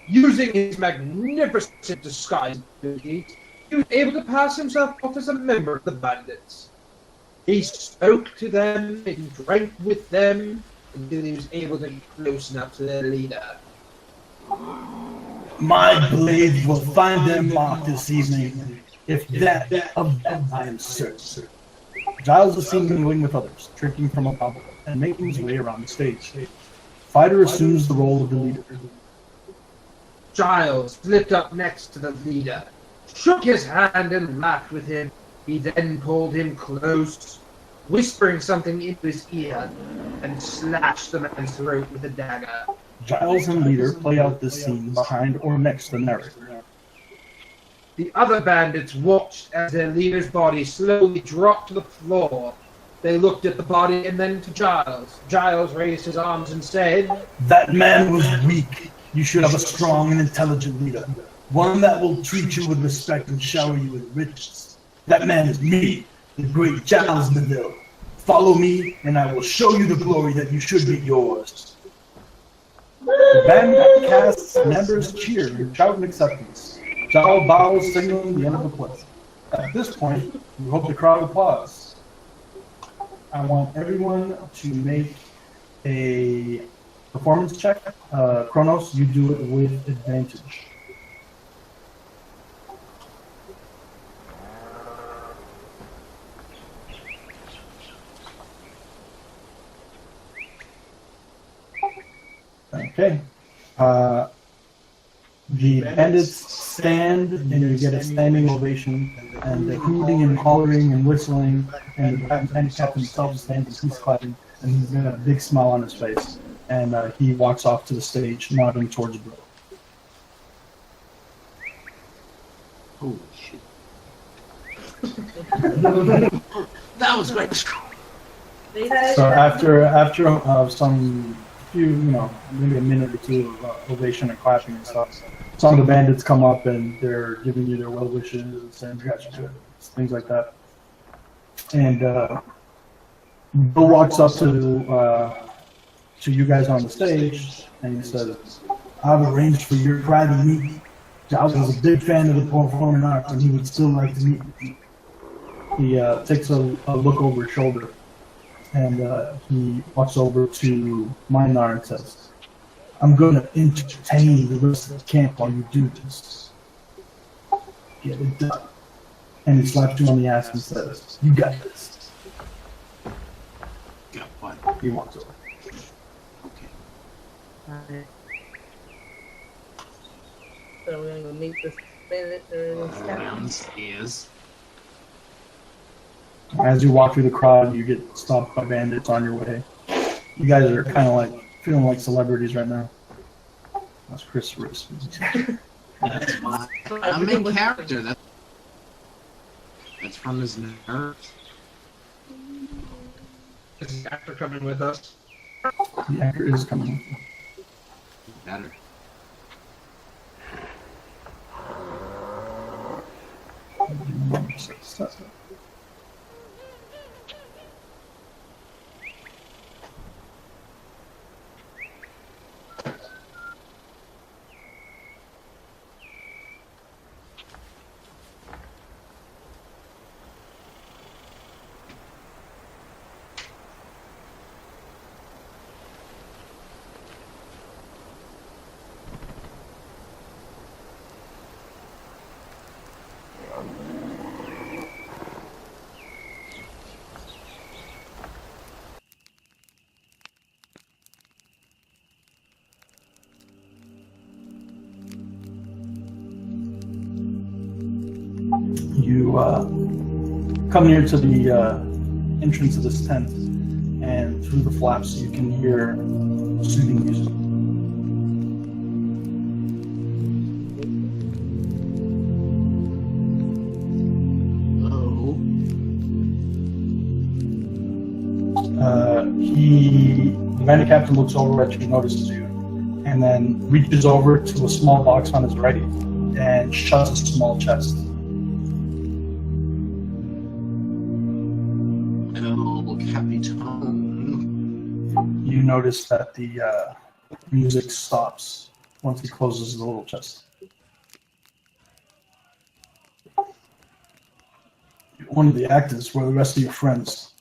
Using his magnificent disguise ability, he was able to pass himself off as a member of the bandits. He spoke to them, and he drank with them, until he was able to get close enough to their leader. My blade will find their mark this evening, if that of them I am certain. Giles is seen mingling with others, drinking from a goblet, and making his way around the stage. Fighter assumes the role of the leader. Giles slipped up next to the leader, shook his hand and laughed with him. He then pulled him close, whispering something into his ear, and slashed the man's throat with a dagger. Giles and leader play out this scene behind or next to the narrator. The other bandits watched as their leader's body slowly dropped to the floor. They looked at the body and then to Giles. Giles raised his arms and said, That man was weak. You should have a strong and intelligent leader. One that will treat you with respect and shower you with riches. That man is me, the great Giles Neville. Follow me, and I will show you the glory that you should be yours. The band cast members cheer and shout in acceptance. Giles bows, signaling the end of the play. At this point, we hope the crowd applauds. I want everyone to make a performance check. Kronos, you do it with advantage. Okay. The bandits stand, and you get a standing ovation, and the hooting and hollering and whistling, and the bandit captain himself stands and he's clapping, and he's got a big smile on his face, and he walks off to the stage, nodding towards Bro. Holy shit. That was great. So after some few, maybe a minute or two of ovation and clapping and stuff, some of the bandits come up and they're giving you their well wishes and saying you guys are good, things like that. And Bill walks up to you guys on the stage and he says, I've arranged for your private meeting. Giles was a big fan of the performing arts and he would still like to meet with you. He takes a look over his shoulder and he walks over to Minar and says, I'm going to entertain the rest of the camp while you do this. Get it done. And he slaps you on the ass and says, you got this. Got what? He walks over. Alright. So we're gonna go meet this bandit or this guy. Down the stairs. As you walk through the crowd, you get stopped by bandits on your way. You guys are kind of like feeling like celebrities right now. That's Chris Riss. That's my main character. That's from his nerves. Is the actor coming with us? The actor is coming. Better. You come near to the entrance of this tent, and through the flaps you can hear soothing music. The bandit captain looks over at you, notices you, and then reaches over to a small box on his right and shuts a small chest. El Capitan. You notice that the music stops once he closes the little chest. One of the actors were the rest of your friends.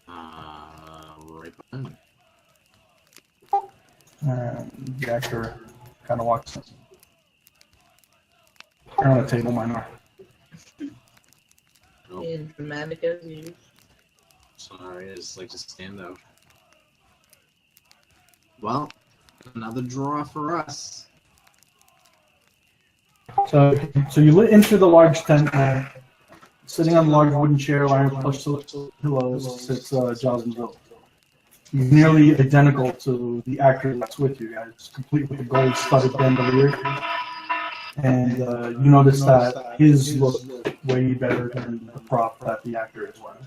Right behind. And the actor kind of walks in. They're on a table, mine are. Nope. And dramatic as usual. Sorry, I just like to stand out. Well, another draw for us. So you enter the large tent. Sitting on a large wooden chair, lying on plush pillows, sits Giles and Bill. He's nearly identical to the actor that's with you guys, complete with the gold-studded bandolier. And you notice that his look way better than the prop that the actor is wearing.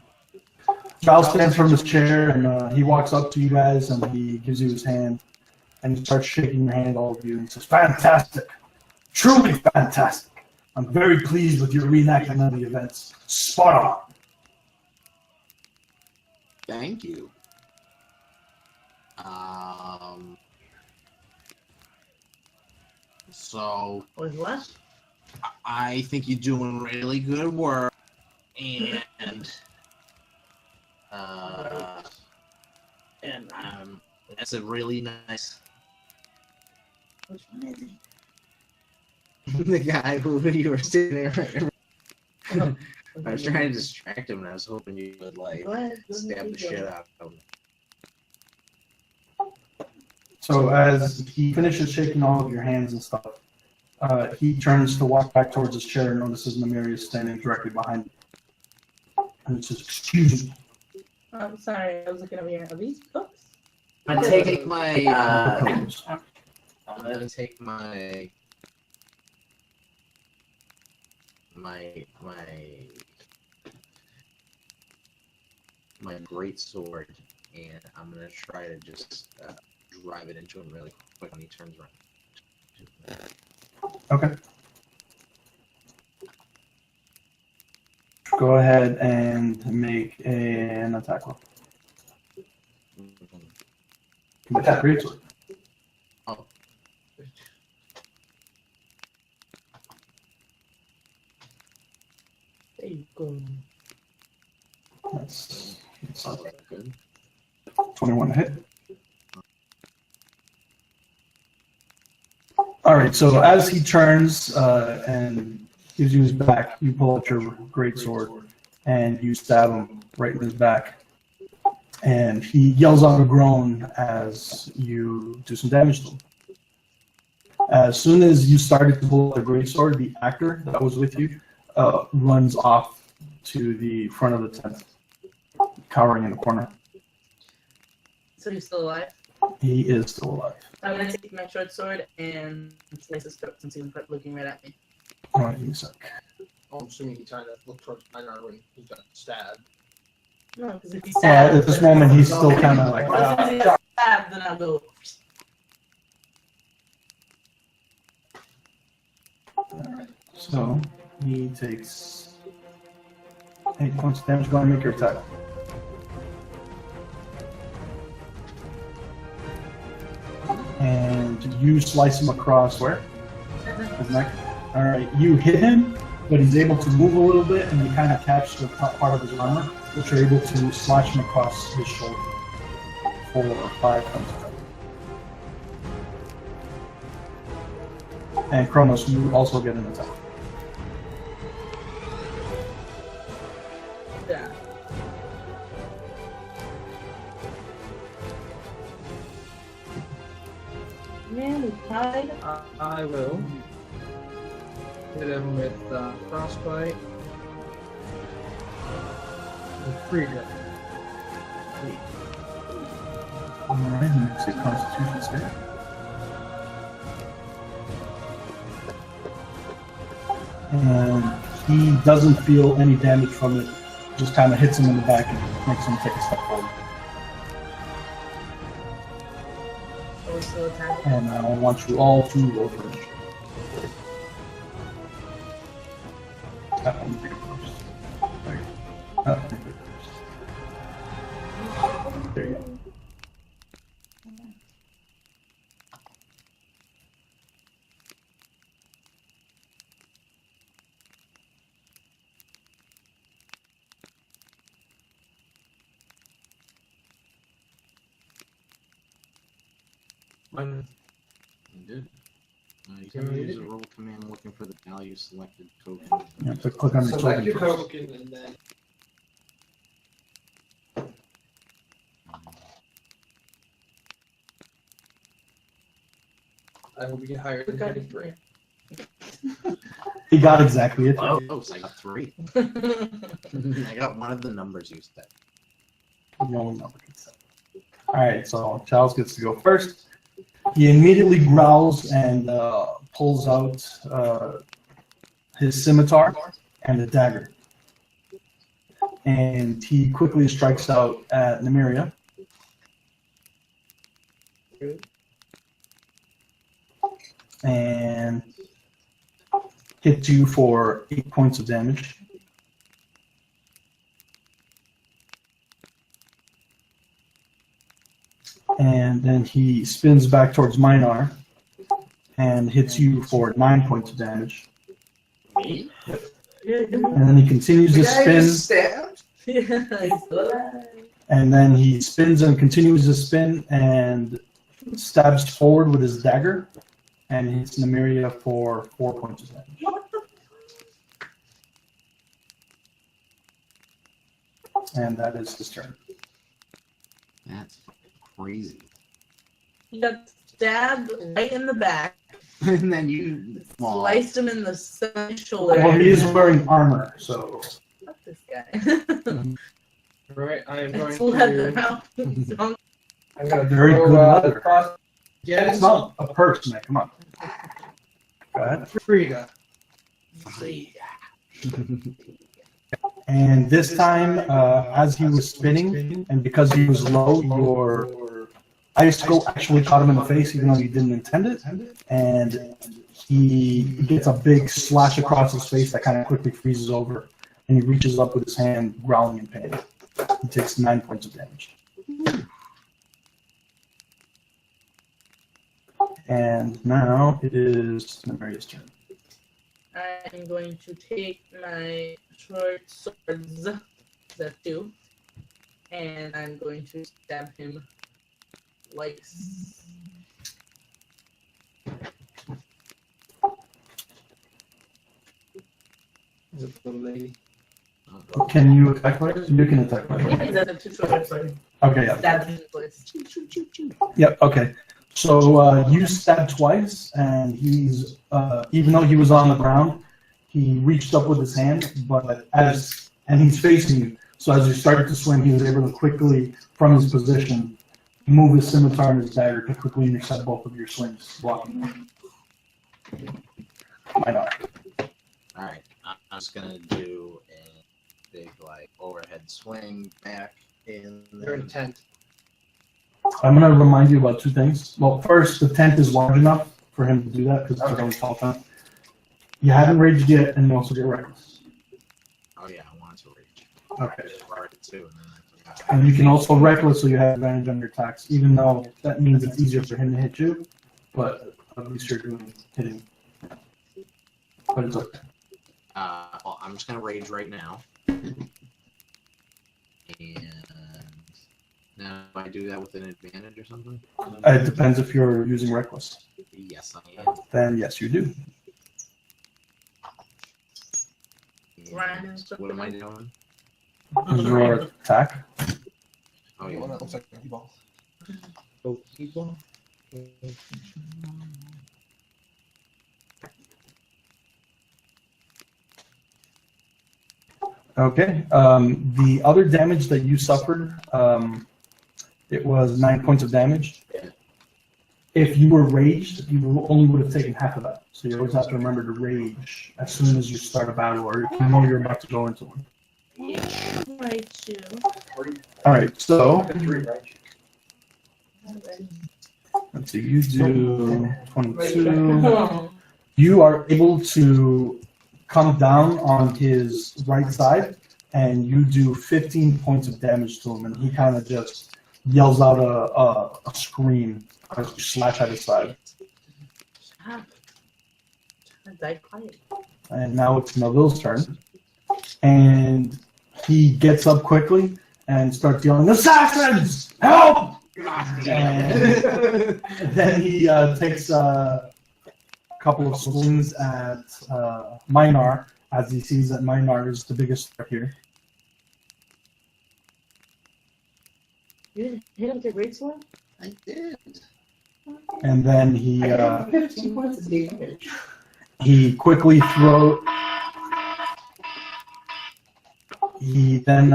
Giles stands from his chair, and he walks up to you guys, and he gives you his hand, and he starts shaking your hand, all of you, and he says, "Fantastic! Truly fantastic! I'm very pleased with your reenactment of the events. Spot on." Thank you. So Was what? I think you're doing really good work, and that's a really nice. Which one is he? The guy who you were sitting there. I was trying to distract him, and I was hoping you would like Go ahead. stab the shit out of him. So as he finishes shaking all of your hands and stuff, he turns to walk back towards his chair and notices Namiri standing directly behind him. And he says, "Excuse me." I'm sorry, I was looking over here. Are these books? I'm taking my. Codes. I'm gonna take my great sword, and I'm gonna try to just drive it into him really quick when he turns around. Okay. Go ahead and make an attack roll. Attack great sword. Oh. There you go. That's Good. 21 to hit. All right, so as he turns and gives you his back, you pull out your great sword and you stab him right in his back. And he yells out a groan as you do some damage to him. As soon as you started to pull the greatsword, the actor that was with you runs off to the front of the tent, cowering in the corner. So he's still alive? He is still alive. I'm gonna take my short sword and slice his throat since he's looking right at me. All right, give me a sec. Oh, I'm assuming he's trying to look towards Einar when he got stabbed. No, because if he's stabbed... At this moment, he's still kind of like... Well, since he got stabbed, then I'll go... So, he takes 8 points of damage. Go ahead and make your attack. And you slice him across where? His neck. Alright, you hit him, but he's able to move a little bit, and you kind of catch the top part of his armor, which you're able to slash him across his shoulder for 5 points of damage. And Kronos, you also get an attack. Yeah. Man, he died. I will hit him with frostbite. And Frigga. Alright, makes a constitution save. And he doesn't feel any damage from it, just kind of hits him in the back and makes him take a step forward. Oh, he's still attacking. And I want you all to roll for initiative. That one pick it first. There you go. That one pick it first. There you go. You did. You can use a roll command looking for the value selected token. You have to click on the Select token your first. token and then I will be higher than 23. He got exactly it. Oh, so I got 3. I got one of the numbers you said. The only number can set. Alright, so Charles gets to go first. He immediately growls and pulls out his scimitar and a dagger. And he quickly strikes out at Nymeria. And hits you for 8 points of damage. And then he spins back towards Minar and hits you for 9 points of damage. Me? And then he continues to spin. Yeah, he's still alive. And then he spins and continues to spin and stabs forward with his dagger and hits Nymeria for 4 points of damage. And that is his turn. That's crazy. He got stabbed right in the back, And then you fall. sliced him in the side shoulder. Well, he is wearing armor, so. Fuck this guy. Right, I am going It's leather. to. How strong- I'm going to Very throw, good leather. cross. Yeah, It's not a purse, man. Come on. Go ahead. Frigga. And this time, as he was spinning, and because he was low, your icicle actually caught him in the face, even though you didn't intend it. And he gets a big slash across his face that kind of quickly freezes over. And he reaches up with his hand, growling in pain. He takes 9 points of damage. And now it is Nymeria's turn. I'm going to take my short swords, the 2, and I'm going to stab him like. Is it the little lady? Can you attack first? You can attack first. Yeah, he's at the 2 short swords. Okay, yeah. Stab him in the place. Yep, okay. So you stabbed twice, and he's, even though he was on the ground, he reached up with his hand, and he's facing you. So as you started to swing, he was able to quickly, from his position, move his scimitar and his dagger to quickly intercept both of your swings, blocking them. Why not? Alright, I'm just gonna do a big, like, overhead swing back in You're in tent. I'm going to remind you about two things. Well, first, the tent is large enough for him to do that because it's a really tall tent. You haven't raged yet, and you also get reckless. Oh yeah, I wanted to rage. Okay. I just wanted to, and then I forgot. And you can also reckless, so you have advantage on your attacks, even though that means it's easier for him to hit you. But at least you're doing hitting. But it's okay. Well, I'm just gonna rage right now. And now, do I do that with an advantage or something? It depends if you're using reckless. Yes, I am. Then yes, you do. And what am I doing? Your attack. Oh, The one yeah. that looks like a ball. Pokeball? Okay. The other damage that you suffered, it was 9 points of damage. If you were raged, you only would have taken half of that. So you always have to remember to rage as soon as you start a battle or if you know you're about to go into one. Yeah, right, too. All right. So Three, right? let's see. You do 22. You are able to come down on his right side, and you do 15 points of damage to him, and he kind of just yells out a scream as you slash at his side. I died quiet. And now it's Melville's turn, and he gets up quickly and starts yelling, "Assassins, help!" And then he takes a couple of swings at Minar, as he sees that Minar is the biggest threat here. You didn't hit him with a great sword? I did. And then he 15 points of damage. he quickly throw. He then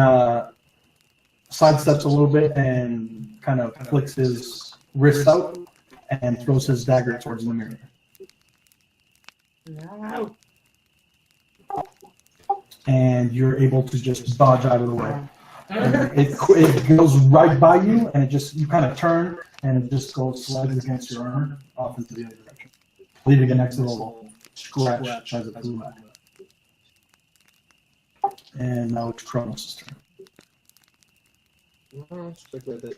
sidesteps a little bit and kind of flicks his wrist out and throws his dagger towards the mirror. No. And you're able to just dodge out of the way. It goes right by you, and you kind of turn, and it just goes slightly against your armor off into the other direction, leaving an next little scratch as it flew back. And now it's Kronos' turn. Stick with it.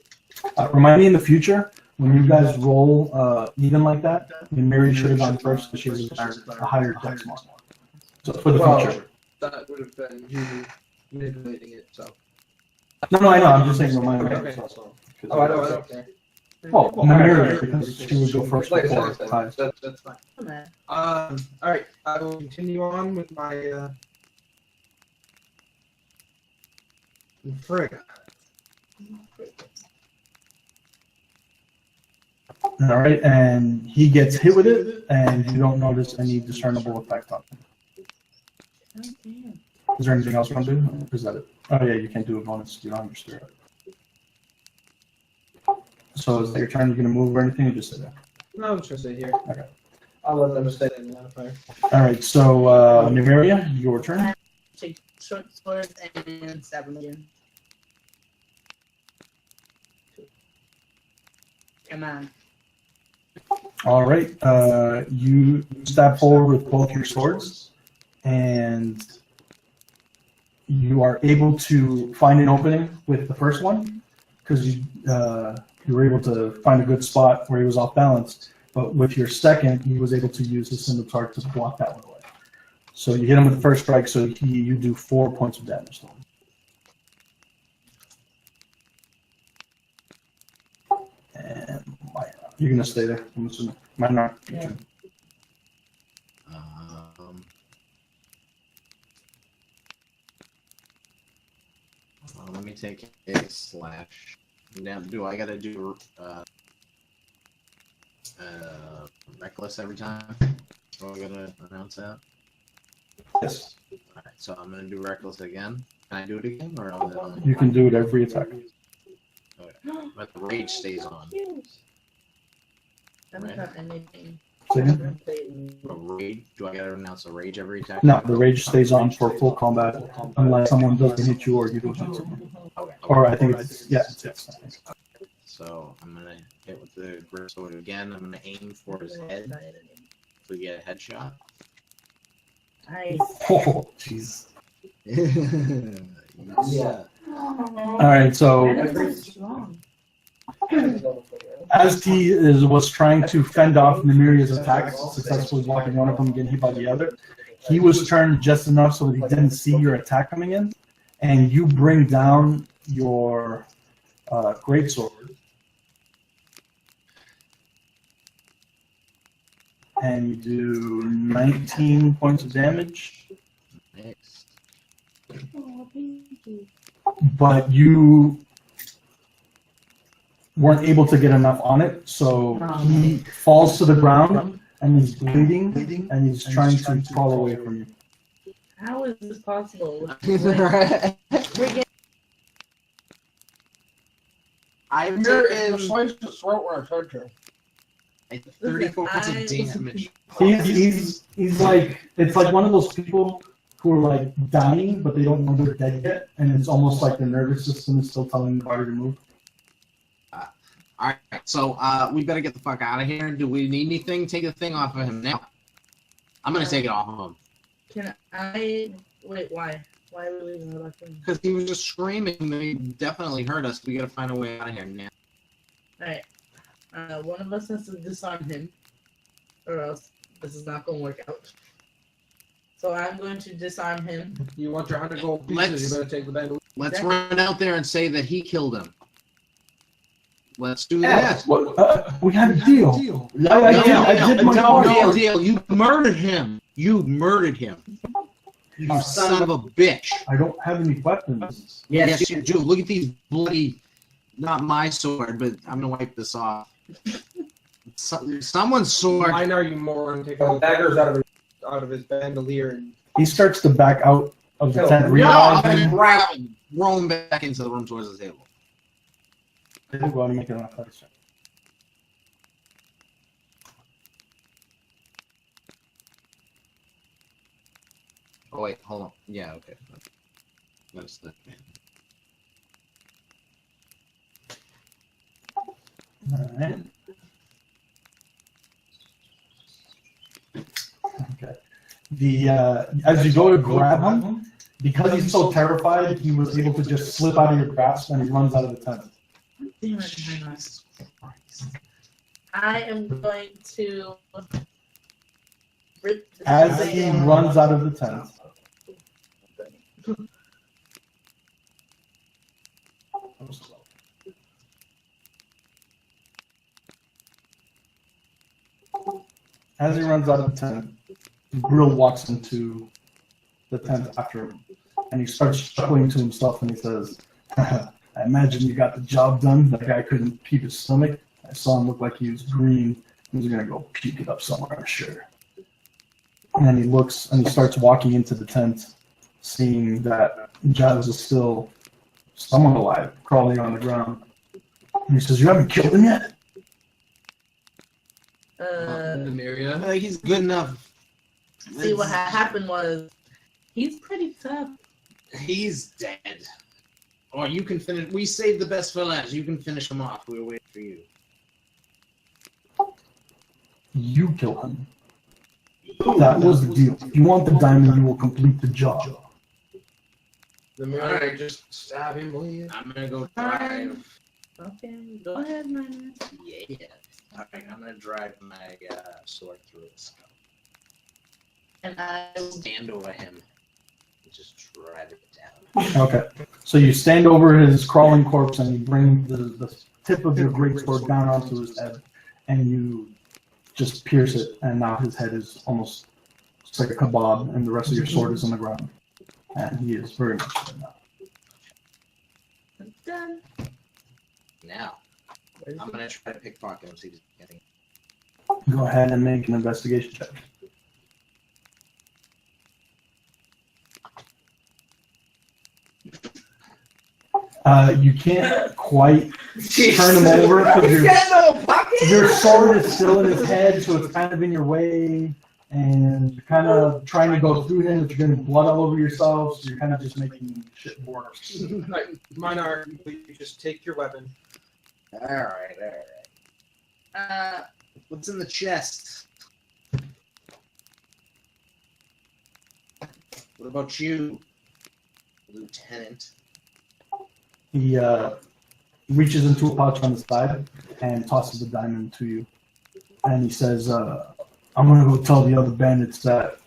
Remind me in the future, when you guys roll even like that, Mary should have gone first because she has a higher dex mark. So for the future. That would have been you manipulating it, so. No, I know. I'm just saying remind me. Okay. Oh, I don't care. Well, Mary, because she would go first Like I before said, ties. that's fine. Come on. Alright, I will continue on with my, Frig. All right, and he gets hit with it, and you don't notice any discernible effect on him. Oh, damn. Is there anything else you want to do? Or is that it? Oh yeah, you can't do a bonus. You don't have your spirit. So is that your turn? You gonna move or anything? Or just sit there? No, I'm just gonna stay here. Okay. I'll let them stay in the modifier. All right. So Nymeria, your turn. Take short sword and stab him again. Come on. All right. You stab forward with both your swords, and you are able to find an opening with the first one because you were able to find a good spot where he was off balance. But with your second, he was able to use his scimitar to block that one away. So you hit him with the first strike, so you do 4 points of damage to him. And you're gonna stay there. I'm assuming. Might not. Yeah. Let me take a slash. Now, do I gotta do reckless every time? So I gotta announce that. Yes. Alright, so I'm gonna do reckless again. Can I do it again, or only You can do it every attack. Okay. But the rage stays on. I haven't got anything. Say again? A rage? Do I gotta announce a rage every attack? No, the rage stays on for full combat unless someone doesn't hit you or you don't hit someone. Okay. Or I think it's, yeah, it's six. I think. So I'm gonna hit with the grip sword again. I'm gonna aim for his head. If we get a headshot. Nice. Oh, jeez. Yeah. All right, so as he was trying to fend off Namiria's attacks, successfully blocking one of them, getting hit by the other, he was turned just enough so that he didn't see your attack coming in, and you bring down your greatsword, and you do 19 points of damage. Nice. Oh, thank you. But you weren't able to get enough on it, so he falls to the ground and he's bleeding and he's trying to crawl away from you. How is this possible? I've You're taken sliced his throat where I tried to. 34 points of damage. He's like, it's like one of those people who are like dying, but they don't know they're dead yet, and it's almost like their nervous system is still telling the body to move. Alright, so we better get the fuck out of here. Do we need anything? Take the thing off of him now. I'm gonna take it off of him. Can I wait? Why? Why are we leaving the left wing? Because he was just screaming. They definitely heard us. We gotta find a way out of here now. Alright. One of us has to disarm him, or else this is not going to work out. So I'm going to disarm him. You want your 100 gold pieces, you better take the bandolier. Let's run out there and say that he killed him. Let's do Yeah, that. we had a deal. I did my part. Deal. You murdered him. You murdered him. You son of a bitch. I don't have any weapons. Yes, you do. Look at these bloody. Not my sword, but I'm gonna wipe this off. Someone's sword. Mine are you moron? Take the daggers out of his bandolier and He starts to back out of the tent, I'm realizing. gonna roll him back into the room towards the table. Go on and make an athletics check. Oh wait, hold on. Yeah, okay. That's the. Alright. Okay. As you go to grab him, because he's so terrified, he was able to just slip out of your grasp and he runs out of the tent. Damn it, hang on. I am going to rip the As he runs out of the tent, Brill walks into the tent after him, and he starts chuckling to himself, and he says, I imagine you got the job done. That guy couldn't keep his stomach. I saw him look like he was green. He was going to go puke it up somewhere, I'm sure. And then he looks, and he starts walking into the tent, seeing that Jazz is still somewhat alive, crawling on the ground. And he says, you haven't killed him yet? Nymeria. I think he's good enough. See, what happened was, he's pretty tough. He's dead. Or you can finish. We saved the best for last. You can finish him off. We're waiting for you. You kill him. That was the deal. If you want the diamond, you will complete the job. Nymeria, just stab him, will you? I'm gonna go drive. Okay, go ahead, man. Yeah. Alright, I'm gonna drive my sword through his skull. And I Stand over him. And just drive it down. Okay. So you stand over his crawling corpse and you bring the tip of your greatsword down onto his head, and you just pierce it, and now his head is almost just like a kebab, and the rest of your sword is on the ground. And he is very much dead now. I'm done. Now, I'm gonna try to pickpocket him. See if he's getting. Go ahead and make an investigation check. You can't quite turn him over because your sword is still in his head, so it's kind of in your way, and you're kind of trying to go through him, but you're getting blood all over yourself, so you're kind of just making shit worse. Like, mine are. You just take your weapon. All right. What's in the chest? What about you, Lieutenant? He reaches into a pouch on the side and tosses a diamond to you. And he says, I'm going to go tell the other bandits that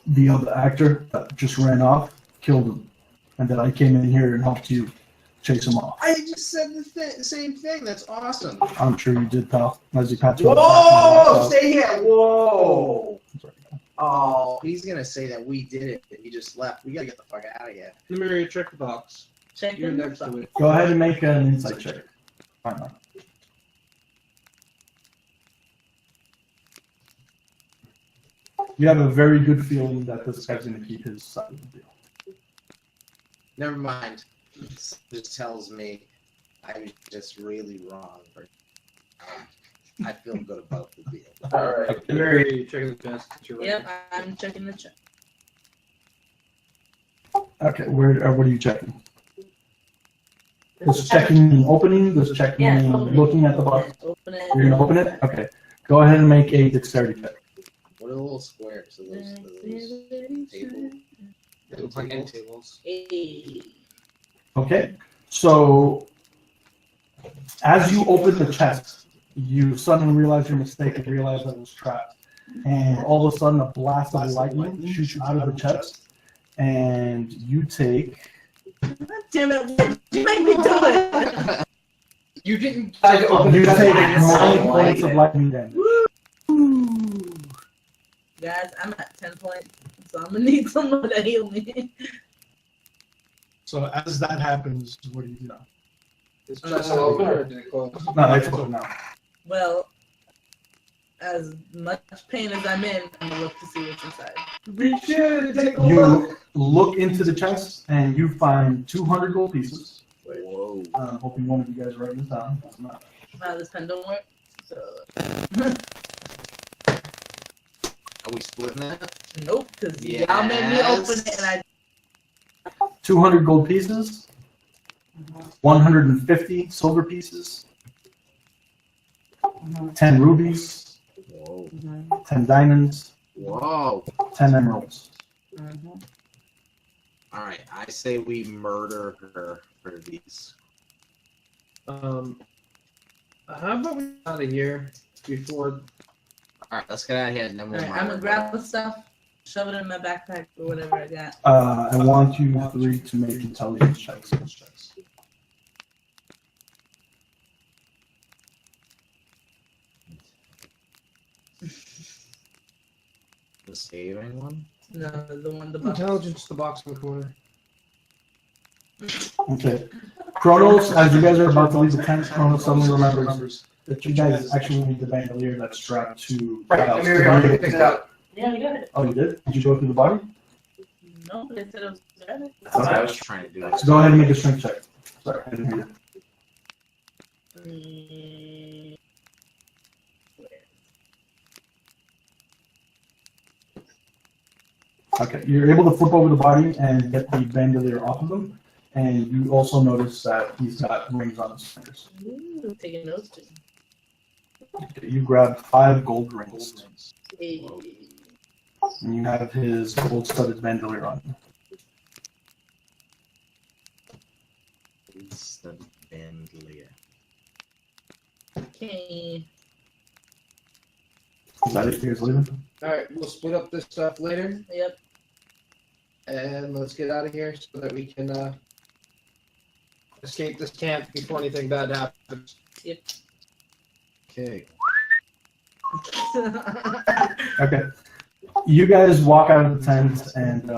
the other actor that just ran off killed him. And that I came in here and helped you chase him off. I just said the same thing. That's awesome. I'm sure you did, pal. As he pats you on Whoa! the back. Stay here! Whoa! Oh, he's gonna say that we did it, but he just left. We gotta get the fuck out of here. Let me check the box. Check You're in next to it. Go ahead and make an insight check. Fine, man. You have a very good feeling that this guy's going to keep his side of the deal. Never mind. This tells me I was just really wrong. But I feel good about the deal. Alright. Mary, checking the chest. Yep, I'm checking the check. Okay, what are you checking? Just checking opening, just checking opening. looking at the box. Open it. You're going to open it? Okay. Go ahead and make a dexterity check. What are the little squares? Are those tables? It looks like end tables. Hey. Okay, so as you open the chest, you suddenly realize your mistake and realize that it was trapped. And all of a sudden, a blast of lightning shoots out of the chest, and you take. God damn it! You make me do it. You didn't. You take 9 points of lightning damage. Guys, I'm at 10 points, so I'm gonna need someone to heal me. So as that happens, what do you do? Is the chest open or did it close? No, it's open now. Well, as much pain as I'm in, I'm gonna look to see what's inside. Reach in and take a You look into the chest and you find 200 gold pieces. Whoa. I'm hoping one of you guys write this down. It's not. Wow, this pen don't work. So, Are we splitting that? nope, because y'all made me open it and I. 200 gold pieces, 150 silver pieces, 10 rubies, Whoa. 10 diamonds, Whoa. 10 emeralds. Alright, I say we murder her for these. How about we get out of here before? Alright, let's get out of here and then we'll Alright, I'm gonna grab the stuff, shove it in my backpack or whatever I got. I want you three to make intelligence checks. The saving one? No, the one the box. Intelligence, the box in the corner. Okay. Kronos, as you guys are about to leave the tent, Kronos suddenly remembers that you guys actually need the bandolier that's strapped to. Yeah, I got it. Oh, you did? Did you go through the body? No, they said it was better. That's what I was trying to do. So go ahead and make a strength check. Sorry, I didn't hear you. Okay, you're able to flip over the body and get the bandolier off of him, and you also notice that he's got rings on his fingers. Ooh, taking notes too. Okay, you grab 5 gold rings, Hey. and you have his gold-studded bandolier on you. It's the bandolier. Okay. Is that it? You guys leaving? Alright, we'll split up this stuff later, Yep. and let's get out of here so that we can escape this camp before anything bad happens. Yep. Okay. Okay. You guys walk out of the tent, and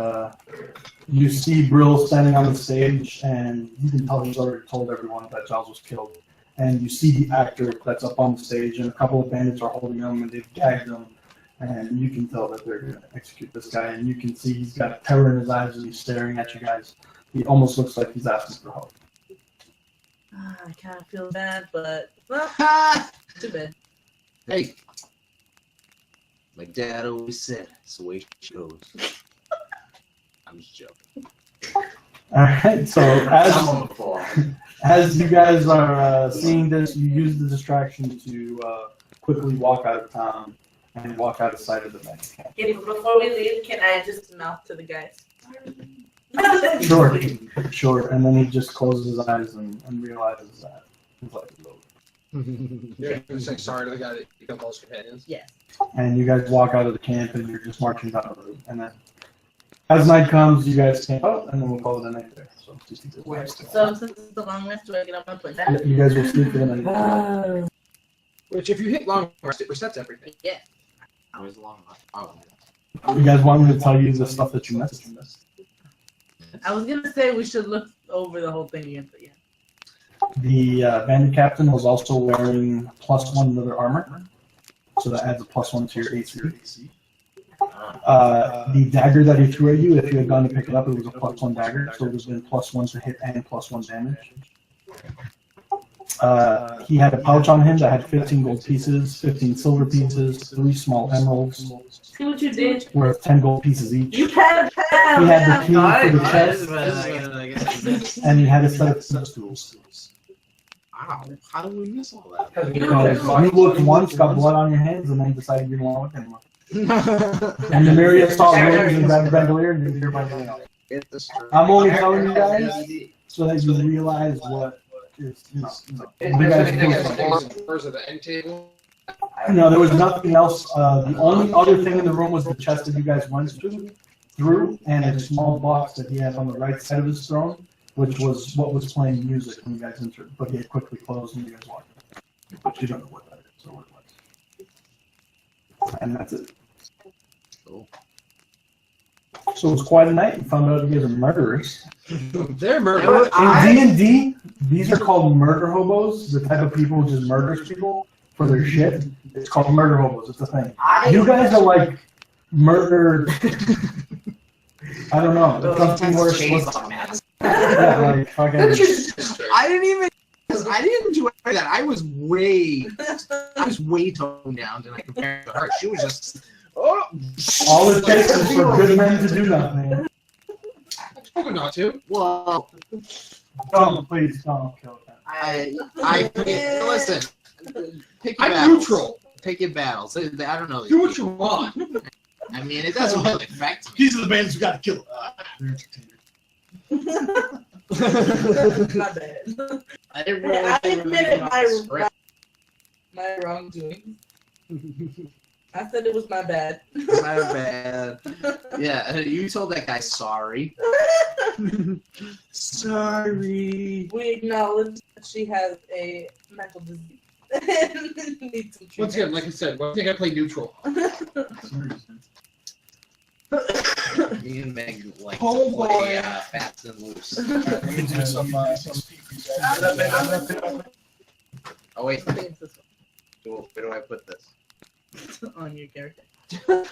You see Brill standing on the stage, and you can tell he's already told everyone that Giles was killed. And you see the actor that's up on the stage, and a couple of bandits are holding him, and they've gagged him. And you can tell that they're going to execute this guy. And you can see he's got terror in his eyes, and he's staring at you guys. He almost looks like he's asking for help. I kind of feel bad, but well, too bad. Hey, my dad always said it's the way she goes. I'm just joking. All right, so as you guys are seeing this, you use the distraction to quickly walk out of town and walk out of sight of the bank. Okay, before we leave, can I just mouth to the guys? Sure. And then he just closes his eyes and realizes that his life is over. You're going to say sorry to the guy that you killed all his companions? Yes. And you guys walk out of the camp and you're just marching down the road. And then as night comes, you guys camp out and then we'll call it a night there. So So since it's a long rest, do I get on my plane? you guys will sleep for the night. Which, if you hit long rest, it resets everything. Yeah. I was long enough. Oh, You guys want me to tell you the stuff that you missed? I was gonna say we should look over the whole thing again, but yeah. The bandit captain was also wearing +1 leather armor, so that adds a +1 to your AC. The dagger that he threw at you, if you had gone to pick it up, it was a +1 dagger, so it was been +1 to hit and +1 damage. He had a pouch on him that had 15 gold pieces, 15 silver pieces, 3 small emeralds, See what you did? worth 10 gold pieces each. You had He had the key for the chest, I guess I missed. and he had a set of tools. Wow, how do we miss all that? Because you looked once, got blood on your hands, and then decided you didn't want to look anymore. And the Myriad saw rose and grabbed the bandolier and didn't hear about anything else. I'm only telling you guys so that you realize what is, you guys do. Of the end table. No, there was nothing else. The only other thing in the room was the chest that you guys went through, and a small box that he had on the right side of his throne, which was what was playing music when you guys entered, but he had quickly closed when you guys walked in. But you don't know what that is or what it was. And that's it. Cool. So it was quite a night. You found out you guys are murderers. They're murderers. In D&D, these are called murder hobos, the type of people who just murders people for their shit. It's called murder hobos. It's a thing. You guys are like murder. I don't know. Something worse. Yeah, like fucking. I didn't do any of that. I was way toned down than I compared to her. She was just. All it takes is for good men to do nothing. I'm not to. Well, Please don't kill them. listen. Pick your I'm battles. neutral. Pick your battles. I don't know. Do what you want. I mean, it doesn't really affect me. These are the bands we gotta kill. Not bad. I didn't really I admitted my wrongdoing. I said it was my bad. My bad. Yeah, you told that guy sorry. Sorry. We acknowledge that she has a mental disease. Needs some Once again, like I said, I think I play neutral. Me and Meg like Oh, to play boy. fast and loose. Let me do some Oh wait, I think it's this where do I put this? one on your character. I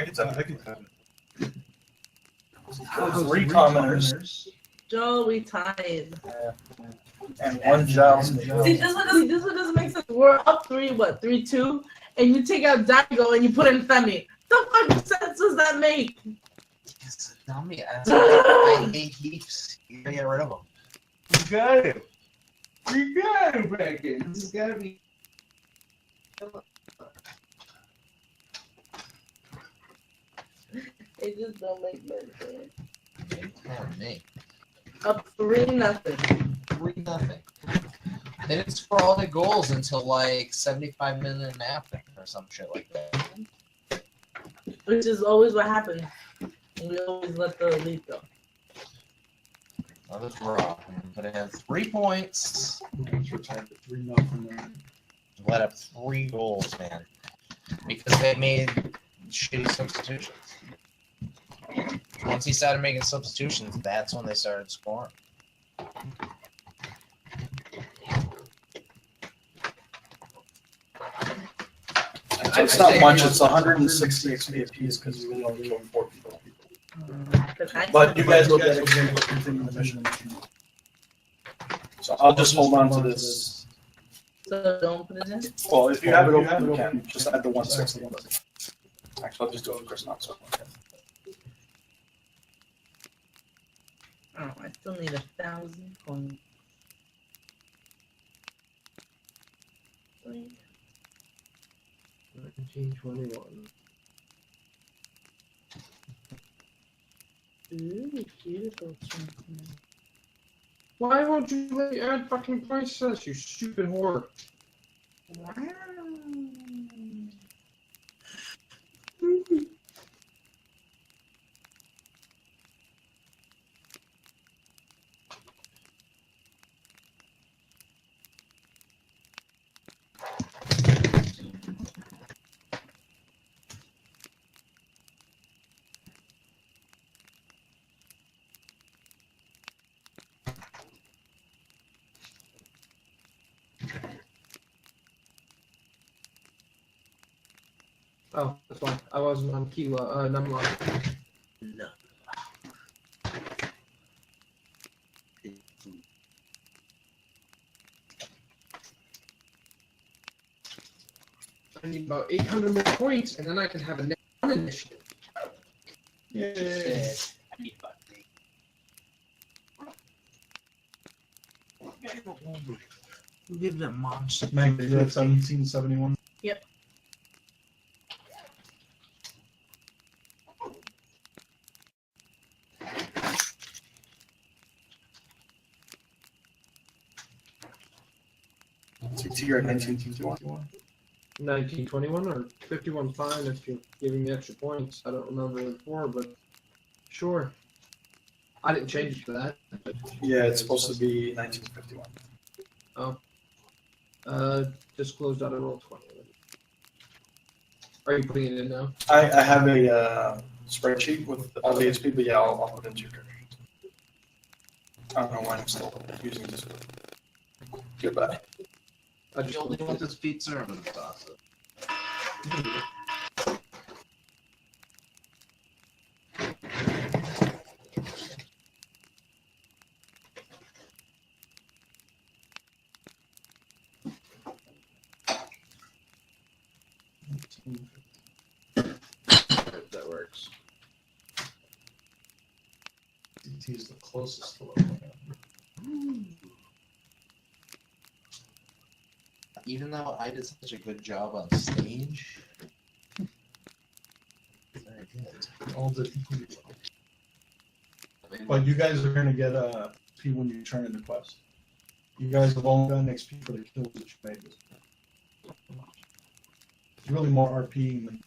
can tell it. 3 commoners Joey tied. and 1 Giles. See, this one doesn't make sense. We're up 3-2, and you take out Daigo and you put in Femi. The fuck sense does that make? Yes, tell me. I hate heaps. You gotta get rid of them. You got it. You got it, Becky. This has gotta be. It just don't make sense. Oh, me. Up 3-0. 3-0. They didn't score all the goals until like 75 minutes and after or some shit like that. Which is always what happens. We always let the lead go. That was wrong. But it had 3 points. Let up 3 goals, man. Because they made shitty substitutions. Once he started making substitutions, that's when they started scoring. It's not much. It's 160 XP apiece because you only killed 4 people. But you guys will get XP for completing the mission. So I'll just hold on to this. So don't put it in? Well, if you have it open, you can. Just add the 160. Actually, I'll just do it for Chris, not so. Oh, I still need 1,000 points. 1921. Ooh, beautiful chocolate. Why won't you let me add fucking prices, you stupid whore? Wow. Oh, that's why. I wasn't on key number. No. I need about 800 more points, and then I can have a next one initiative. Yay. I need about 3. Who gave that monster? Meg, did you have 1771? Yep. So you're at 1951. 1921 or 51 fine if you're giving me extra points. I don't remember before, but sure. I didn't change it to that. Yeah, it's supposed to be 1951. Just closed out a roll 20. Are you putting it in now? I have a spreadsheet with all the XP, but yeah, I'll put it into your character. I don't know why I'm still using this. Goodbye. I You just only want this pizza or the pasta? that works. DT is the closest to level. Even though I did such a good job on stage. Very good. All did equally well. But you guys are gonna get XP when you turn in the quest. You guys have only gotten XP for the kills that you made. It's really more RP than